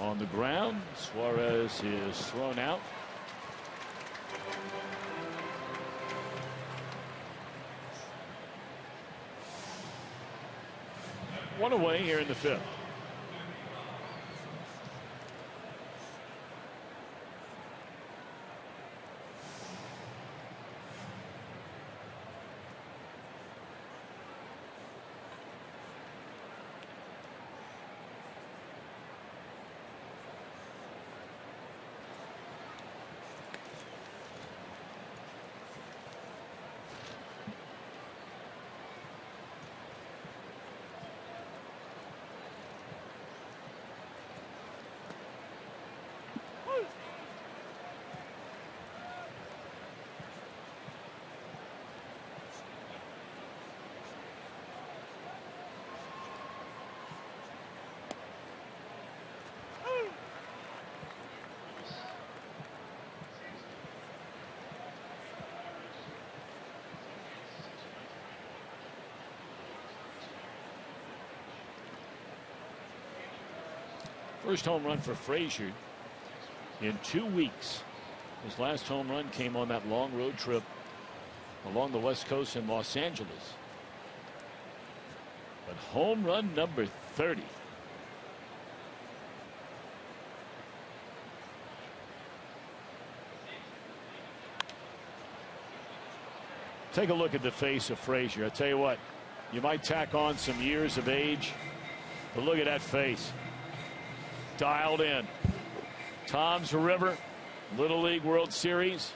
On the ground, Suarez is thrown out. One away here in the 5th. First home run for Frasier in 2 weeks. His last home run came on that long road trip along the West Coast in Los Angeles. But home run number 30. Take a look at the face of Frasier. I tell you what, you might tack on some years of age, but look at that face. Dialed in. Toms River, Little League World Series,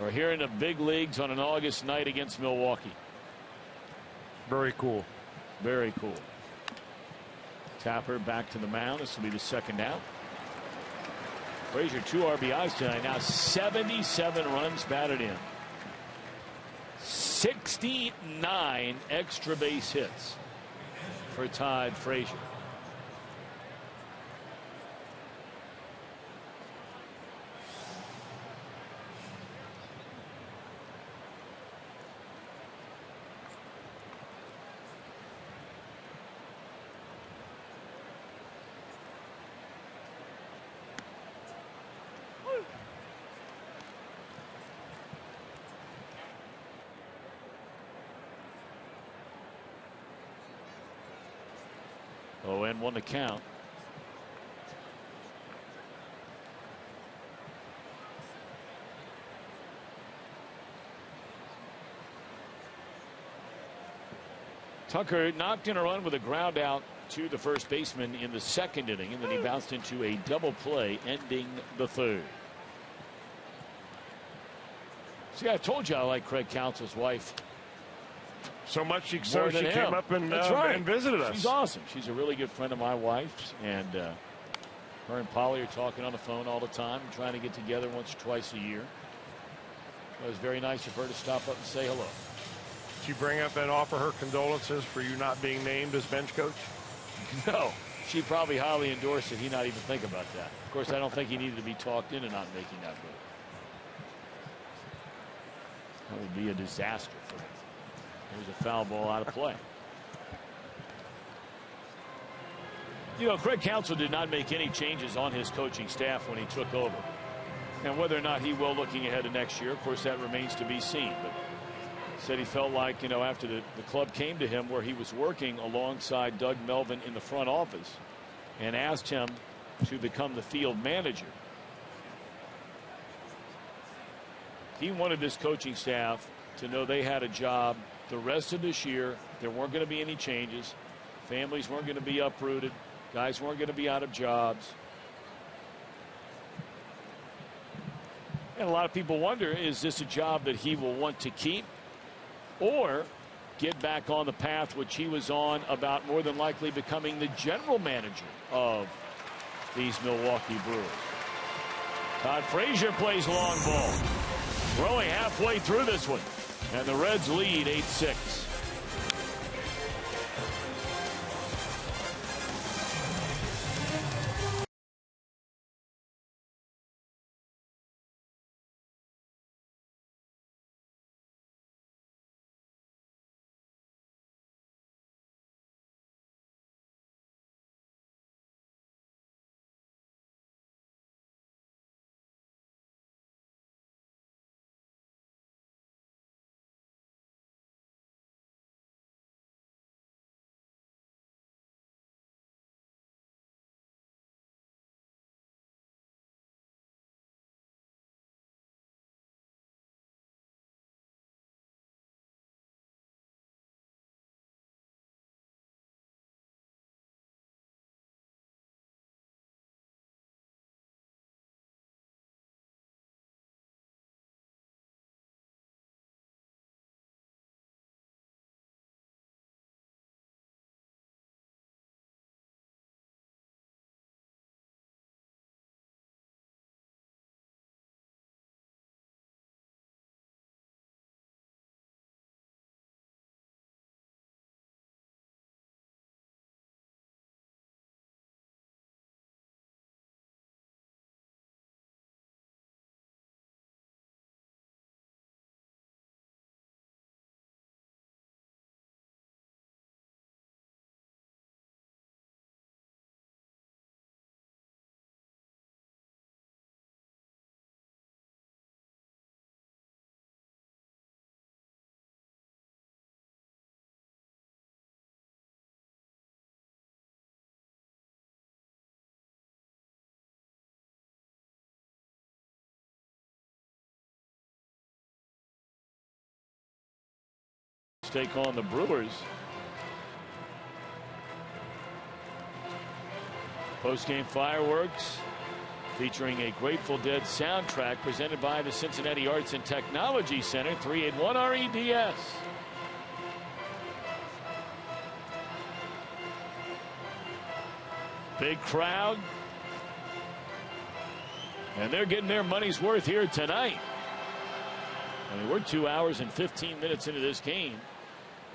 or here in the big leagues on an August night against Milwaukee. Very cool. Very cool. Tapper back to the mound. This will be the second out. Frasier 2 RBIs tonight. Now 77 runs batted in. 69 extra base hits for Todd Frasier. Oh, and 1 to count. Tucker knocked in a run with a ground out to the first baseman in the second inning, and then he bounced into a double play ending the third. See, I told you I like Craig Counsell's wife. So much so she came up and visited us. She's awesome. She's a really good friend of my wife's, and her and Polly are talking on the phone all the time, trying to get together once or twice a year. It was very nice of her to stop up and say hello. Did she bring up and offer her condolences for you not being named as bench coach? No. She probably highly endorsed it. He not even think about that. Of course, I don't think he needed to be talked into not making that move. That would be a disaster for him. There's a foul ball out of play. You know, Craig Counsell did not make any changes on his coaching staff when he took over. And whether or not he will looking ahead to next year, of course, that remains to be seen. But said he felt like, you know, after the club came to him where he was working alongside Doug Melvin in the front office and asked him to become the field manager, he wanted his coaching staff to know they had a job the rest of this year. There weren't going to be any changes. Families weren't going to be uprooted. Guys weren't going to be out of jobs. And a lot of people wonder, is this a job that he will want to keep or get back on the path which he was on about more than likely becoming the general manager of these Milwaukee Brewers? Todd Frasier plays long ball. We're only halfway through this one, and the Reds lead 8-6. Take on the Brewers. Post-game fireworks featuring a Grateful Dead soundtrack presented by the Cincinnati Arts and Technology Center. 381 REDS. Big crowd. And they're getting their money's worth here tonight. I mean, we're 2 hours and 15 minutes into this game,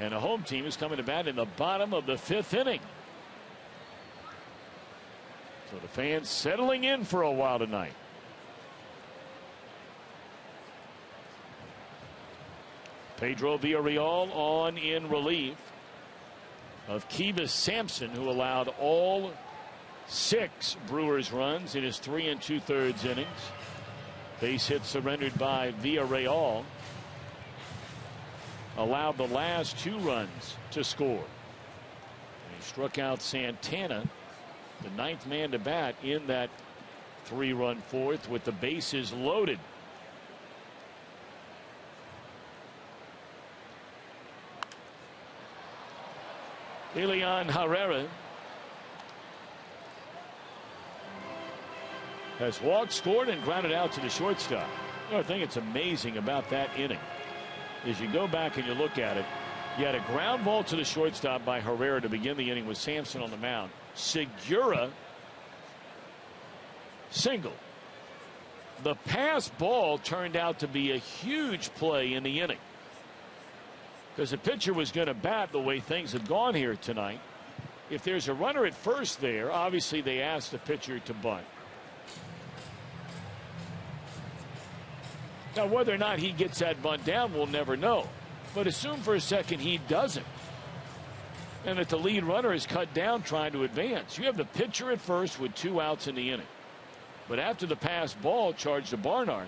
and the home team is coming to bat in the bottom of the fifth inning. So the fans settling in for a while tonight. Pedro Villarreal on in relief of Kivas Sampson, who allowed all 6 Brewers runs in his 3 2/3 innings. Base hit surrendered by Villarreal. Allowed the last 2 runs to score. And he struck out Santana, the 9th man to bat in that 3-run fourth with the bases loaded. Elian Herrera has walked, scored, and grounded out to the shortstop. The thing that's amazing about that inning is you go back and you look at it. You had a ground ball to the shortstop by Herrera to begin the inning with Sampson on the mound. Segura single. The pass ball turned out to be a huge play in the inning because the pitcher was going to bat the way things have gone here tonight. If there's a runner at first there, obviously they ask the pitcher to bunt. Now, whether or not he gets that bunt down, we'll never know. But assume for a second he doesn't, and that the lead runner is cut down trying to advance. You have the pitcher at first with 2 outs in the inning. But after the pass ball charged to Barnard,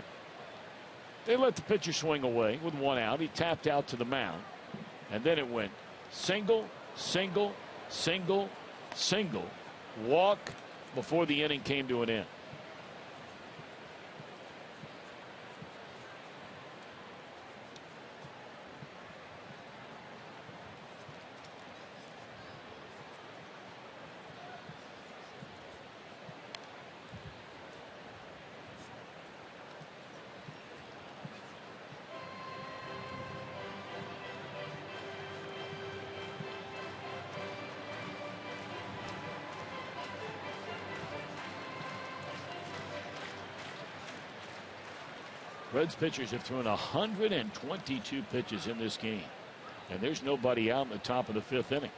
they let the pitcher swing away with 1 out. He tapped out to the mound. And then it went single, single, single, single, walk before the inning came to an end. Reds pitchers have thrown 122 pitches in this game, and there's nobody out in the top of the 5th inning.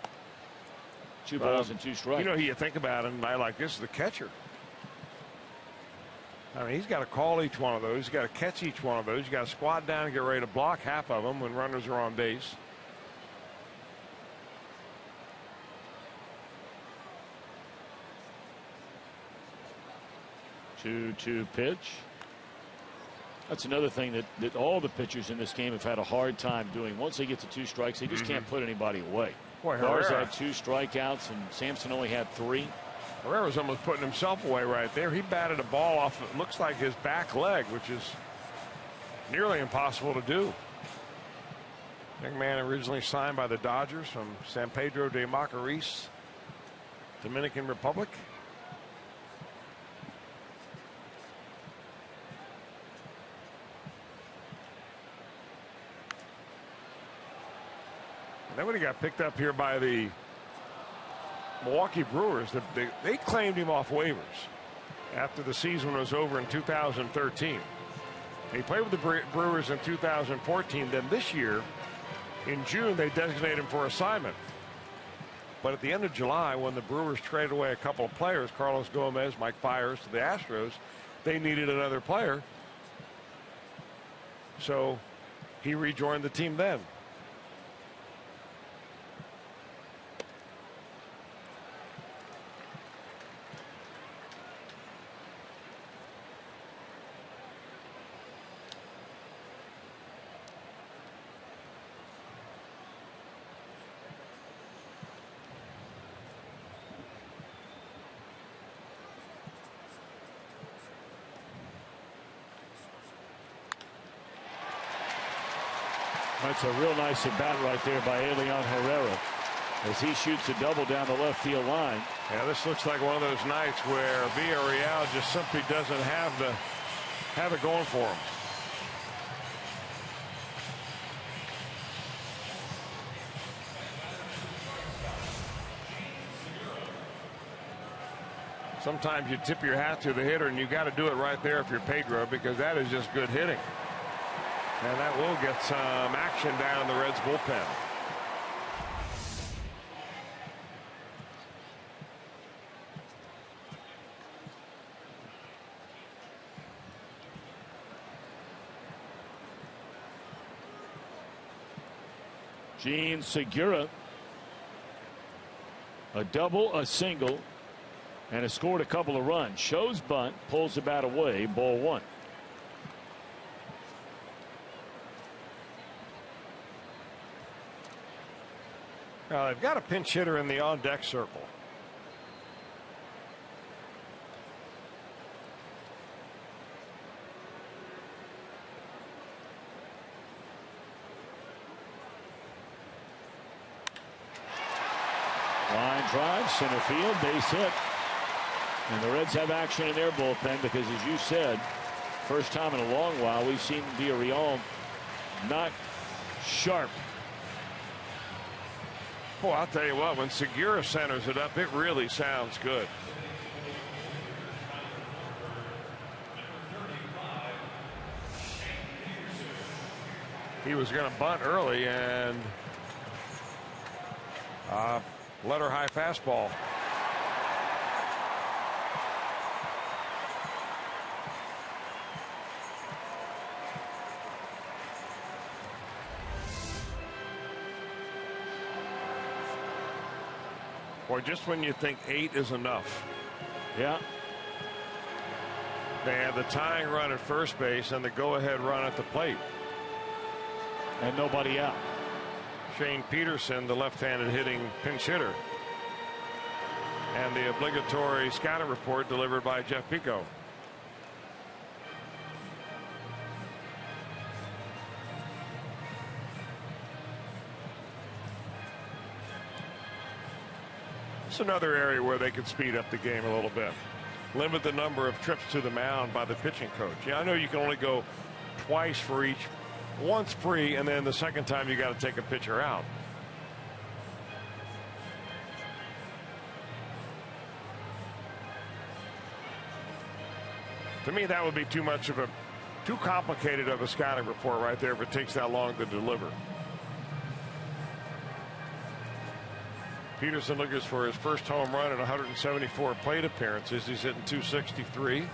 2 balls and 2 strikes. You know, you think about it, and I like this is the catcher. I mean, he's got to call each one of those. He's got to catch each one of those. You got to squat down and get ready to block half of them when runners are on base. Two pitch. That's another thing that all the pitchers in this game have had a hard time doing. Once they get to 2 strikes, they just can't put anybody away. Boy, Lars Herrera had 2 strikeouts, and Sampson only had 3. Herrera's almost putting himself away right there. He batted a ball off, it looks like his back leg, which is nearly impossible to do. Young man originally signed by the Dodgers from San Pedro de Macorís, Dominican Republic. Then when he got picked up here by the Milwaukee Brewers, they claimed him off waivers after the season was over in 2013. He played with the Brewers in 2014. Then this year, in June, they designated him for assignment. But at the end of July, when the Brewers traded away a couple of players, Carlos Gomez, Mike Fiers, to the Astros, they needed another player. So he rejoined the team then. That's a real nice at bat right there by Elian Herrera as he shoots a double down the left field line. Yeah, this looks like one of those nights where Villarreal just simply doesn't have it going for him. Sometimes you tip your hat to the hitter, and you got to do it right there if you're Pedro, because that is just good hitting. And that will get some action down in the Reds bullpen. Gene Segura, a double, a single, and has scored a couple of runs. Shows bunt, pulls the bat away, ball 1. Now they've got a pinch hitter in the on-deck circle. Line drive, center field, base hit. And the Reds have action in their bullpen because, as you said, first time in a long while we've seen Villarreal not sharp. Boy, I'll tell you what, when Segura centers it up, it really sounds good. He was going to bunt early and let her high fastball. Boy, just when you think 8 is enough. Yeah. They had the tying run at first base and the go-ahead run at the plate. And nobody out. Shane Peterson, the left-handed hitting pinch hitter. And the obligatory scouting report delivered by Jeff Pico. It's another area where they could speed up the game a little bit. Limit the number of trips to the mound by the pitching coach. Yeah, I know you can only go twice for each. Once free, and then the second time you got to take a pitcher out. To me, that would be too complicated of a scouting report right there if it takes that long to deliver. Peterson looking for his first home run in 174 plate appearances. He's hitting .263.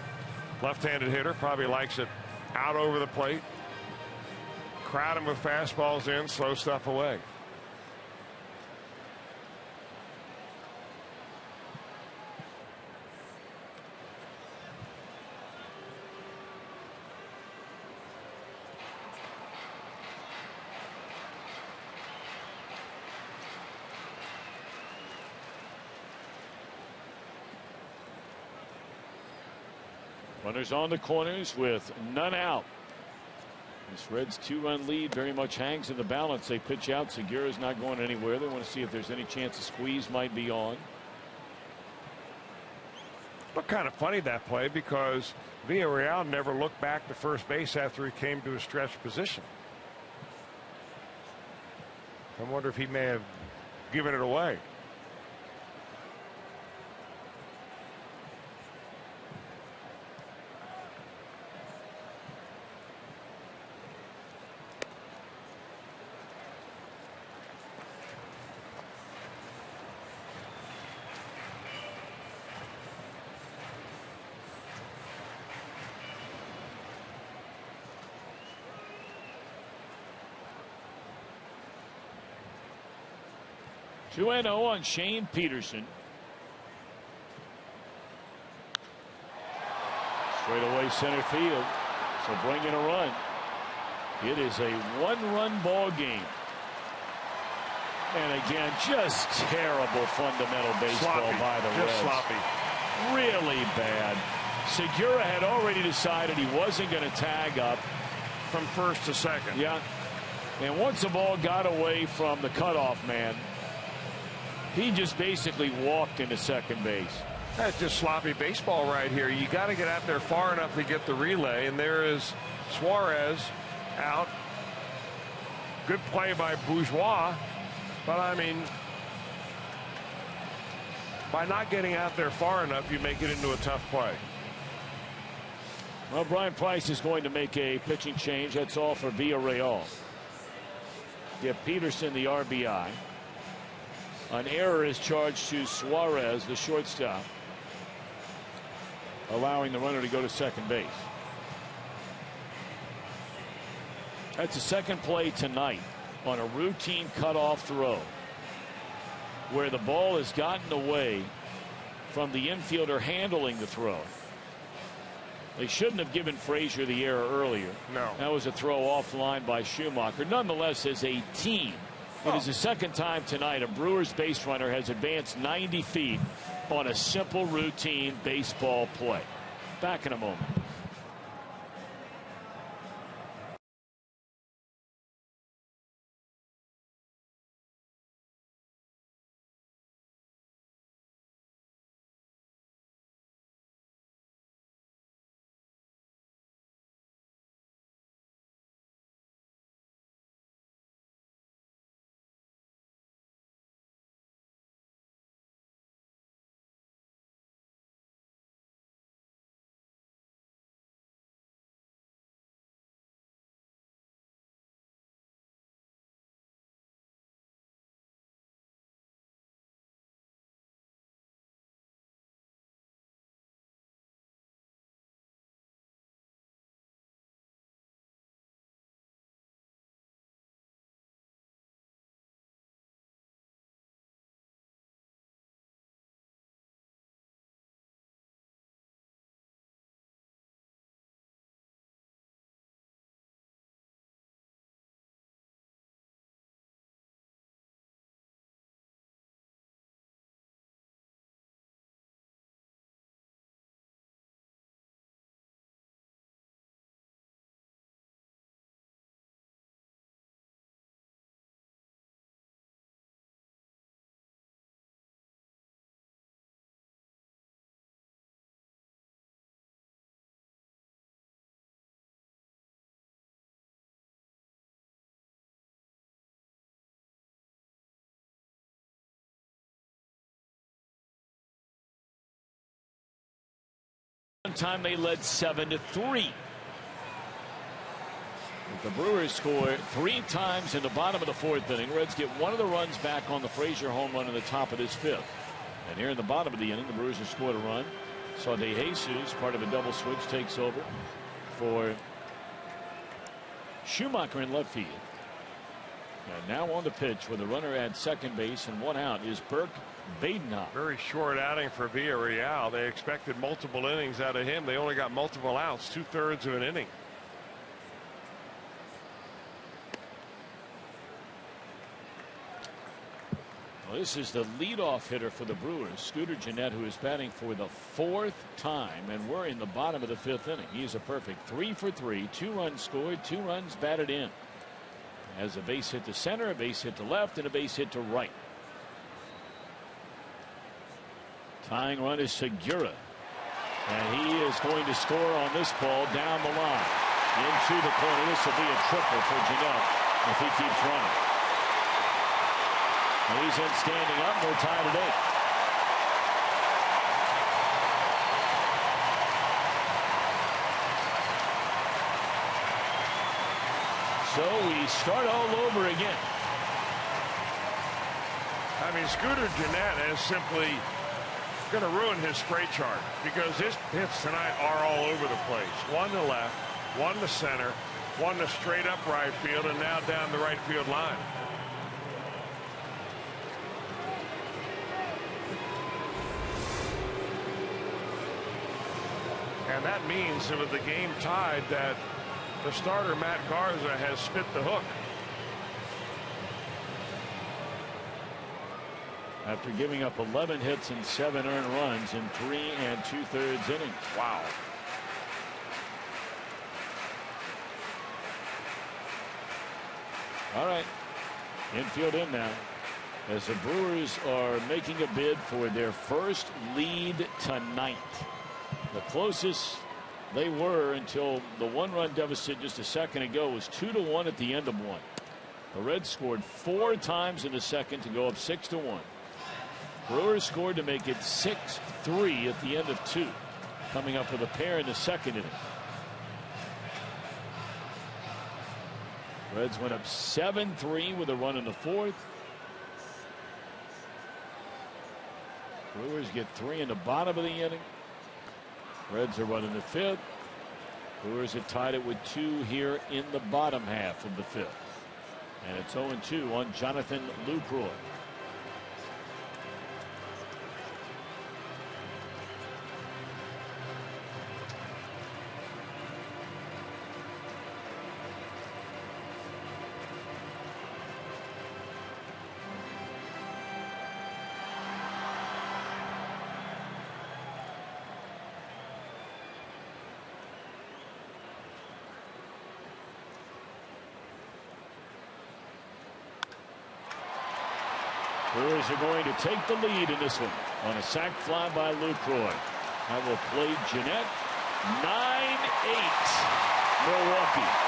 Left-handed hitter, probably likes it out over the plate. Crowd him with fastballs in, slow stuff away. Runners on the corners with none out. This Reds 2-run lead very much hangs in the balance. They pitch out. Segura's not going anywhere. They want to see if there's any chance a squeeze might be on. But kind of funny that play because Villarreal never looked back to first base after he came to a stretch position. I wonder if he may have given it away. Two 2-0 on Shane Peterson. Straight away center field. So bring in a run. It is a one-run ball game. And again, just terrible fundamental baseball sloppy by the Reds. Just sloppy. Really bad. Segura had already decided he wasn't going to tag up. From first to second. Yeah. And once the ball got away from the cutoff man, he just basically walked into second base. That's just sloppy baseball right here. You got to get out there far enough to get the relay, and there is Suarez out. Good play by Bourgeois, but I mean, by not getting out there far enough, you make it into a tough play. Well, Brian Price is going to make a pitching change. That's all for Villarreal. Give Peterson the RBI. An error is charged to Suarez, the shortstop, allowing the runner to go to second base. That's the second play tonight on a routine cutoff throw where the ball has gotten away from the infielder handling the throw. They shouldn't have given Frasier the error earlier. No. That was a throw offline by Schumacher. Nonetheless, as a team, it is the second time tonight a Brewers base runner has advanced 90 feet on a simple routine baseball play. Back in a moment. One time they led 7-3. The Brewers score 3 times in the bottom of the 4th inning. Reds get one of the runs back on the Frasier home run in the top of this 5th. And here in the bottom of the inning, the Brewers have scored a run. So De Jesus, part of a double switch, takes over for Schumacher in left field. And now on the pitch with a runner at second base and 1 out is Burke Badenhop. Very short outing for Villarreal. They expected multiple innings out of him. They only got multiple outs, 2/3 of an inning. Well, this is the leadoff hitter for the Brewers, Scooter Gennett, who is batting for the 4th time, and we're in the bottom of the 5th inning. He's a perfect 3 for 3, 2 runs scored, 2 runs batted in. Has a base hit to center, a base hit to left, and a base hit to right. Tying run is Segura, and he is going to score on this ball down the line into the corner. This will be a triple for Gennett if he keeps running. And he's in standing up. We're tied at 8. So we start all over again. I mean, Scooter Gennett is simply going to ruin his spray chart because his hits tonight are all over the place. 1 to left, 1 to center, 1 to straight up right field, and now down the right field line. And that means that with the game tied that the starter Matt Garza has spit the hook. After giving up 11 hits and 7 earned runs in 3 2/3 innings. Wow. All right. Infield in now as the Brewers are making a bid for their first lead tonight. The closest they were until the 1-run deficit just a second ago was 2-1 at the end of 1. The Reds scored 4 times in the second to go up 6-1. Brewers scored to make it 6-3 at the end of 2, coming up with a pair in the second inning. Reds went up 7-3 with a run in the 4th. Brewers get 3 in the bottom of the inning. Reds are running the 5th. Brewers have tied it with 2 here in the bottom half of the 5th. And it's 0-2 on Jonathan Lucroy. Brewers are going to take the lead in this one on a sac fly by Lucroy. That will play Gennett. 9-8 Milwaukee.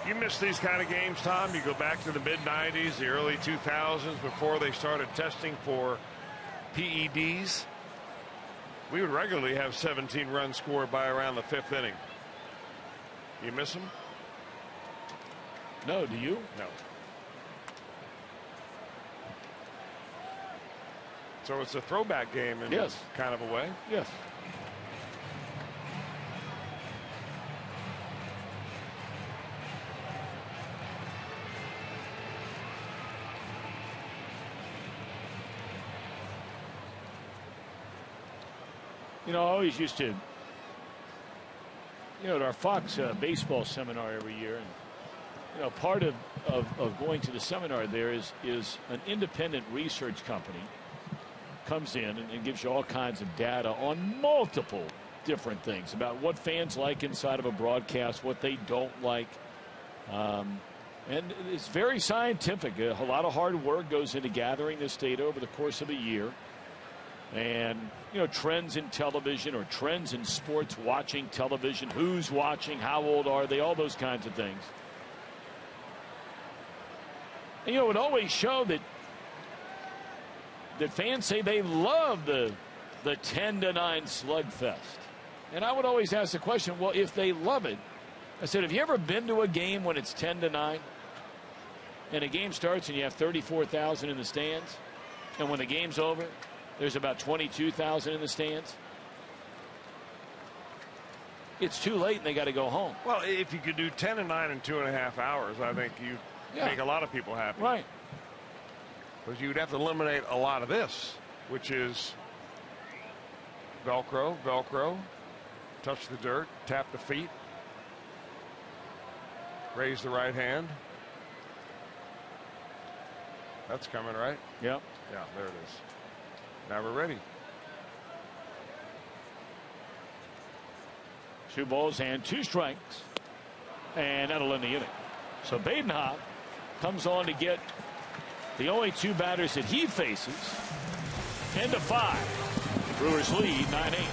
You miss these kind of games, Tom. You go back to the mid-90s, the early 2000s, before they started testing for PEDs. We would regularly have 17 runs scored by around the 5th inning. You miss them? No, do you? No. So it's a throwback game in yes. kind of a way. Yes. You know, I always used to, at our Fox baseball seminar every year, and part of going to the seminar there is an independent research company comes in and gives you all kinds of data on multiple different things about what fans like inside of a broadcast, what they don't like. And it's very scientific. A lot of hard work goes into gathering this data over the course of a year. And, you know, trends in television or trends in sports watching television, who's watching, how old are they, all those kinds of things. And, you know, it always showed that fans say they love the 10-9 slugfest. And I would always ask the question, well, if they love it, I said, have you ever been to a game when it's 10-9 and a game starts and you have 34,000 in the stands, and when the game's over there's about 22,000 in the stands? It's too late and they got to go home. Well, if you could do 10-9 in 2.5 hours, I think you make a lot of people happy. Right. Because you'd have to eliminate a lot of this, which is Velcro, touch the dirt, tap the feet, raise the right hand. That's coming, right? Yep. Yeah, there it is. Now we're ready. 2 balls and 2 strikes. And that'll end the inning. So Badenhop comes on to get the only 2 batters that he faces. End of 5. Brewers lead 9-8.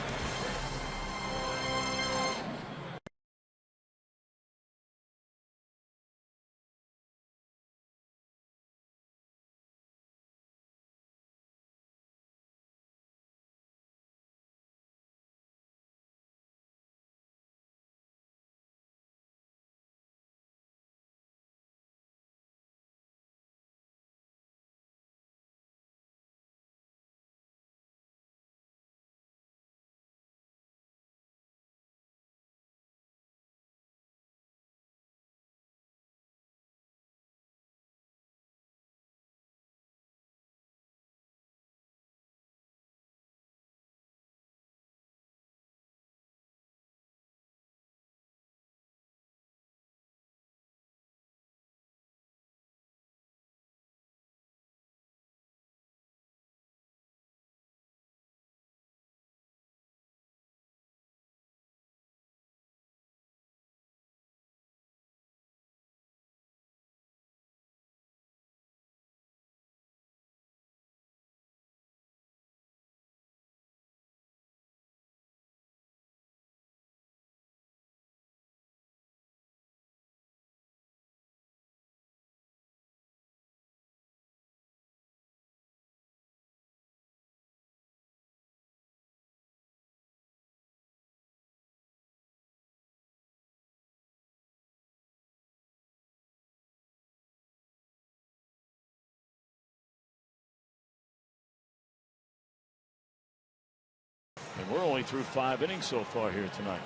And we're only through 5 innings so far here tonight.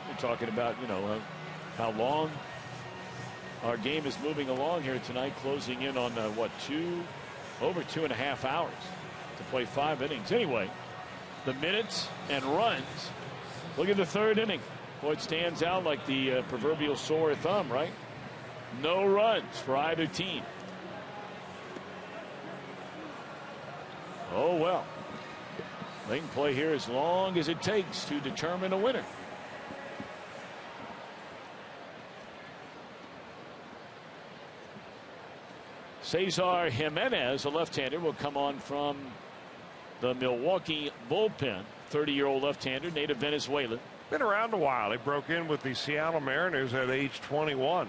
We're talking about, you know, how long our game is moving along here tonight, closing in on what, over 2.5 hours to play 5 innings. Anyway, the minutes and runs. Look at the 3rd inning. Boy, it stands out like the proverbial sore thumb, right? No runs for either team. Oh well. They can play here as long as it takes to determine a winner. Cesar Jimenez, a left-hander, will come on from the Milwaukee bullpen. 30-year-old left-hander, native Venezuelan. Been around a while. He broke in with the Seattle Mariners at age 21.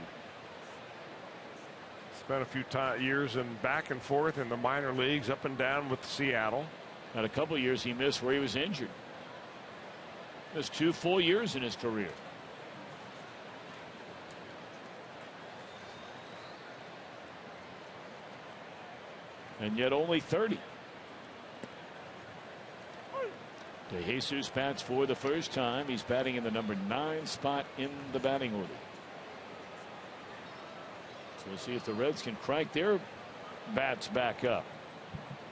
Spent a few years in back and forth in the minor leagues, up and down with Seattle. Had a couple years he missed where he was injured. Missed 2 full years in his career. And yet only 30. De Jesus bats for the first time. He's batting in the number 9 spot in the batting order. So we'll see if the Reds can crank their bats back up.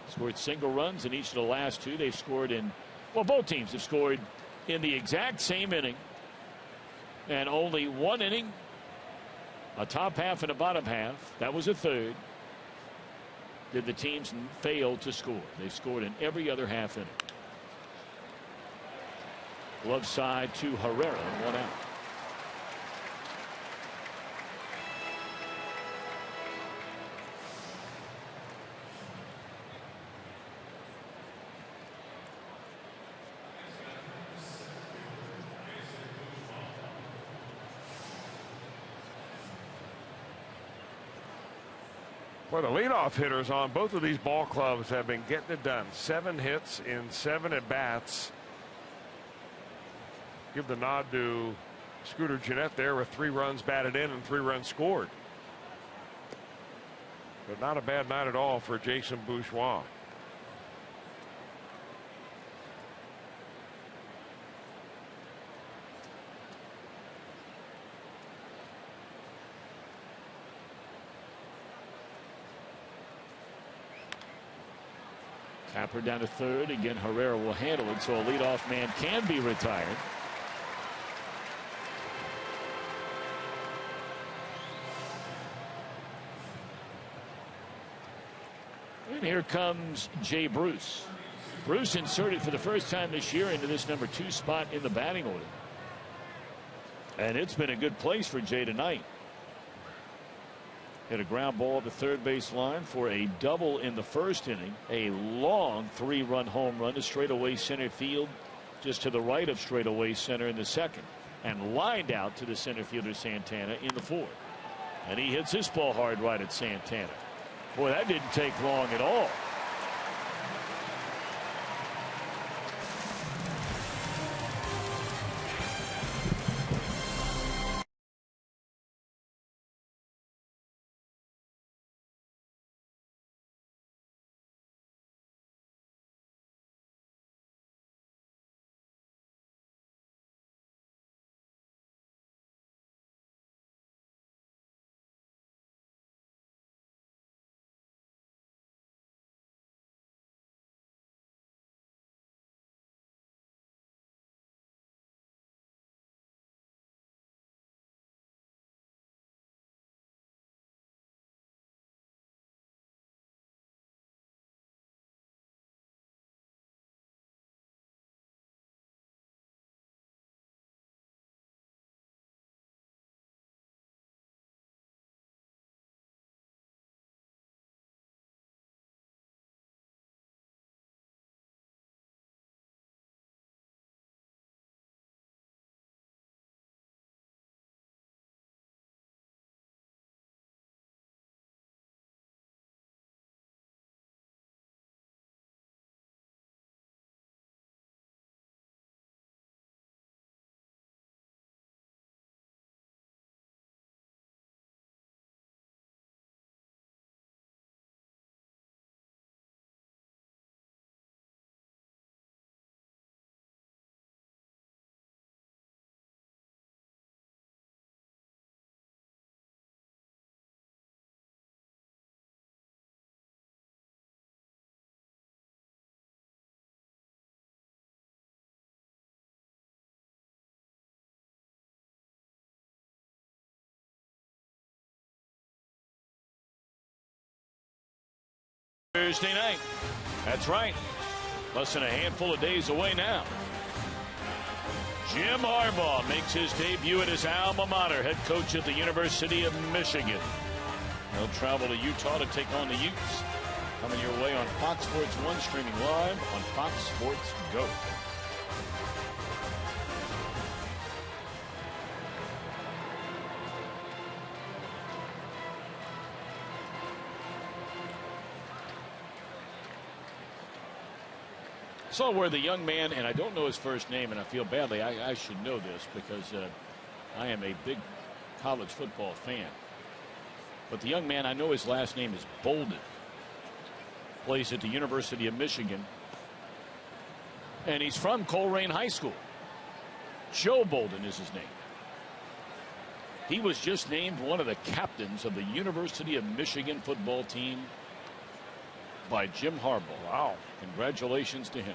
Scored single runs in each of the last 2. They've scored in, well, both teams have scored in the exact same inning. And only 1 inning, a top half and a bottom half, that was a third, did the teams fail to score. They scored in every other half inning. Glove side to Herrera, 1 out. Well, the leadoff hitters on both of these ball clubs have been getting it done. 7 hits in 7 at-bats. Give the nod to Scooter Gennett there with 3 runs batted in and 3 runs scored. But not a bad night at all for Jason Bourgeois. Tapper down to third. Again, Herrera will handle it, so a leadoff man can be retired. And here comes Jay Bruce. Bruce inserted for the first time this year into this number 2 spot in the batting order. And it's been a good place for Jay tonight. Hit a ground ball at the third base line for a double in the first inning. A long 3-run home run to straightaway center field, just to the right of straightaway center in the second. And lined out to the center fielder Santana in the fourth. And he hits this ball hard right at Santana. Boy, that didn't take long at all. Thursday night. That's right. Less than a handful of days away now. Jim Harbaugh makes his debut at his alma mater, head coach at the University of Michigan. He'll travel to Utah to take on the Utes. Coming your way on Fox Sports 1, streaming live on Fox Sports Go. Saw where the young man, and I don't know his first name, and I feel badly. I should know this because I am a big college football fan. But the young man, I know his last name is Bolden. Plays at the University of Michigan. And he's from Coleraine High School. Joe Bolden is his name. He was just named one of the captains of the University of Michigan football team by Jim Harbaugh. Wow. Congratulations to him.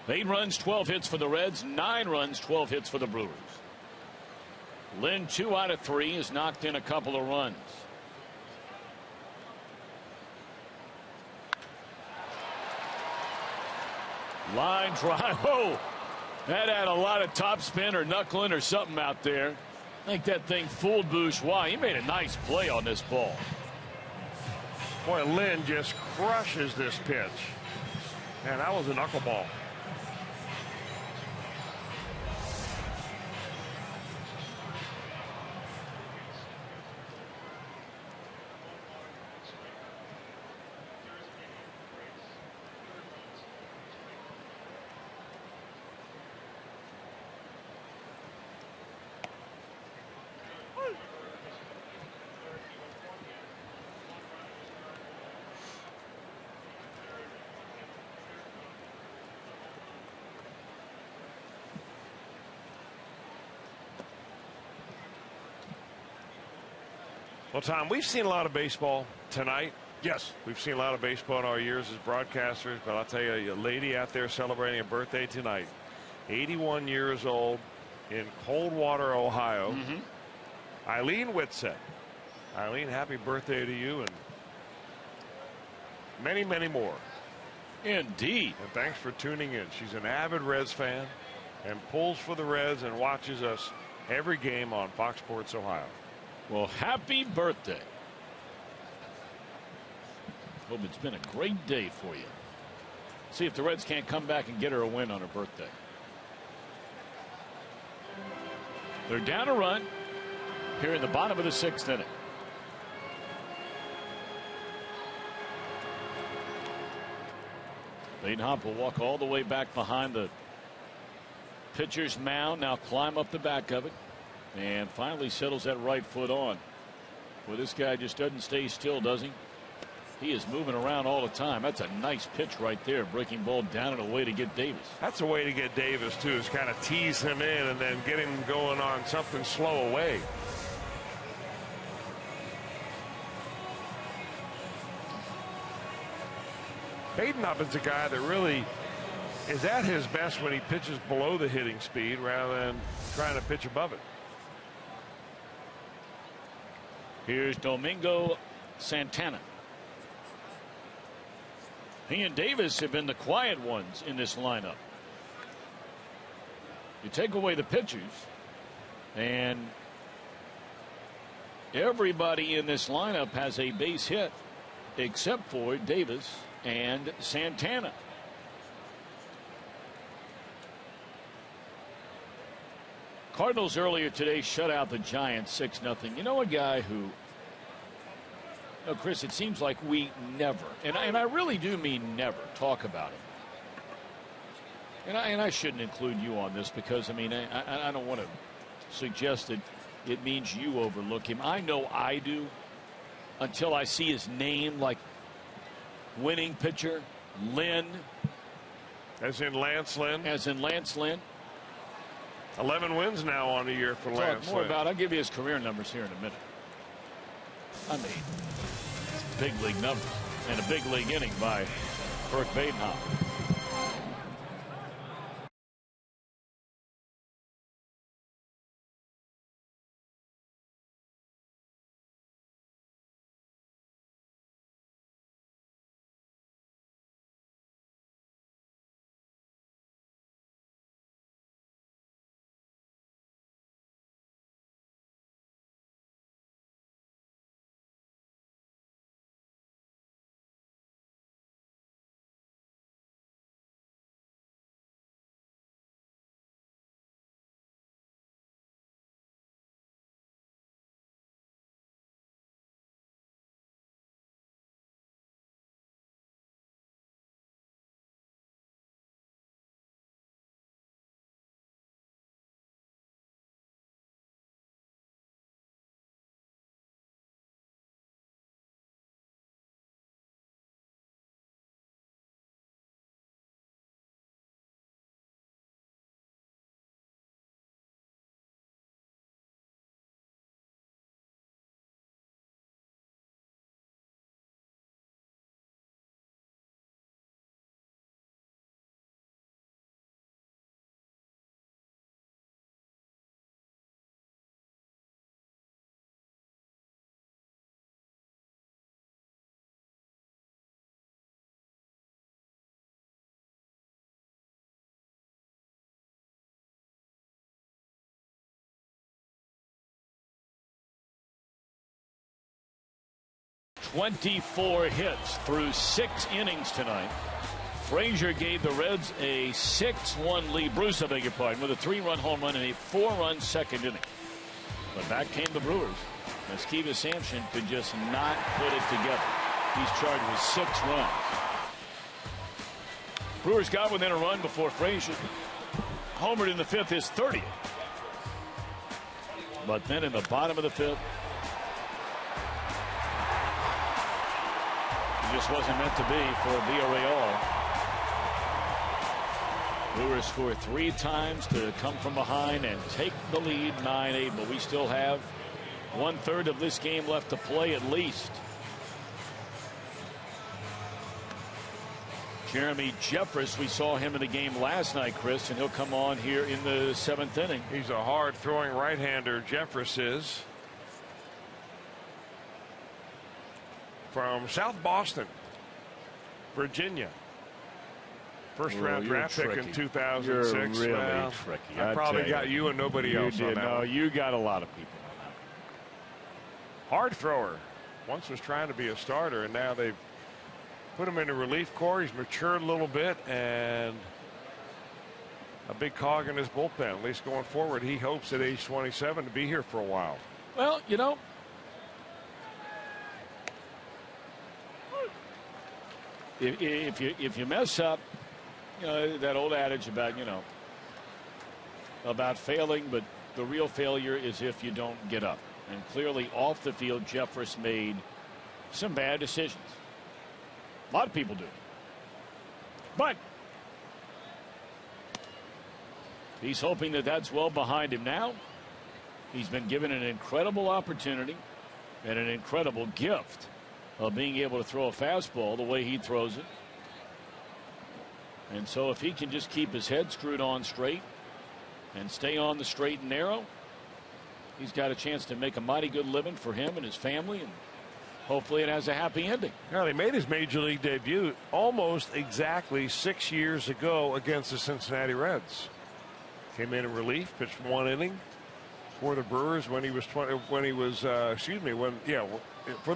Eight runs, 12 hits for the Reds. 9 runs, 12 hits for the Brewers. Lynn, 2 out of 3, has knocked in a couple of runs. Line drive. Oh, that had a lot of top spin or knuckling or something out there. I think that thing fooled Bourgeois. He made a nice play on this ball. Boy, Lynn just crushes this pitch. And that was a knuckleball. Well, Tom, we've seen a lot of baseball tonight. Yes. We've seen a lot of baseball in our years as broadcasters, but I'll tell you, a lady out there celebrating a birthday tonight, 81 years old in Coldwater, Ohio. Eileen Whitsett. Eileen, happy birthday to you, and many, many more. Indeed. And thanks for tuning in. She's an avid Reds fan and pulls for the Reds and watches us every game on Fox Sports Ohio. Well, happy birthday. Hope it's been a great day for you. See if the Reds can't come back and get her a win on her birthday. They're down a run here in the bottom of the 6th inning. Badenhop will walk all the way back behind the pitcher's mound. Now climb up the back of it. And finally settles that right foot on. Well, this guy just doesn't stay still, does he? He is moving around all the time. That's a nice pitch right there. Breaking ball down and away to get Davis. That's a way to get Davis, too, is kind of tease him in and then get him going on something slow away. Badenhop is a guy that really is at his best when he pitches below the hitting speed rather than trying to pitch above it. Here's Domingo Santana. He and Davis have been the quiet ones in this lineup. You take away the pitchers, and everybody in this lineup has a base hit except for Davis and Santana. Cardinals earlier today shut out the Giants 6-0. You know, a guy who, Chris, it seems like we never, and I really do mean never, talk about him. And I shouldn't include you on this because, I mean, I don't want to suggest that it means you overlook him. I know I do until I see his name, like winning pitcher, Lynn. As in Lance Lynn? As in Lance Lynn. 11 wins now on the year for Lance Talk more Lynn. about, I'll give you his career numbers here in a minute. I mean, big league numbers and a big league inning by Burke Badenhop. 24 hits through 6 innings tonight. Frasier gave the Reds a 6-1 lead. Bruce, I beg your pardon, with a 3-run home run and a 4-run second inning. But back came the Brewers. As Kiva Sampson could just not put it together. He's charged with 6 runs. Brewers got within a run before Frasier homered in the 5th, his 30th. But then in the bottom of the 5th, it just wasn't meant to be for Villarreal. Brewers scored 3 times to come from behind and take the lead 9-8, but we still have 1/3 of this game left to play at least. Jeremy Jeffress, we saw him in the game last night, Chris, and he'll come on here in the 7th inning. He's a hard throwing right-hander, Jeffress is. From South Boston, Virginia. First round draft pick in 2006. You're really tricky. I probably got you and nobody else on that. No, you got a lot of people on that. Hard thrower. Once was trying to be a starter, and now they've put him in a relief corps. He's matured a little bit, and a big cog in his bullpen, at least going forward. He hopes at age 27 to be here for a while. Well, you know, if you mess up, you know, that old adage about, you know, about failing, but the real failure is if you don't get up. And clearly off the field, Jeffress made some bad decisions. A lot of people do. But he's hoping that that's well behind him now. He's been given an incredible opportunity and an incredible gift of being able to throw a fastball the way he throws it. And so if he can just keep his head screwed on straight and stay on the straight and narrow, he's got a chance to make a mighty good living for him and his family, and hopefully it has a happy ending. Well, he made his major league debut almost exactly 6 years ago against the Cincinnati Reds. Came in relief, pitched 1 inning for the Brewers when he was for the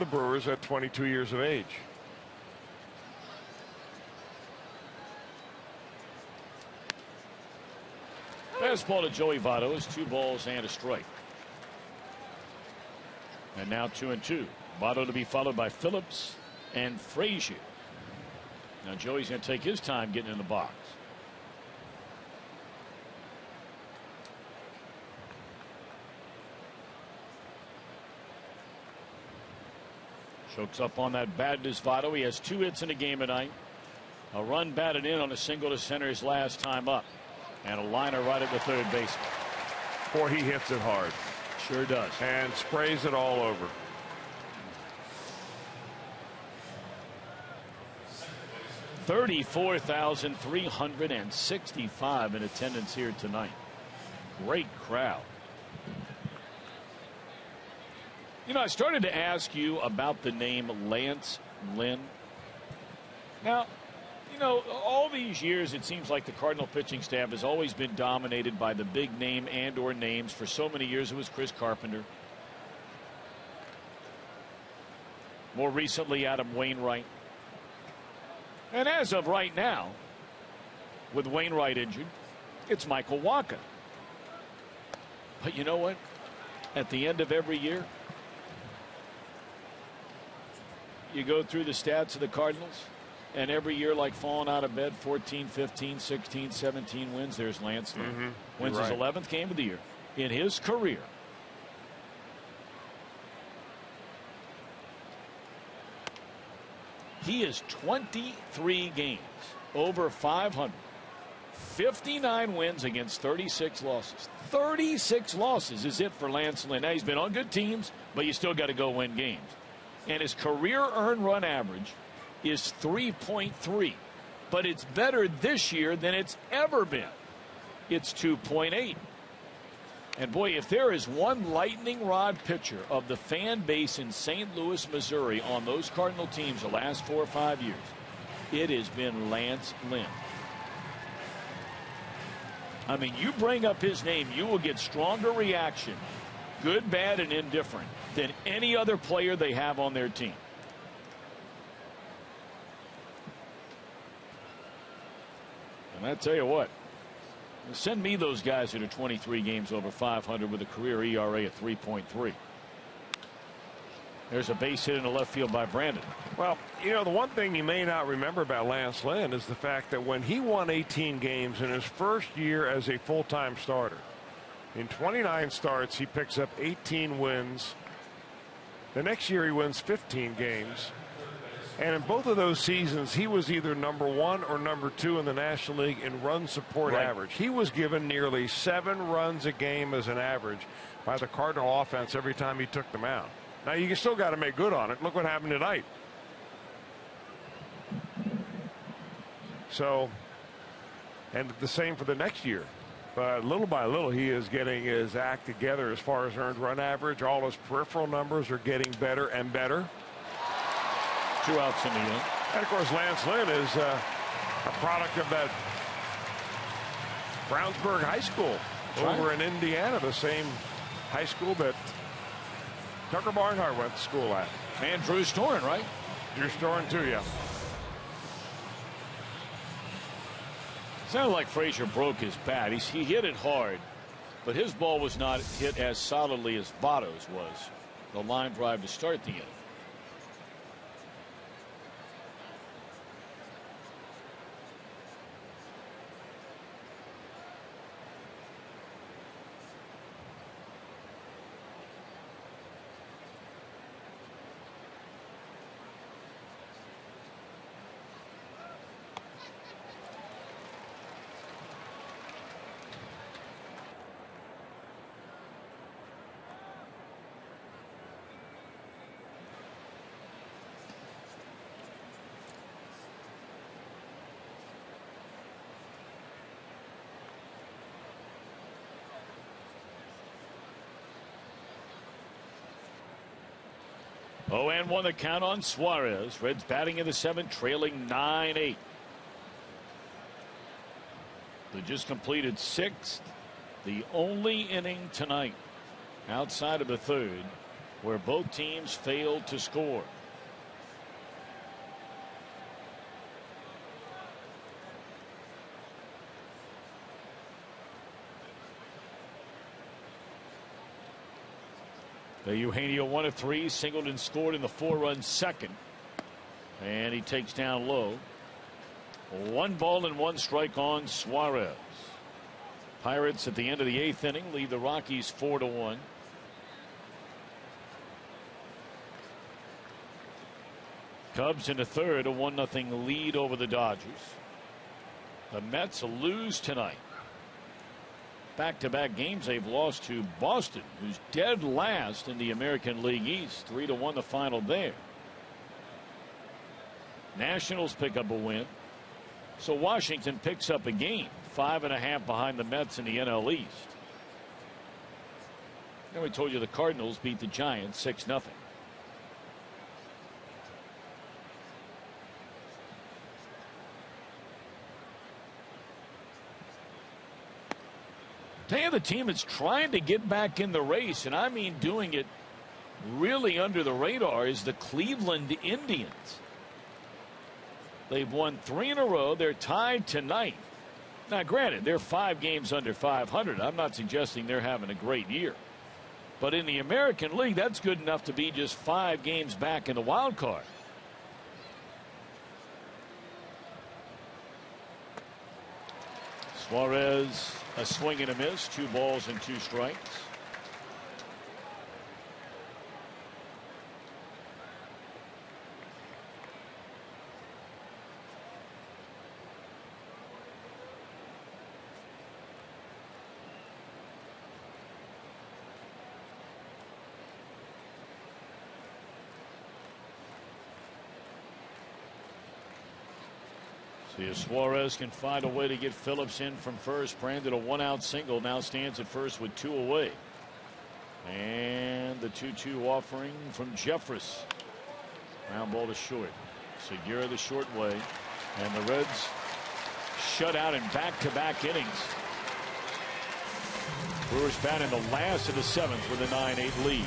Brewers at 22 years of age. Fastball to Joey Votto is 2 balls and a strike. And now 2-2. Votto to be followed by Phillips and Frasier. Now Joey's going to take his time getting in the box. Chokes up on that badness, Votto. He has 2 hits in the game tonight. A run batted in on a single to center his last time up. And a liner right at the third baseman. Boy, he hits it hard. Sure does. And sprays it all over. $34,365 in attendance here tonight. Great crowd. You know, I started to ask you about the name Lance Lynn. Now, you know, all these years it seems like the Cardinal pitching staff has always been dominated by the big name and or names. For so many years it was Chris Carpenter. More recently Adam Wainwright. And as of right now, with Wainwright injured, it's Michael Wacha. But you know what? At the end of every year, you go through the stats of the Cardinals, and every year, like falling out of bed, 14, 15, 16, 17 wins, there's Lance Lynn. Wins his 11th game of the year. In his career, he is 23 games over 500. 59 wins against 36 losses. 36 losses is it for Lance Lynn. Now, he's been on good teams, but you still got to go win games. And his career earned run average is 3.3. But it's better this year than it's ever been. It's 2.8. And boy, if there is one lightning rod pitcher of the fan base in St. Louis, Missouri on those Cardinal teams the last 4 or 5 years, it has been Lance Lynn. I mean, you bring up his name, you will get stronger reaction, good, bad, and indifferent, than any other player they have on their team. And I tell you what, send me those guys that are 23 games over 500 with a career ERA of 3.3. There's a base hit in the left field by Brandon. Well, you know, the one thing you may not remember about Lance Lynn is the fact that when he won 18 games in his first year as a full-time starter, in 29 starts, he picks up 18 wins. The next year, he wins 15 games. And in both of those seasons, he was either #1 or #2 in the National League in run support average. He was given nearly 7 runs a game as an average by the Cardinal offense every time he took them out. Now, you still got to make good on it. Look what happened tonight. So, and the same for the next year. But little by little, he is getting his act together as far as earned run average. All his peripheral numbers are getting better and better. 2 outs in the inning. And of course, Lance Lynn is a product of that Brownsburg High School over in Indiana, the same high school that Tucker Barnhart went to school at. And Drew Storen, right? Drew Storen, too, yeah. Sounded like Frasier broke his bat. He hit it hard, but his ball was not hit as solidly as Votto's was. The line drive to start the inning. Oh, and 1 the count on Suarez. Reds batting in the 7th, trailing 9-8. The just completed 6th, the only inning tonight outside of the 3rd where both teams failed to score. The Eugenio 1 of 3, singled and scored in the 4-run second. And he takes down low. 1 ball and 1 strike on Suarez. Pirates at the end of the 8th inning lead the Rockies 4-1. Cubs in the 3rd, a 1-0 lead over the Dodgers. The Mets lose tonight. Back-to-back games they've lost to Boston, who's dead last in the American League East. 3-1 the final there. Nationals pick up a win. So Washington picks up a game, 5.5 behind the Mets in the NL East. Then we told you the Cardinals beat the Giants 6-0. Tell you the team is trying to get back in the race, and I mean doing it really under the radar, is the Cleveland Indians. They've won 3 in a row. They're tied tonight. Now, granted, they're 5 games under 500. I'm not suggesting they're having a great year. But in the American League, that's good enough to be just 5 games back in the wild card. Suarez, a swing and a miss, 2 balls and 2 strikes. See if Suarez can find a way to get Phillips in from first. Brandon, a 1-out single, now stands at first with 2 away. And the 2-2 offering from Jeffress. Ground ball to short. Segura the short way. And the Reds shut out in back-to-back innings. Brewers bat in the last of the 7th with a 9-8 lead.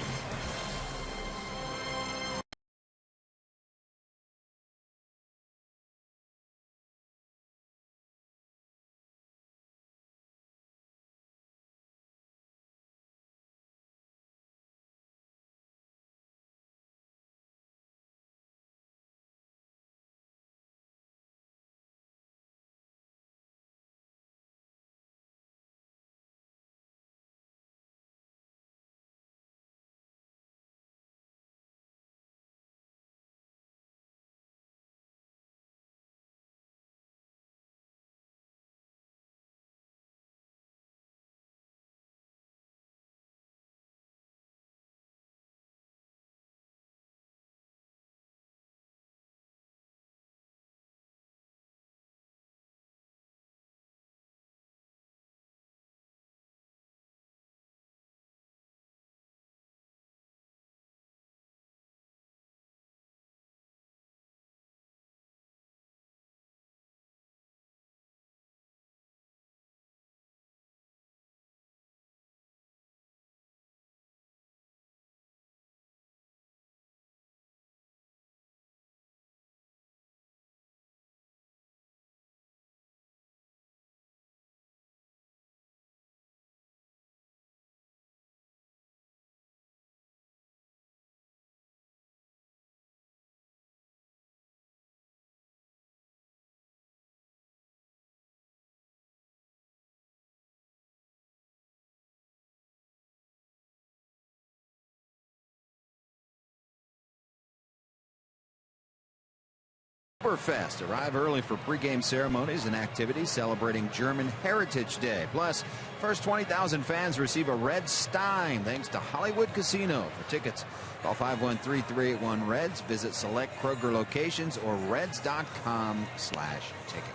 Oktoberfest. Arrive early for pregame ceremonies and activities celebrating German Heritage Day. Plus, first 20,000 fans receive a Red Stein thanks to Hollywood Casino. For tickets, call 513-381-REDS. Visit select Kroger locations or reds.com/tickets.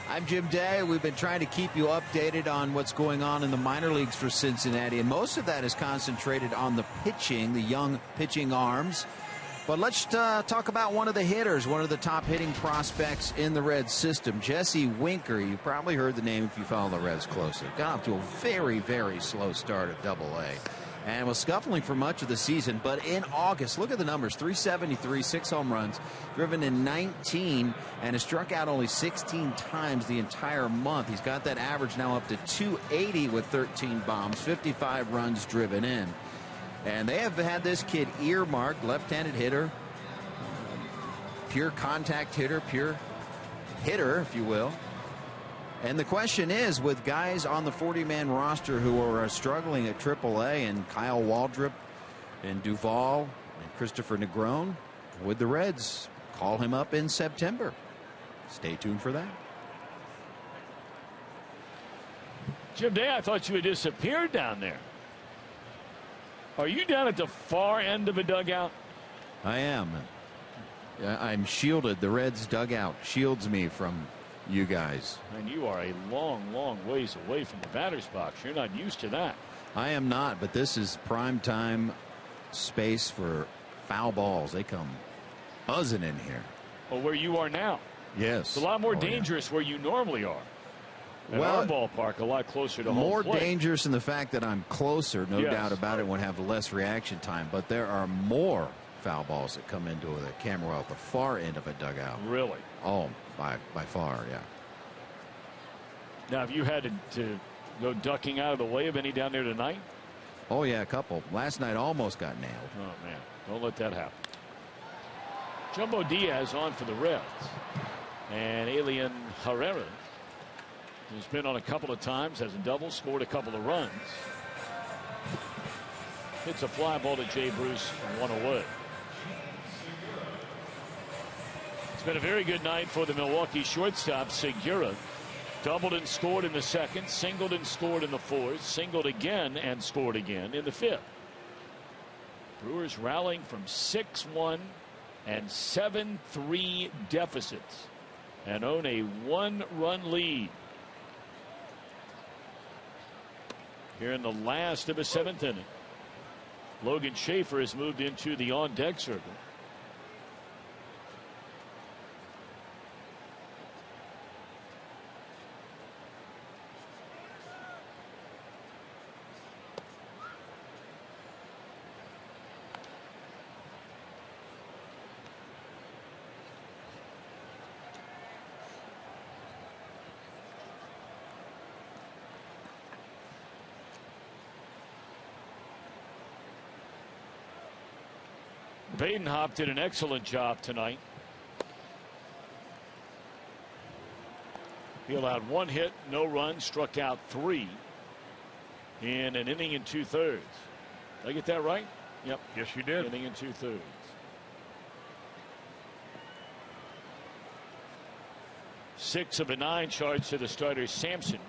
I'm Jim Day. We've been trying to keep you updated on what's going on in the minor leagues for Cincinnati, and most of that is concentrated on the pitching, the young pitching arms. But let's talk about one of the hitters, one of the top hitting prospects in the Reds system, Jesse Winker. You probably heard the name if you follow the Reds closely. Got off to a very, very slow start at Double-A and was scuffling for much of the season. But in August, look at the numbers, 373, 6 home runs, driven in 19, and has struck out only 16 times the entire month. He's got that average now up to 280 with 13 bombs, 55 runs driven in. And they have had this kid earmarked, left-handed hitter, pure contact hitter, pure hitter, if you will. And the question is, with guys on the 40-man roster who are struggling at AAA, and Kyle Waldrop and Duvall and Christopher Negron, would the Reds call him up in September? Stay tuned for that. Jim Day, I thought you had disappeared down there. Are you down at the far end of a dugout? I am. I'm shielded. The Reds dugout shields me from you guys. And you are a long, long ways away from the batter's box. You're not used to that. I am not, but this is prime time space for foul balls. They come buzzing in here. Well, where you are now. Yes. It's a lot more dangerous where you normally are. At our ballpark, a lot closer to home more plate. dangerous in the fact that I'm closer, no doubt about it, would have less reaction time. But there are more foul balls that come into the camera well at the far end of a dugout. Really? Oh, by far, yeah. Now, have you had to go ducking out of the way of any down there tonight? Oh, yeah, a couple. Last night almost got nailed. Oh, man. Don't let that happen. Jumbo Diaz on for the Reds. And Alien Herrera, who's been on a couple of times, has a double, scored a couple of runs. Hits a fly ball to Jay Bruce and one away. It's been a very good night for the Milwaukee shortstop, Segura. Doubled and scored in the second, singled and scored in the fourth, singled again and scored again in the fifth. Brewers rallying from 6-1 and 7-3 deficits and own a one-run lead here in the last of the seventh inning. Logan Schaefer has moved into the on-deck circle. Badenhop did an excellent job tonight. He allowed one hit, no runs, struck out 3 in an inning and 2/3. Did I get that right? Yep. Yes, you did. Inning and 2/3. Six of the 9 charged to the starter, Sampson.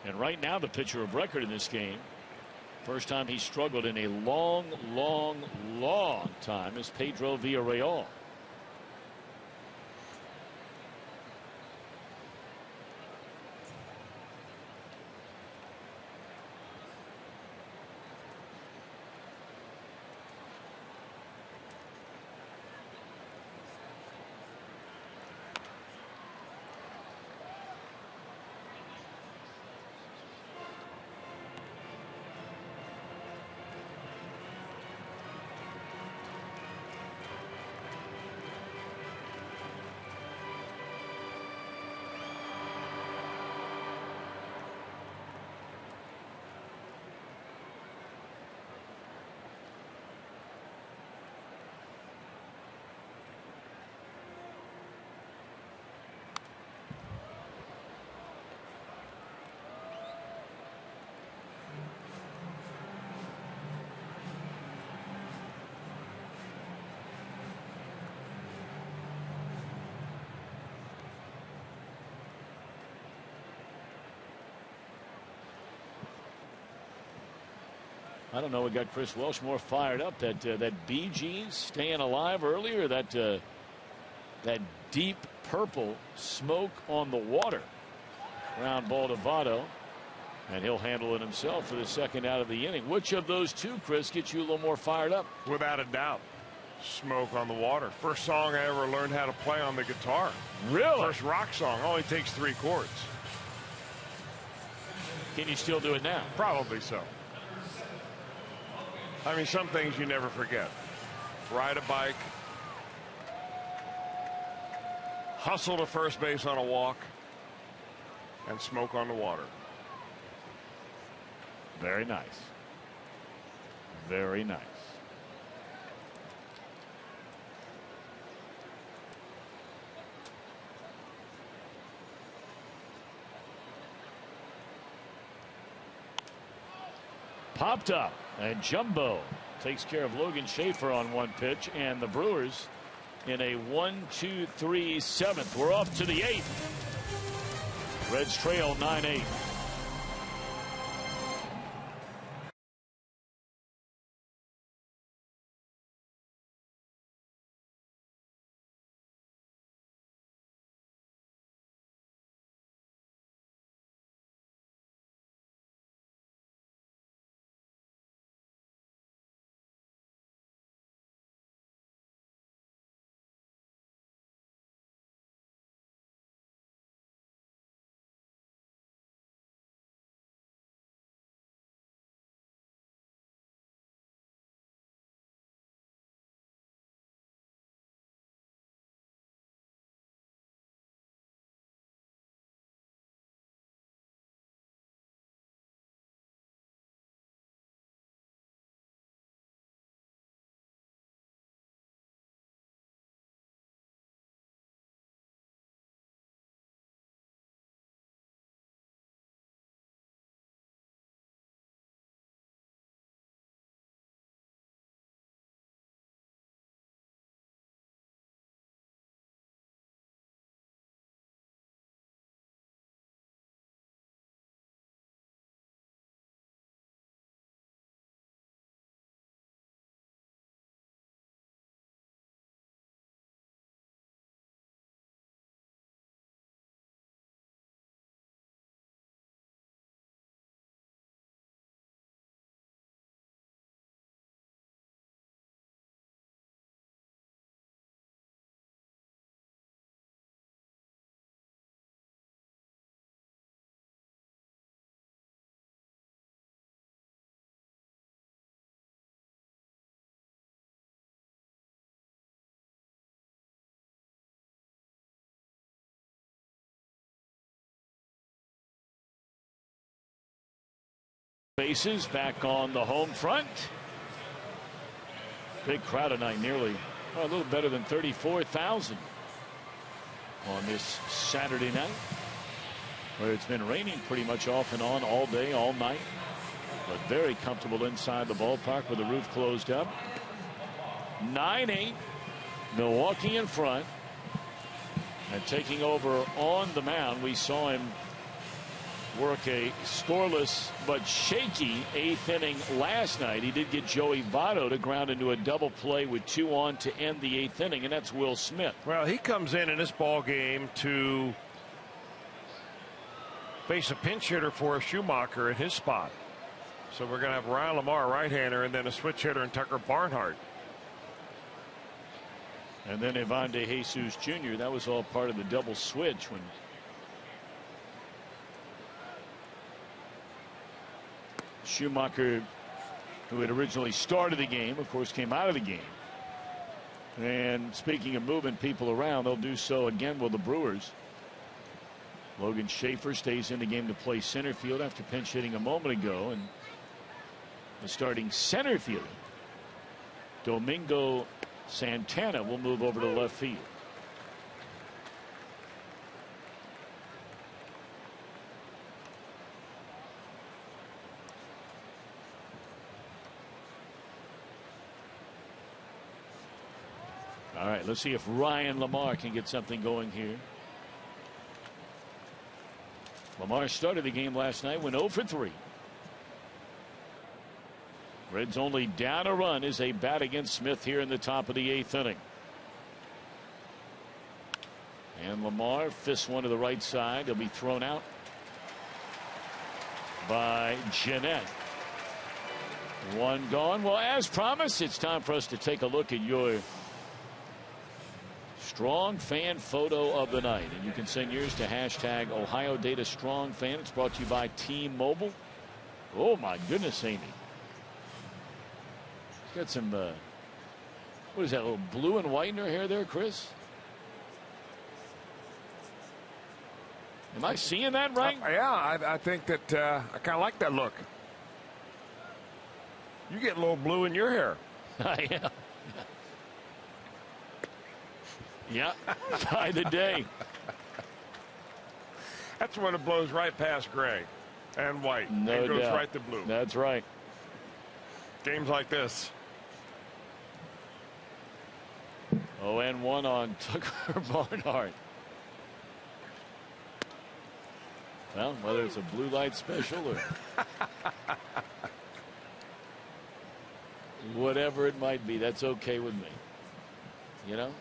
And right now the pitcher of record in this game. First time he struggled in a long, long, long time is Pedro Villarreal. I don't know what got Chris Welsh more fired up, that Bee Gees staying alive earlier, that deep purple smoke on the water. Ground ball to Votto, and he'll handle it himself for the second out of the inning. Which of those two, Chris, gets you a little more fired up? Without a doubt, Smoke on the Water. First song I ever learned how to play on the guitar. Really? First rock song. Only takes 3 chords. Can you still do it now? Probably so. I mean, some things you never forget. Ride a bike. Hustle to first base on a walk. And Smoke on the Water. Very nice. Very nice. Popped up, and Jumbo takes care of Logan Schaefer on one pitch, and the Brewers in a 1-2-3 7th. We're off to the 8th. Reds trail 9-8. Bases back on the home front. Big crowd tonight, nearly a little better than 34,000 on this Saturday night, where it's been raining pretty much off and on all day, all night, but very comfortable inside the ballpark with the roof closed up. 9-8, Milwaukee in front, and taking over on the mound. We saw him work a scoreless but shaky 8th inning last night. He did get Joey Votto to ground into a double play with 2 on to end the 8th inning, and that's Will Smith. Well, he comes in this ball game to face a pinch hitter for Schumacher in his spot. So we're going to have Ryan Lamar, right-hander, and then a switch hitter in Tucker Barnhart. And then Ivan De Jesus Jr. That was all part of the double switch when Schumacher, who had originally started the game, of course, came out of the game. And speaking of moving people around, they'll do so again with the Brewers. Logan Schaefer stays in the game to play center field after pinch hitting a moment ago, and the starting center fielder, Domingo Santana, will move over to left field. All right, let's see if Ryan Lamar can get something going here. Lamar started the game last night, went 0 for 3. Reds only down a run as they bat against Smith here in the top of the 8th inning. And Lamar fists one to the right side. He'll be thrown out by Jeanette. One gone. Well, as promised, it's time for us to take a look at your strong fan photo of the night. And you can send yours to hashtag Ohio Data Strong Fan. It's brought to you by T-Mobile. Oh, my goodness, Amy. Got some, what is that, little blue and white in her hair there, Chris? Am I seeing that right? Yeah, I think that I kind of like that look. You get a little blue in your hair. Yeah. Yeah, by the day. That's when it blows right past gray and white. No and goes doubt. right to blue. That's right. Games like this. 0-1 on Tucker Barnhart. Well, whether it's a blue light special or whatever it might be, that's okay with me. You know?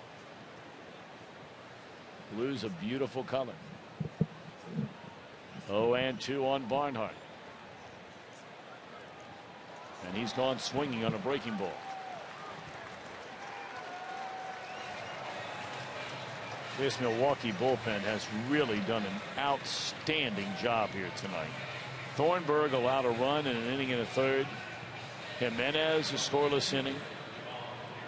Blue's a beautiful color. 0-2 on Barnhart. And he's gone swinging on a breaking ball. This Milwaukee bullpen has really done an outstanding job here tonight. Thornburg allowed a run in an inning and a third. Jimenez a scoreless inning.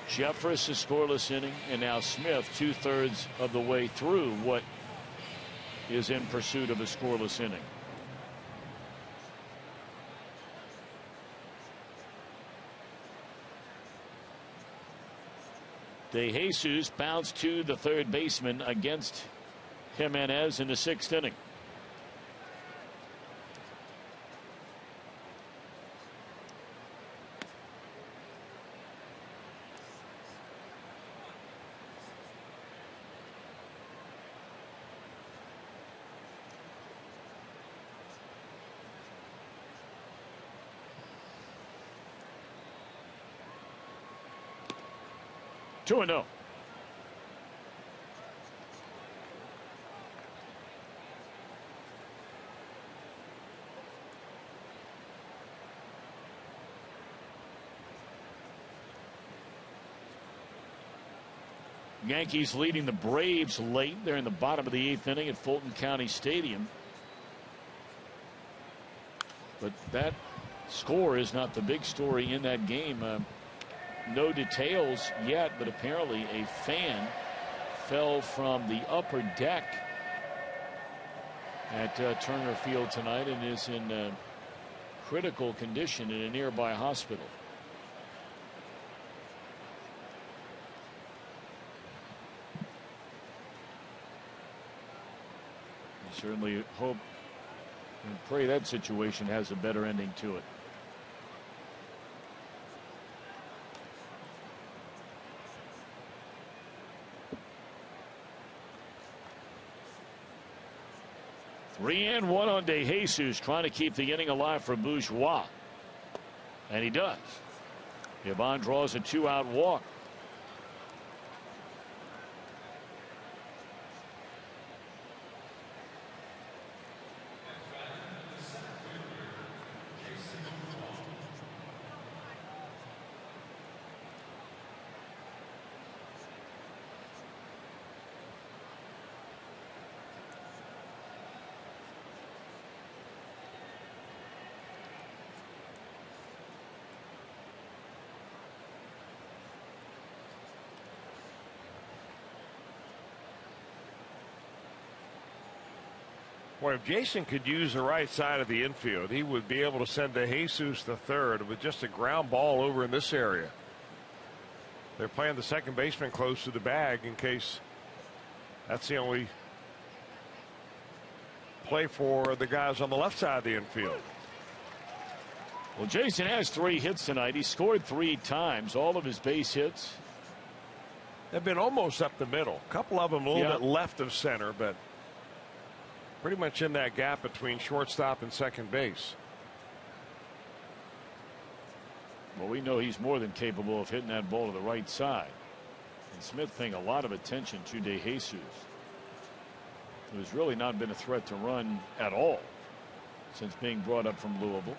Jeffress a scoreless inning. And now Smith 2/3 of the way through what is in pursuit of a scoreless inning. De Jesus bounced to the third baseman against Jimenez in the 6th inning. Two and 0. Yankees leading the Braves late. They're in the bottom of the 8th inning at Fulton County Stadium. But that score is not the big story in that game. No details yet, but apparently a fan fell from the upper deck at Turner Field tonight and is in critical condition in a nearby hospital. We certainly hope and pray that situation has a better ending to it. Three and one on De Jesus, trying to keep the inning alive for Bourgeois. And he does. Yvonne draws a 2-out walk. Well, if Jason could use the right side of the infield, he would be able to send De Jesus the third with just a ground ball over in this area. They're playing the second baseman close to the bag in case that's the only play for the guys on the left side of the infield. Well, Jason has 3 hits tonight. He scored 3 times. All of his base hits They've been almost up the middle. A couple of them a little bit left of center, but pretty much in that gap between shortstop and second base. Well, we know he's more than capable of hitting that ball to the right side. And Smith paying a lot of attention to DeJesus, who's really not been a threat to run at all since being brought up from Louisville.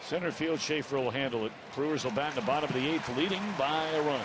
Center field, Schaefer will handle it. Brewers will bat in the bottom of the 8th, leading by a run.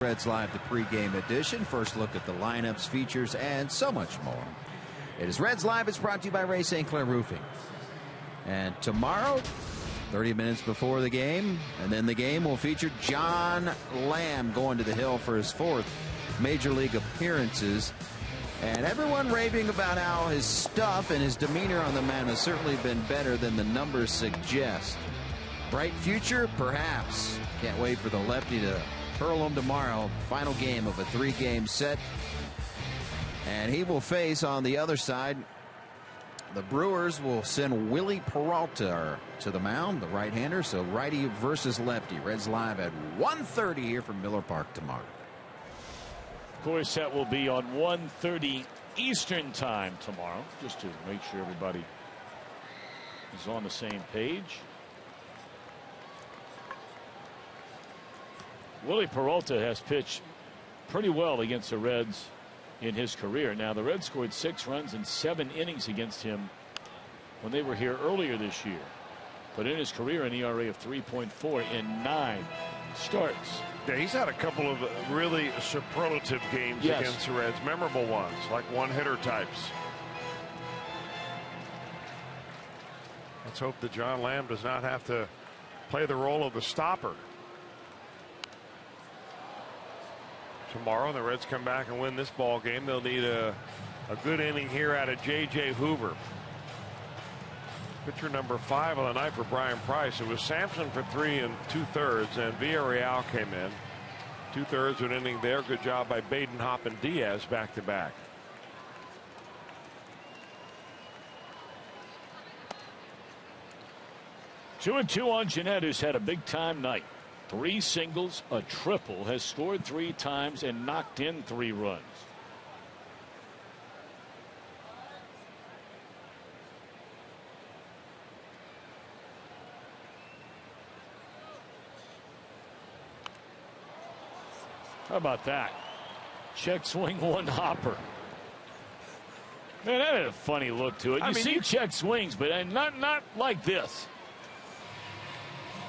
Reds Live, the pregame edition. First look at the lineups, features, and so much more. It is Reds Live. It's brought to you by Ray St. Clair Roofing. And tomorrow, 30 minutes before the game, and then the game will feature John Lamb going to the Hill for his 4th Major League appearances. And everyone raving about how his stuff and his demeanor on the mound has certainly been better than the numbers suggest. Bright future? Perhaps. Can't wait for the lefty to hurl him tomorrow. Final game of a 3-game set. And he will face on the other side. The Brewers will send Willie Peralta to the mound, the right-hander. So righty versus lefty. Reds Live at 1:30 here from Miller Park tomorrow. Of course, that will be on 1:30 Eastern time tomorrow, just to make sure everybody is on the same page. Willie Peralta has pitched pretty well against the Reds in his career. Now, the Reds scored 6 runs in 7 innings against him when they were here earlier this year. But in his career, an ERA of 3.4 in 9 starts. Yeah, he's had a couple of really superlative games against the Reds, memorable ones, like one-hitter types. Let's hope that John Lamb does not have to play the role of the stopper. Tomorrow, the Reds come back and win this ball game. They'll need a good inning here out of J.J. Hoover. Pitcher number 5 on the night for Brian Price. It was Sampson for 3 2/3, and Villarreal came in. 2/3 of an inning there. Good job by Baden, Hopp, and Diaz back to back. Two and two on Jeanette, who's had a big time night. 3 singles, a triple, has scored 3 times and knocked in 3 runs. How about that? Check swing, 1 hopper. Man, that had a funny look to it. You see check swings, but not like this.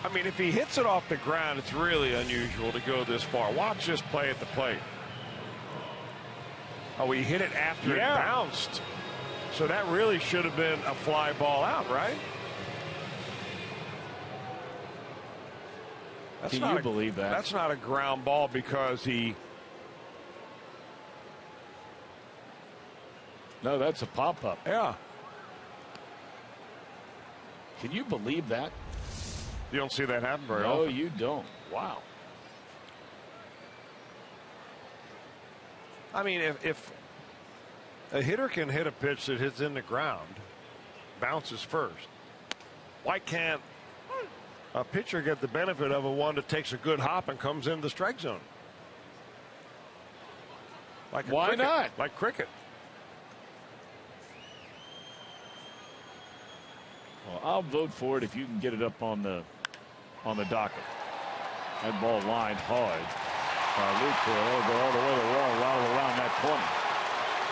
I mean, if he hits it off the ground, it's really unusual to go this far. Watch this play at the plate. Oh, he hit it after it bounced. So that really should have been a fly ball out, right? Can you believe that? That's not a ground ball because he... No, that's a pop-up. Yeah. Can you believe that? You don't see that happen very often. No, you don't. Wow. I mean, if a hitter can hit a pitch that hits in the ground, bounces first, why can't a pitcher get the benefit of a one that takes a good hop and comes in the strike zone? Like why cricket, not? Like cricket. Well, I'll vote for it if you can get it up on the docket. That ball lined hard. Lucroy will go all the way to the wall, around that corner.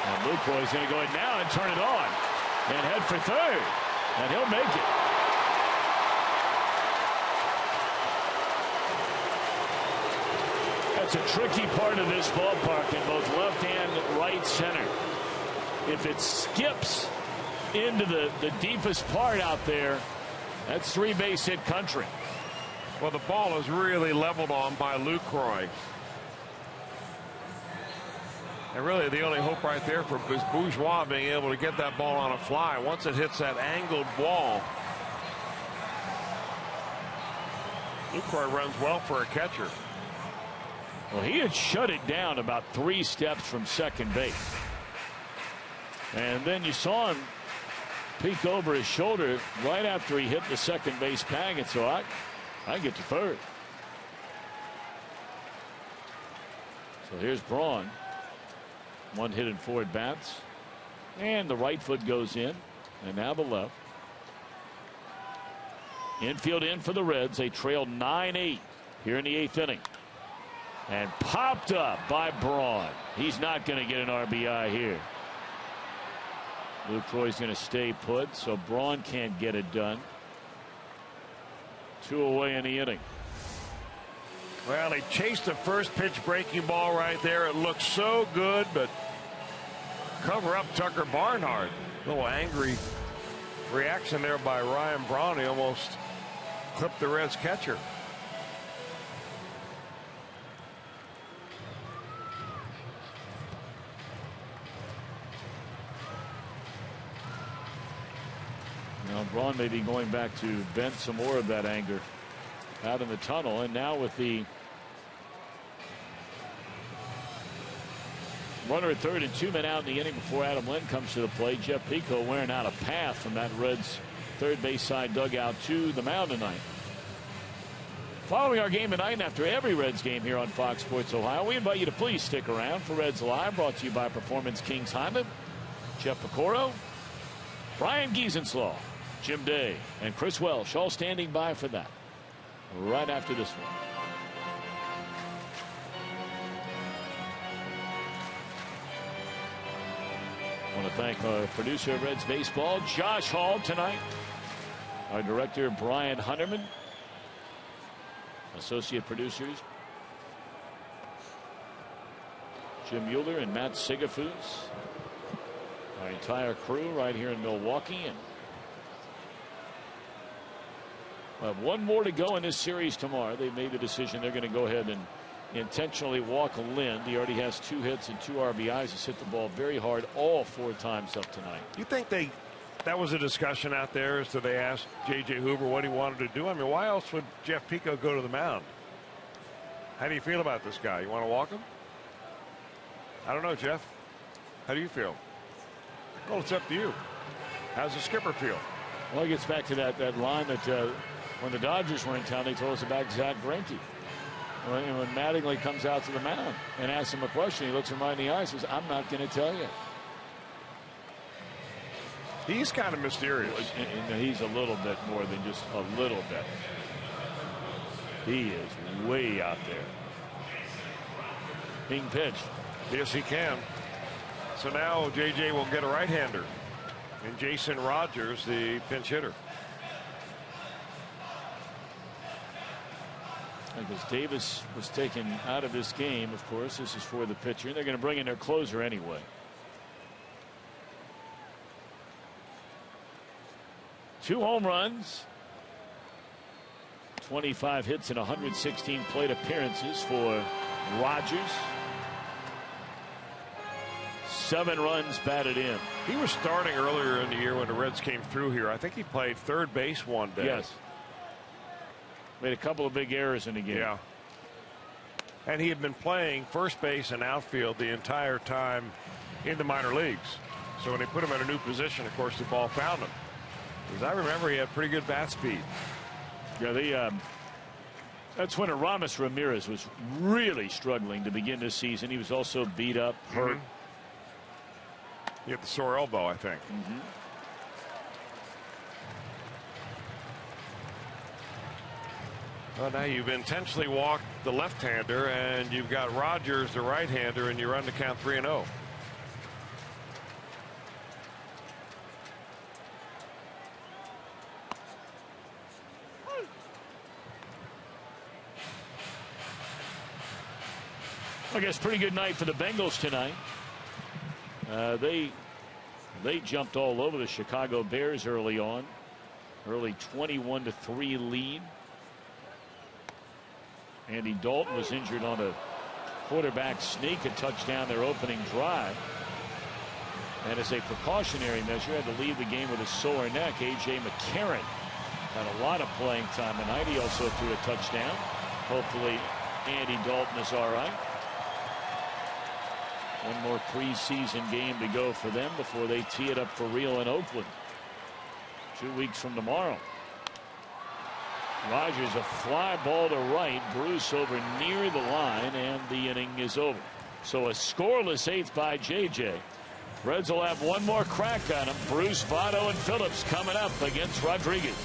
And Lucroy's going to go in now and turn it on and head for third, and he'll make it. That's a tricky part of this ballpark in both left and right center. If it skips into the deepest part out there, that's 3-base hit country. Well, the ball is really leveled on by Lucroy. And really the only hope right there for Bourgeois being able to get that ball on a fly. Once it hits that angled wall, Lucroy runs well for a catcher. Well, he had shut it down about 3 steps from second base. And then you saw him peek over his shoulder right after he hit the second base bag, and so I get to third. So here's Braun. 1 hit and 4 at bats. And the right foot goes in. And now the left. Infield in for the Reds. They trail 9-8 here in the 8th inning. And popped up by Braun. He's not going to get an RBI here. Lucroy's going to stay put, so Braun can't get it done. 2 away in the inning. Well, he chased the first pitch breaking ball right there. It looked so good, but cover up Tucker Barnhart. A little angry reaction there by Ryan Braun. He almost clipped the Reds catcher. Now Braun may be going back to vent some more of that anger out in the tunnel. And now with the runner at third and 2 men out in the inning before Adam Lynn comes to the plate, Jeff Pico wearing out a path from that Reds third base side dugout to the mound tonight. Following our game tonight and after every Reds game here on Fox Sports Ohio, we invite you to please stick around for Reds Live, brought to you by Performance Kings Honda, Jeff Pecoro, Brian Giesenslaw, Jim Day, and Chris Welsh all standing by for that right after this one. I want to thank our producer of Reds Baseball, Josh Hall, tonight. Our director, Brian Hunterman. Associate producers, Jim Mueller and Matt Sigafus. Our entire crew right here in Milwaukee. And we'll have one more to go in this series tomorrow. They made the decision they're going to go ahead and intentionally walk Lind. He already has 2 hits and 2 RBIs. He's hit the ball very hard all 4 times up tonight. You think that was a discussion out there as to they asked J.J. Hoover what he wanted to do? I mean, why else would Jeff Pico go to the mound? How do you feel about this guy? You want to walk him? I don't know, Jeff. How do you feel? Well, it's up to you. How's the skipper feel? Well, it gets back to that line that when the Dodgers were in town, they told us about Zach Greinke. When Mattingly comes out to the mound and asks him a question, he looks him right in the eye and says, I'm not going to tell you. He's kind of mysterious. And he's a little bit more than just a little bit. He is way out there. Being pitched. Yes, he can. So now J.J. will get a right-hander. And Jason Rogers, the pinch hitter. Because Davis was taken out of this game, of course. This is for the pitcher. They're going to bring in their closer anyway. 2 home runs, 25 hits and 116 plate appearances for Rogers. 7 runs batted in. He was starting earlier in the year when the Reds came through here. I think he played third base one day. Yes. Made a couple of big errors in the game. Yeah. And he had been playing first base and outfield the entire time in the minor leagues. So when they put him in a new position, of course, the ball found him. Because I remember he had pretty good bat speed. Yeah, that's when Aramis Ramirez was really struggling to begin this season. He was also beat up, hurt. He had the sore elbow, I think. Well, now you've intentionally walked the left-hander, and you've got Rogers, the right-hander, and you run the count 3-0. I guess pretty good night for the Bengals tonight. They jumped all over the Chicago Bears early on. Early 21-3 lead. Andy Dalton was injured on a quarterback sneak, a touchdown their opening drive. And as a precautionary measure, had to leave the game with a sore neck. A.J. McCarron had a lot of playing time tonight. He also threw a touchdown. Hopefully Andy Dalton is all right. One more preseason game to go for them before they tee it up for real in Oakland 2 weeks from tomorrow. Rogers, a fly ball to right. Bruce over near the line, and the inning is over. So a scoreless 8th by J.J. Reds will have one more crack on him. Bruce, Votto, and Phillips coming up against Rodriguez.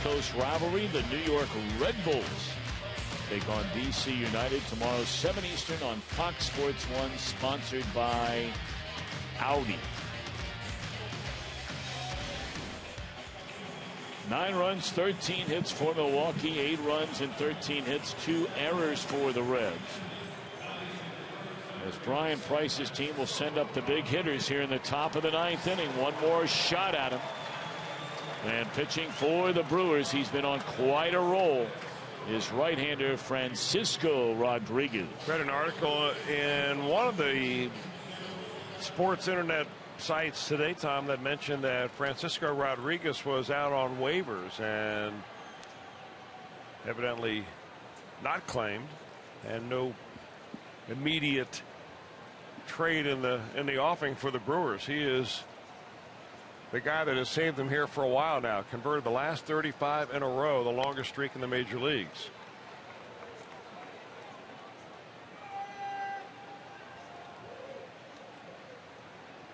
Coast rivalry. The New York Red Bulls take on DC United tomorrow 7 Eastern on Fox Sports 1, sponsored by Audi. 9 runs, 13 hits for Milwaukee, 8 runs and 13 hits, 2 errors for the Reds. As Brian Price's team will send up the big hitters here in the top of the 9th inning. One more shot at him. And pitching for the Brewers, he's been on quite a roll, is right-hander Francisco Rodriguez. Read an article in one of the sports internet sites today, Tom, that mentioned that Francisco Rodriguez was out on waivers and evidently not claimed, and no immediate trade in the offing for the Brewers. He is the guy that has saved them here for a while now. Converted the last 35 in a row, the longest streak in the major leagues.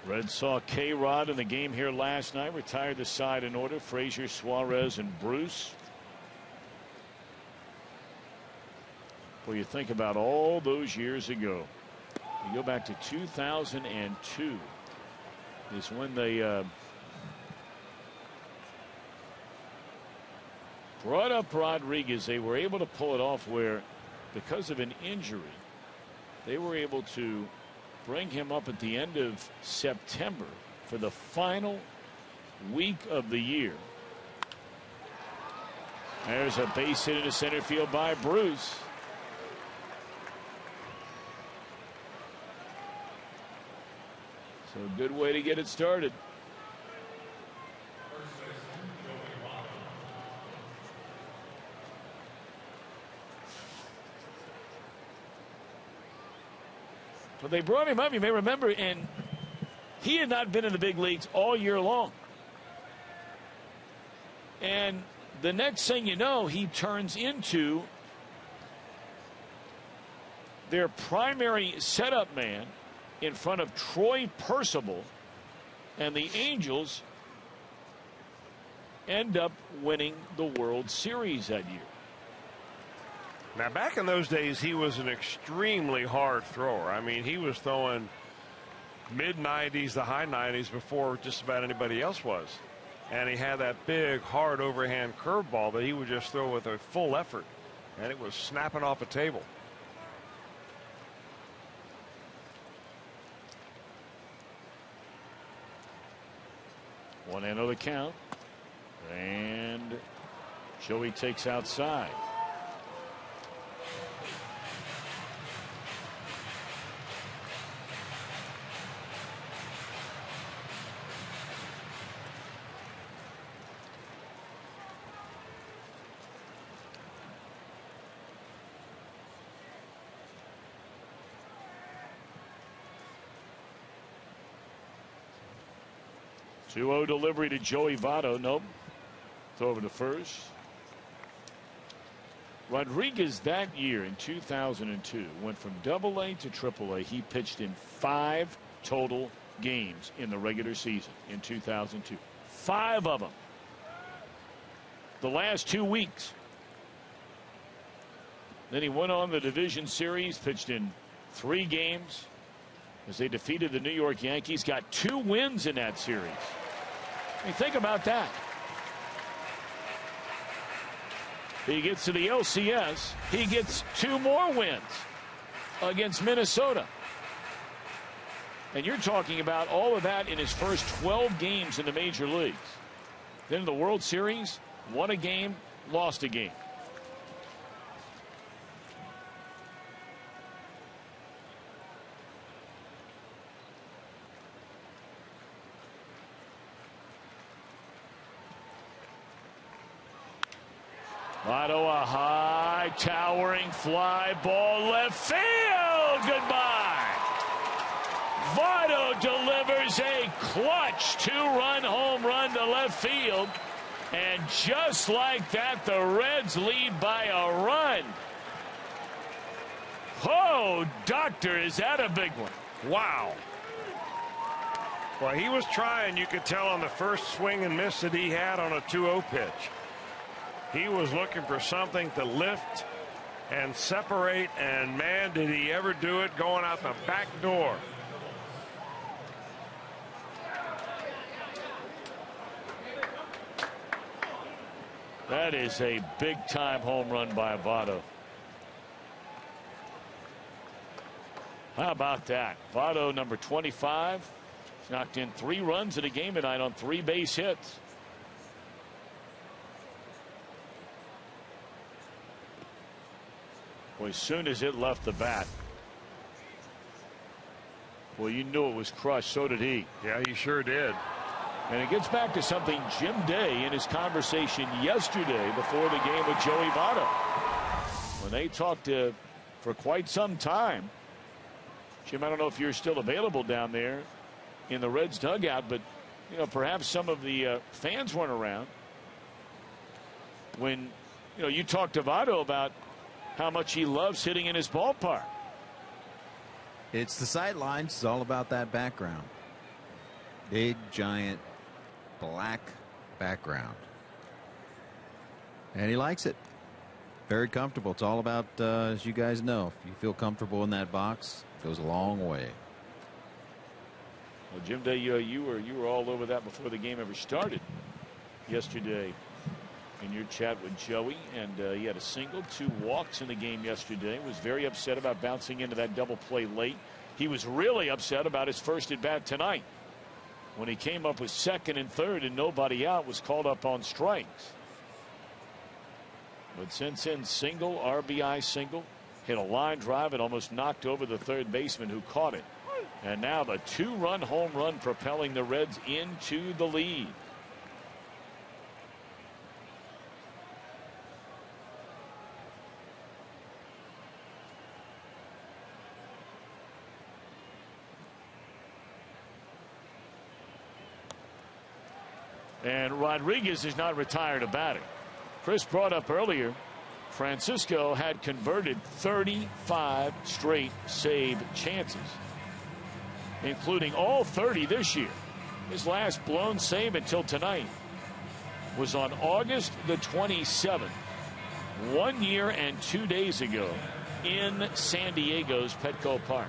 Reds saw K-Rod in the game here last night. Retired the side in order. Frasier, Suarez, and Bruce. Well, you think about all those years ago. You go back to 2002 is when they brought up Rodriguez. They were able to pull it off where, because of an injury, they were able to bring him up at the end of September for the final week of the year. There's a base hit into center field by Bruce. So a good way to get it started. But they brought him up, you may remember, and he had not been in the big leagues all year long. And the next thing you know, he turns into their primary setup man in front of Troy Percival, and the Angels end up winning the World Series that year. Now, back in those days, he was an extremely hard thrower. I mean, he was throwing mid-90s to high 90s before just about anybody else was. And he had that big, hard overhand curveball that he would just throw with a full effort. And it was snapping off a table. One end of the count. And Joey takes outside. Two-0 delivery to Joey Votto. Nope. Throw over to first. Rodriguez that year in 2002 went from Double-A to Triple-A. He pitched in 5 total games in the regular season in 2002. 5 of them. The last 2 weeks. Then he went on the division series, pitched in 3 games as they defeated the New York Yankees. Got 2 wins in that series. I mean, think about that. He gets to the LCS. He gets 2 more wins against Minnesota. And you're talking about all of that in his first 12 games in the major leagues. Then in the World Series, won a game, lost a game. Votto, a high towering fly ball left field. Goodbye. Votto delivers a clutch 2-run home run to left field. And just like that, the Reds lead by a run. Oh, doctor, is that a big one? Wow. Well, he was trying, you could tell on the first swing and miss that he had on a 2-0 pitch. He was looking for something to lift and separate, and man, did he ever do it, going out the back door. That is a big-time home run by Votto. How about that? Votto, number 25, knocked in 3 runs in a game tonight on 3 base hits. Well, as soon as it left the bat, well, you knew it was crushed. So did he. Yeah, he sure did. And it gets back to something Jim Day in his conversation yesterday before the game with Joey Votto. When they talked for quite some time. Jim, I don't know if you're still available down there in the Reds dugout, but you know, perhaps some of the fans weren't around when you talked to Votto about how much he loves hitting in his ballpark. It's the sidelines. It's all about that background. Big, giant, black background. And he likes it. very comfortable. It's all about, as you guys know, if you feel comfortable in that box, it goes a long way. Well, Jim Day, you were all over that before the game ever started yesterday in your chat with Joey, and he had a single, 2 walks in the game yesterday. Was very upset about bouncing into that double play late. He was really upset about his first at bat tonight when he came up with second and third and nobody out, was called up on strikes. But since then, single, RBI single, hit a line drive and almost knocked over the third baseman who caught it. And now the 2-run home run propelling the Reds into the lead. And Rodriguez is not retired a batting. Chris brought up earlier, Francisco had converted 35 straight save chances, including all 30 this year. His last blown save until tonight was on August the 27th, 1 year and 2 days ago, in San Diego's Petco Park.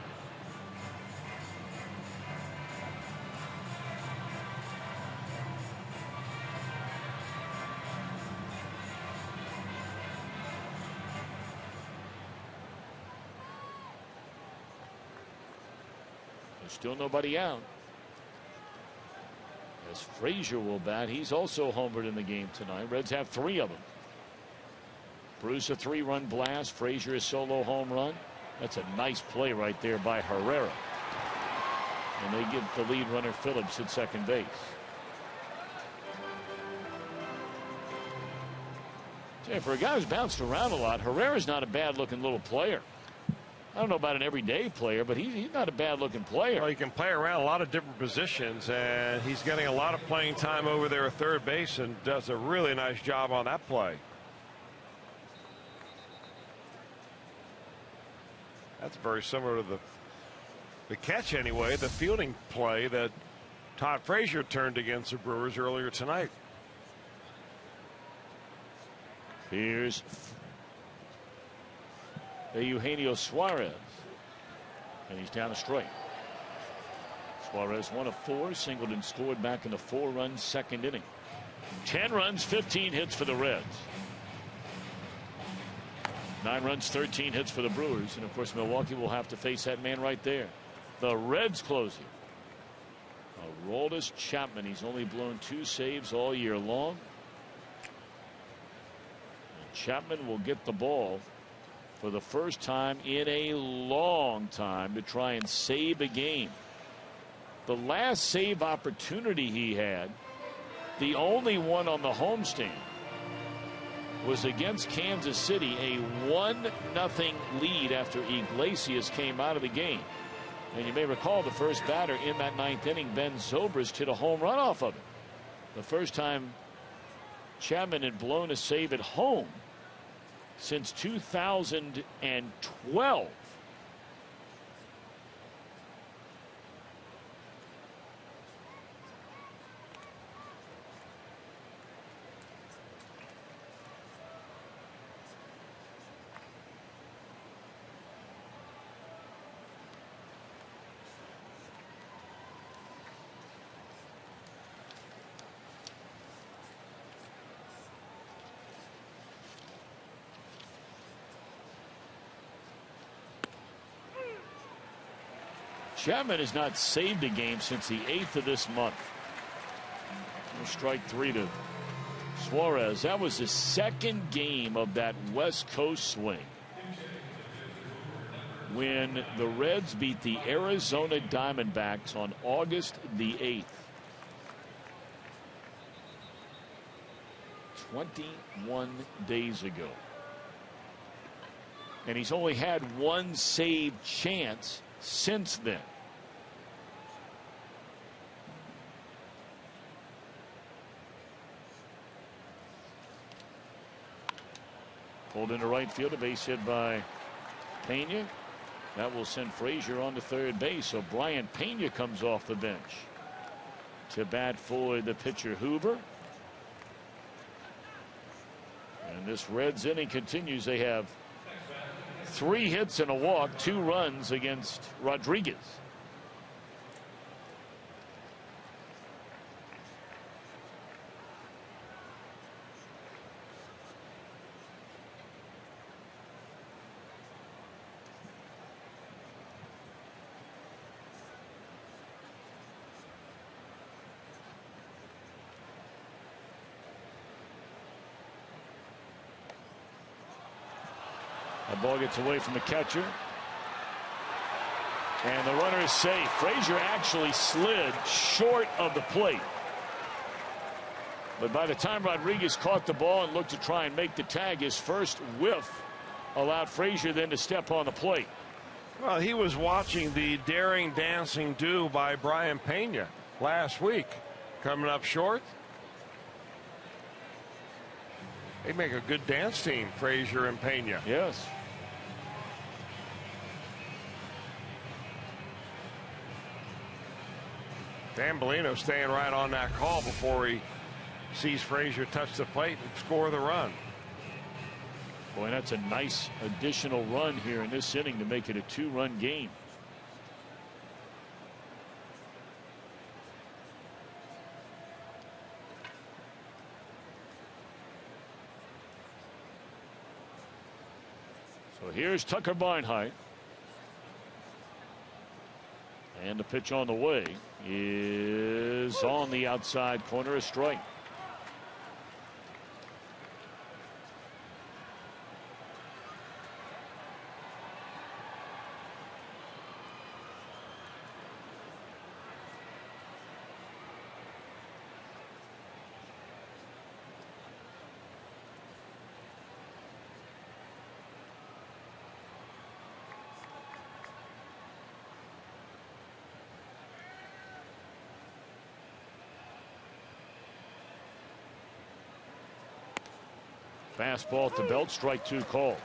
Still nobody out. As Frasier will bat, he's also homered in the game tonight. Reds have 3 of them. Bruce a 3-run blast. Frasier a solo home run. That's a nice play right there by Herrera. And they give the lead runner Phillips at second base. Yeah, for a guy who's bounced around a lot, Herrera's not a bad looking little player. I don't know about an everyday player, but he's not a bad looking player. Well, he can play around a lot of different positions, and he's getting a lot of playing time over there at third base and does a really nice job on that play. That's very similar to the catch anyway, the fielding play that Todd Frasier turned against the Brewers earlier tonight. Here's Eugenio Suarez, and he's down a strike. Suarez 1 of 4, singled and scored back in the 4-run second inning. 10 runs, 15 hits for the Reds. 9 runs, 13 hits for the Brewers, and of course Milwaukee will have to face that man right there, the Reds closer, Aroldis Chapman. He's only blown 2 saves all year long. And Chapman will get the ball for the first time in a long time to try and save a game. The last save opportunity he had, the only one on the homestand, was against Kansas City, a 1-0 lead after Iglesias came out of the game. And you may recall the first batter in that 9th inning, Ben Zobrist, hit a home run off of it. The first time Chapman had blown a save at home since 2012. Chapman has not saved a game since the 8th of this month. Strike 3 to Suarez. That was the second game of that West Coast swing when the Reds beat the Arizona Diamondbacks on August the 8th. 21 days ago. And he's only had 1 save chance since then. Pulled into right field, a base hit by Pena. That will send Frasier on to third base. So Brian Pena comes off the bench to bat for the pitcher Hoover. And this Reds inning continues. They have 3 hits and a walk, 2 runs against Rodriguez. The ball gets away from the catcher. And the runner is safe. Frasier actually slid short of the plate. But by the time Rodriguez caught the ball and looked to try and make the tag, his first whiff allowed Frasier then to step on the plate. Well, he was watching the daring dancing do by Brian Pena last week. Coming up short. They make a good dance team, Frasier and Pena. Yes. Dan Bellino staying right on that call before he sees Frasier touch the plate and score the run. Boy, that's a nice additional run here in this inning to make it a 2-run game. So here's Tucker Barnhart. And the pitch on the way is on the outside corner, a strike. Fastball at the belt, strike 2 called.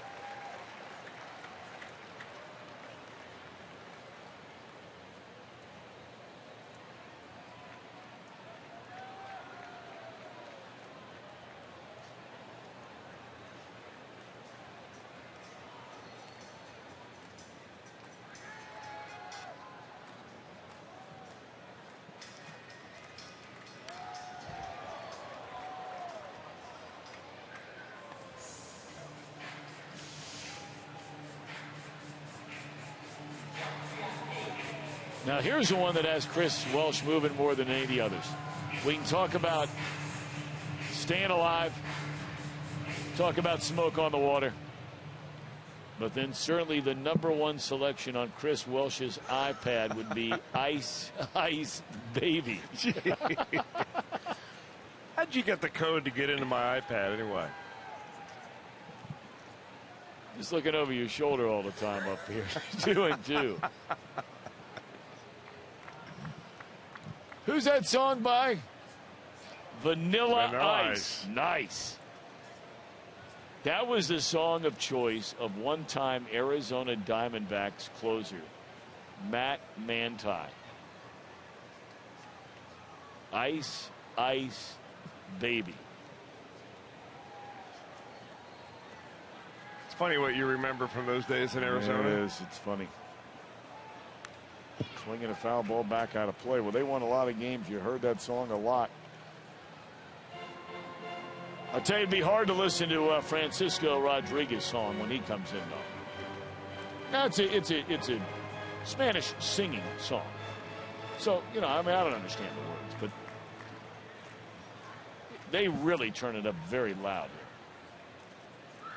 Now here's the one that has Chris Welsh moving more than any of the others. We can talk about staying alive, talk about smoke on the water, but then certainly the #1 selection on Chris Welsh's iPad would be Ice Ice Baby. How'd you get the code to get into my iPad anyway? Just looking over your shoulder all the time up here. 2-2. Who's that song by? Vanilla Ice. Nice. That was the song of choice of one-time Arizona Diamondbacks closer, Matt Manti. Ice, Ice, Baby. It's funny what you remember from those days in Arizona. It is. It's funny. Swinging a foul ball back out of play. Well, they won a lot of games. You heard that song a lot. I'll tell you, it'd be hard to listen to Francisco Rodriguez song when he comes in, though. Now, it's a Spanish singing song. So, you know, I mean, I don't understand the words, but they really turn it up very loud here.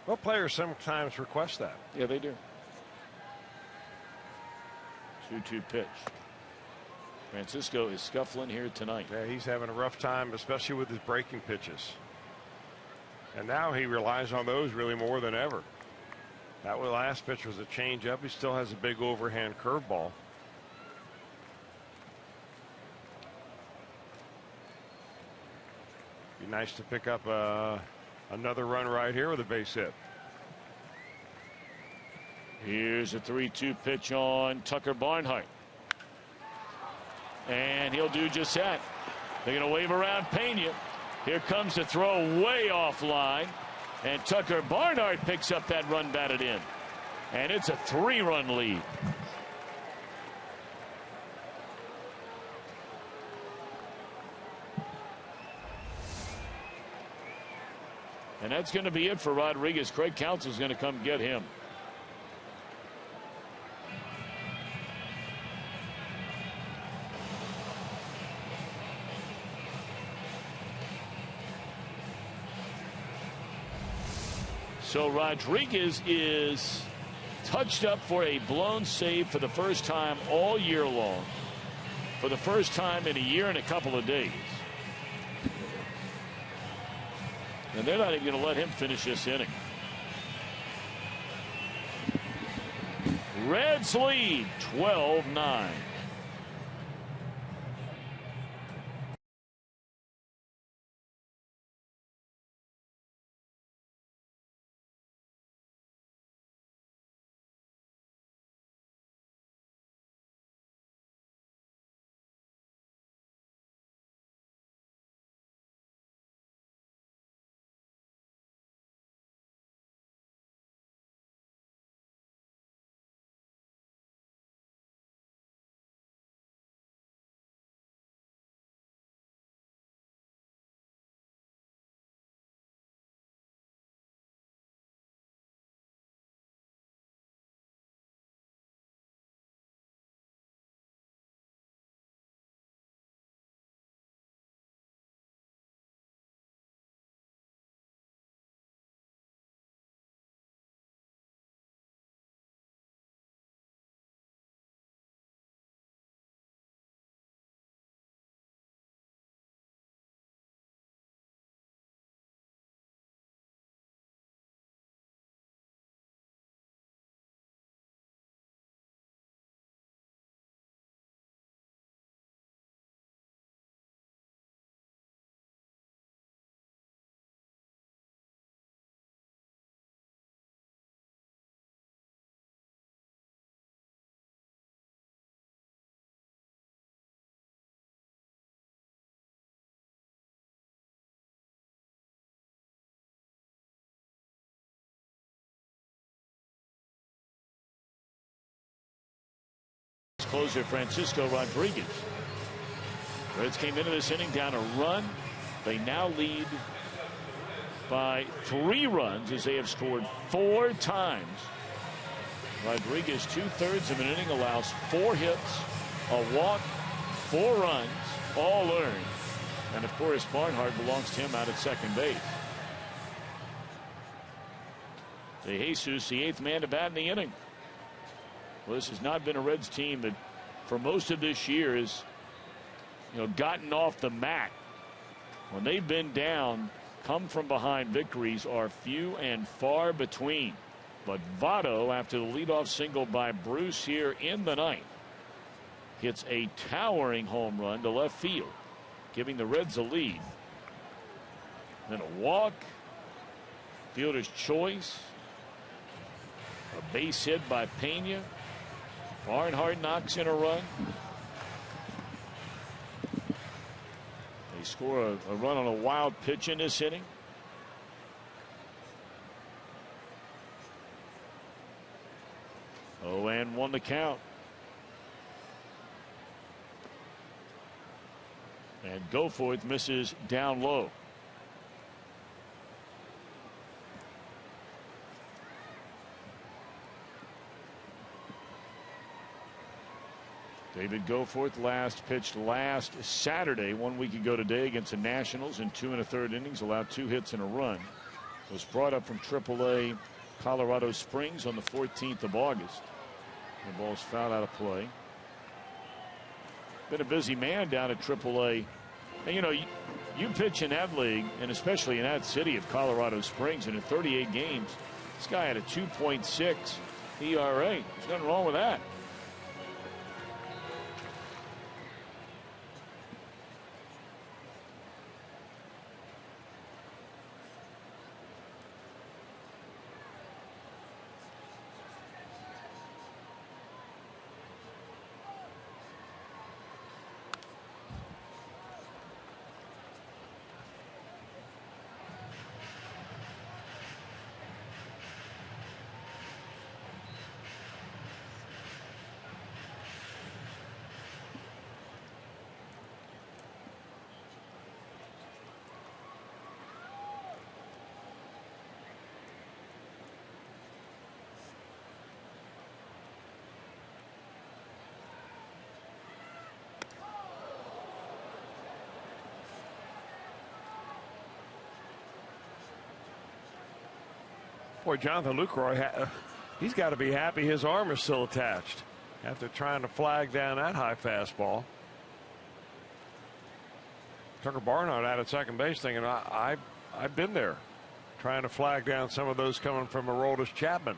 Well, players sometimes request that. Yeah, they do. 2-2 pitch. Francisco is scuffling here tonight. Yeah, he's having a rough time, especially with his breaking pitches. And now he relies on those really more than ever. That last pitch was a changeup. He still has a big overhand curveball. Be nice to pick up another run right here with a base hit. Here's a 3-2 pitch on Tucker Barnhart. And he'll do just that. They're going to wave around Pena. Here comes the throw way offline. And Tucker Barnhart picks up that run batted in. And it's a 3-run lead. And that's going to be it for Rodriguez. Craig Counsell's going to come get him. So Rodriguez is touched up for a blown save for the first time all year long. For the first time in a year and a couple of days. And they're not even going to let him finish this inning. Reds lead 12-9. Closer Francisco Rodriguez. Reds came into this inning down a run. They now lead by 3 runs as they have scored 4 times. Rodriguez, 2/3 of an inning, allows 4 hits, a walk, 4 runs, all earned. And of course, Barnhart belongs to him out at second base. De Jesus, the 8th man to bat in the inning. Well, this has not been a Reds team that for most of this year has, gotten off the mat. When they've been down, come from behind victories are few and far between. But Votto, after the leadoff single by Bruce here in the ninth, hits a towering home run to left field, giving the Reds a lead. Then a walk, fielder's choice, a base hit by Pena. Barnhart knocks in a run. They score a run on a wild pitch in this inning. Oh, and 1 the count. And Goforth misses down low. David Goforth pitched last Saturday, 1 week ago today, against the Nationals in 2 1/3 innings, allowed 2 hits and a run. Was brought up from AAA Colorado Springs on the 14th of August. The ball's fouled out of play. Been a busy man down at AAA. And you pitch in that league, and especially in that city of Colorado Springs, and in 38 games, this guy had a 2.6 ERA. There's nothing wrong with that. Boy, Jonathan Lucroy, he's got to be happy his arm is still attached after trying to flag down that high fastball. Tucker Barnhart out at second base thinking, I've been there trying to flag down some of those coming from Aroldis Chapman.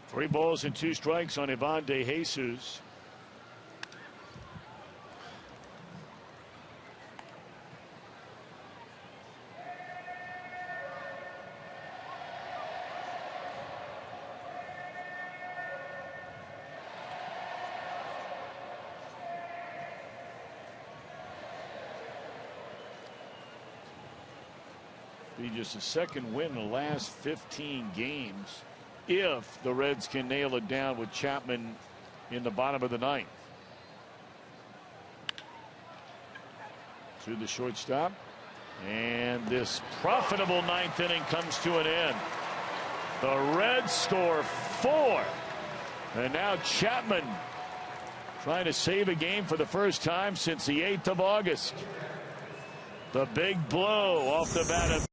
Three balls and 2 strikes on Ivan De Jesus. Be just a second win in the last 15 games. If the Reds can nail it down with Chapman in the bottom of the 9th. To the shortstop. And this profitable 9th inning comes to an end. The Reds score 4. And now Chapman trying to save a game for the first time since the 8th of August. The big blow off the bat of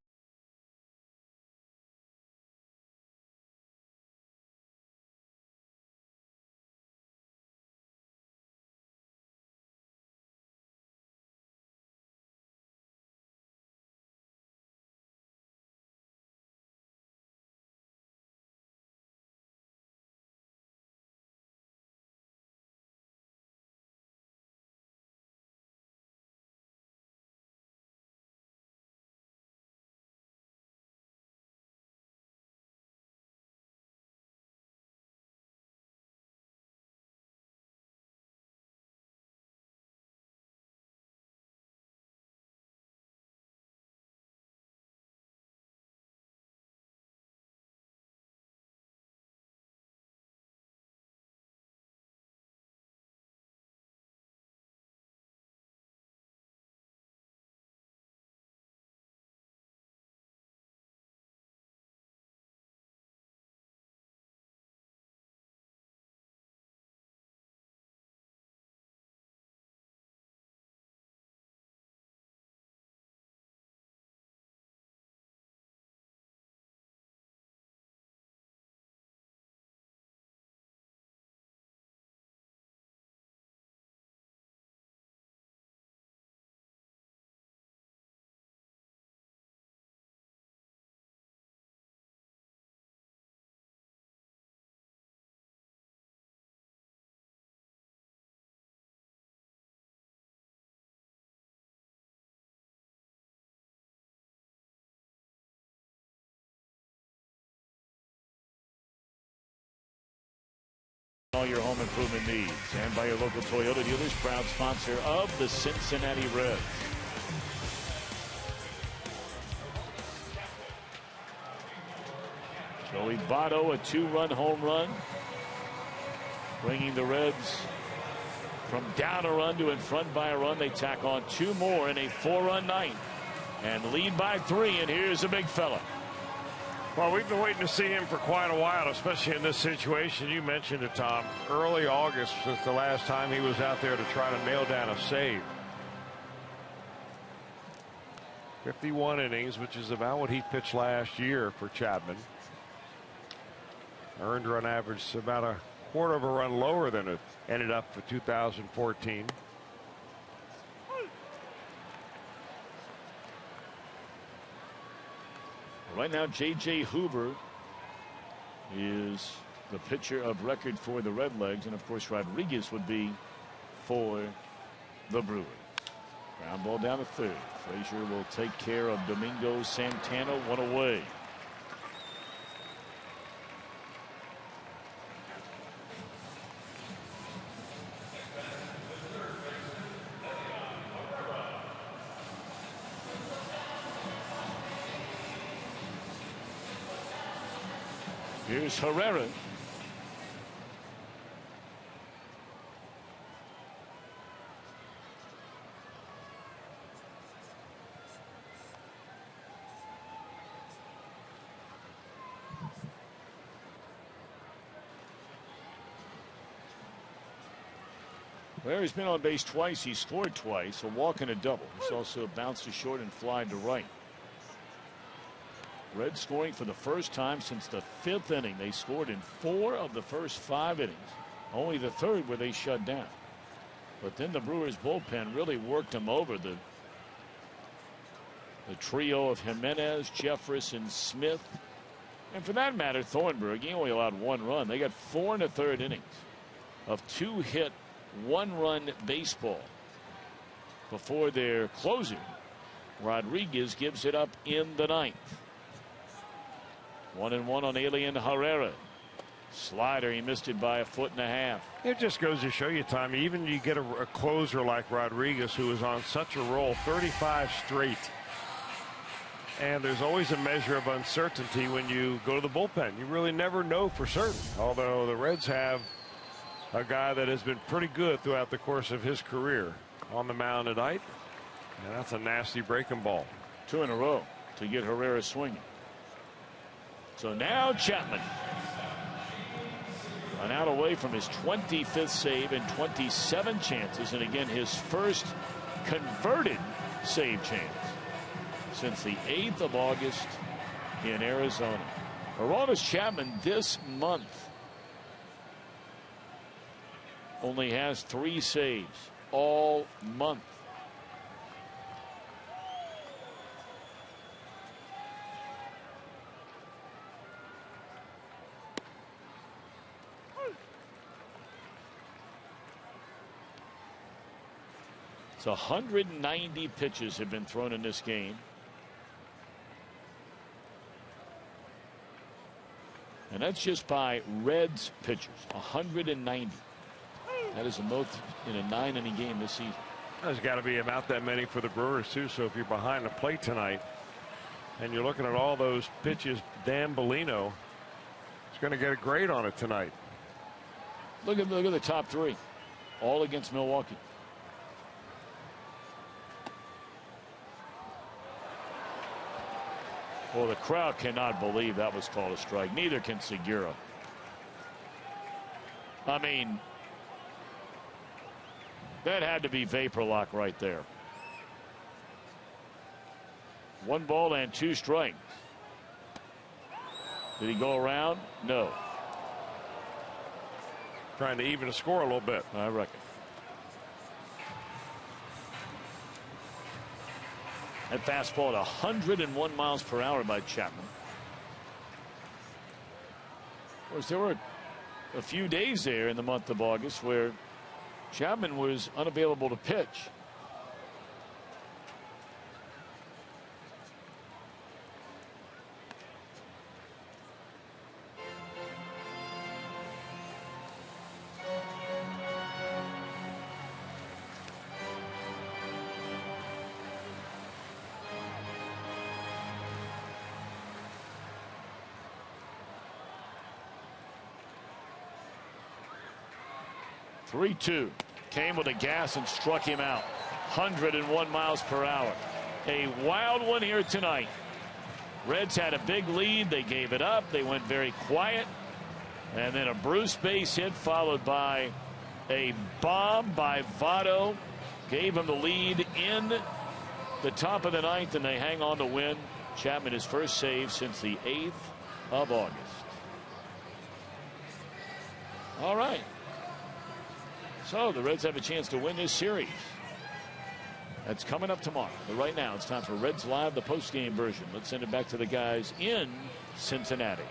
all your home improvement needs, and by your local Toyota dealers, proud sponsor of the Cincinnati Reds. Joey Votto, a 2-run home run, bringing the Reds from down a run to in front by a run. They tack on 2 more in a 4-run 9th and lead by 3, and here's a big fella. Well, we've been waiting to see him for quite a while, especially in this situation. You mentioned it, Tom. Early August was the last time he was out there to try to nail down a save. 51 innings, which is about what he pitched last year for Chapman. Earned run average about a quarter of a run lower than it ended up for 2014. Right now, J.J. Hoover is the pitcher of record for the Redlegs, and of course Rodriguez would be for the Brewers. Ground ball down to third. Frasier will take care of Domingo Santana, one away. Here's Herrera. Well, he's been on base twice. He scored twice, a walk and a double. He's also bounced to short and flied to right. Reds scoring for the first time since the 5th inning. They scored in 4 of the first 5 innings. Only the 3rd where they shut down. But then the Brewers bullpen really worked them over. The trio of Jimenez, Jefferson, Smith, and for that matter, Thornburg. He only allowed 1 run. They got 4 1/3 innings of 2-hit, 1-run baseball before their closer, Rodriguez, gives it up in the 9th. 1-1 on Alien Herrera. Slider, he missed it by 1.5 feet. It just goes to show you, Tommy, even you get a closer like Rodriguez, who is on such a roll, 35 straight. And there's always a measure of uncertainty when you go to the bullpen. You really never know for certain. Although the Reds have a guy that has been pretty good throughout the course of his career on the mound tonight. And that's a nasty breaking ball. 2 in a row to get Herrera swinging. So now Chapman, an out away from his 25th save and 27 chances, and again his first converted save chance since the 8th of August in Arizona. Aroldis Chapman this month only has 3 saves all month. So 190 pitches have been thrown in this game. And that's just by Reds pitchers. 190. That is the most in a 9-inning game this season. There's got to be about that many for the Brewers too. So if you're behind the plate tonight and you're looking at all those pitches, Dan Bellino is going to get a grade on it tonight. Look at the top 3, all against Milwaukee. Well, the crowd cannot believe that was called a strike. Neither can Segura. I mean, that had to be vapor lock right there. 1 ball and 2 strikes. Did he go around? No. Trying to even the score a little bit, I reckon. That fastball at 101 miles per hour by Chapman. Of course, there were a few days there in the month of August where Chapman was unavailable to pitch. Came with a gas and struck him out. 101 miles per hour. A wild one here tonight. Reds had a big lead. They gave it up. They went very quiet. And then a Bruce base hit followed by a bomb by Votto. Gave him the lead in the top of the 9th, and they hang on to win. Chapman his first save since the 8th of August. All right. So the Reds have a chance to win this series. That's coming up tomorrow. But right now, it's time for Reds Live, the post-game version. Let's send it back to the guys in Cincinnati.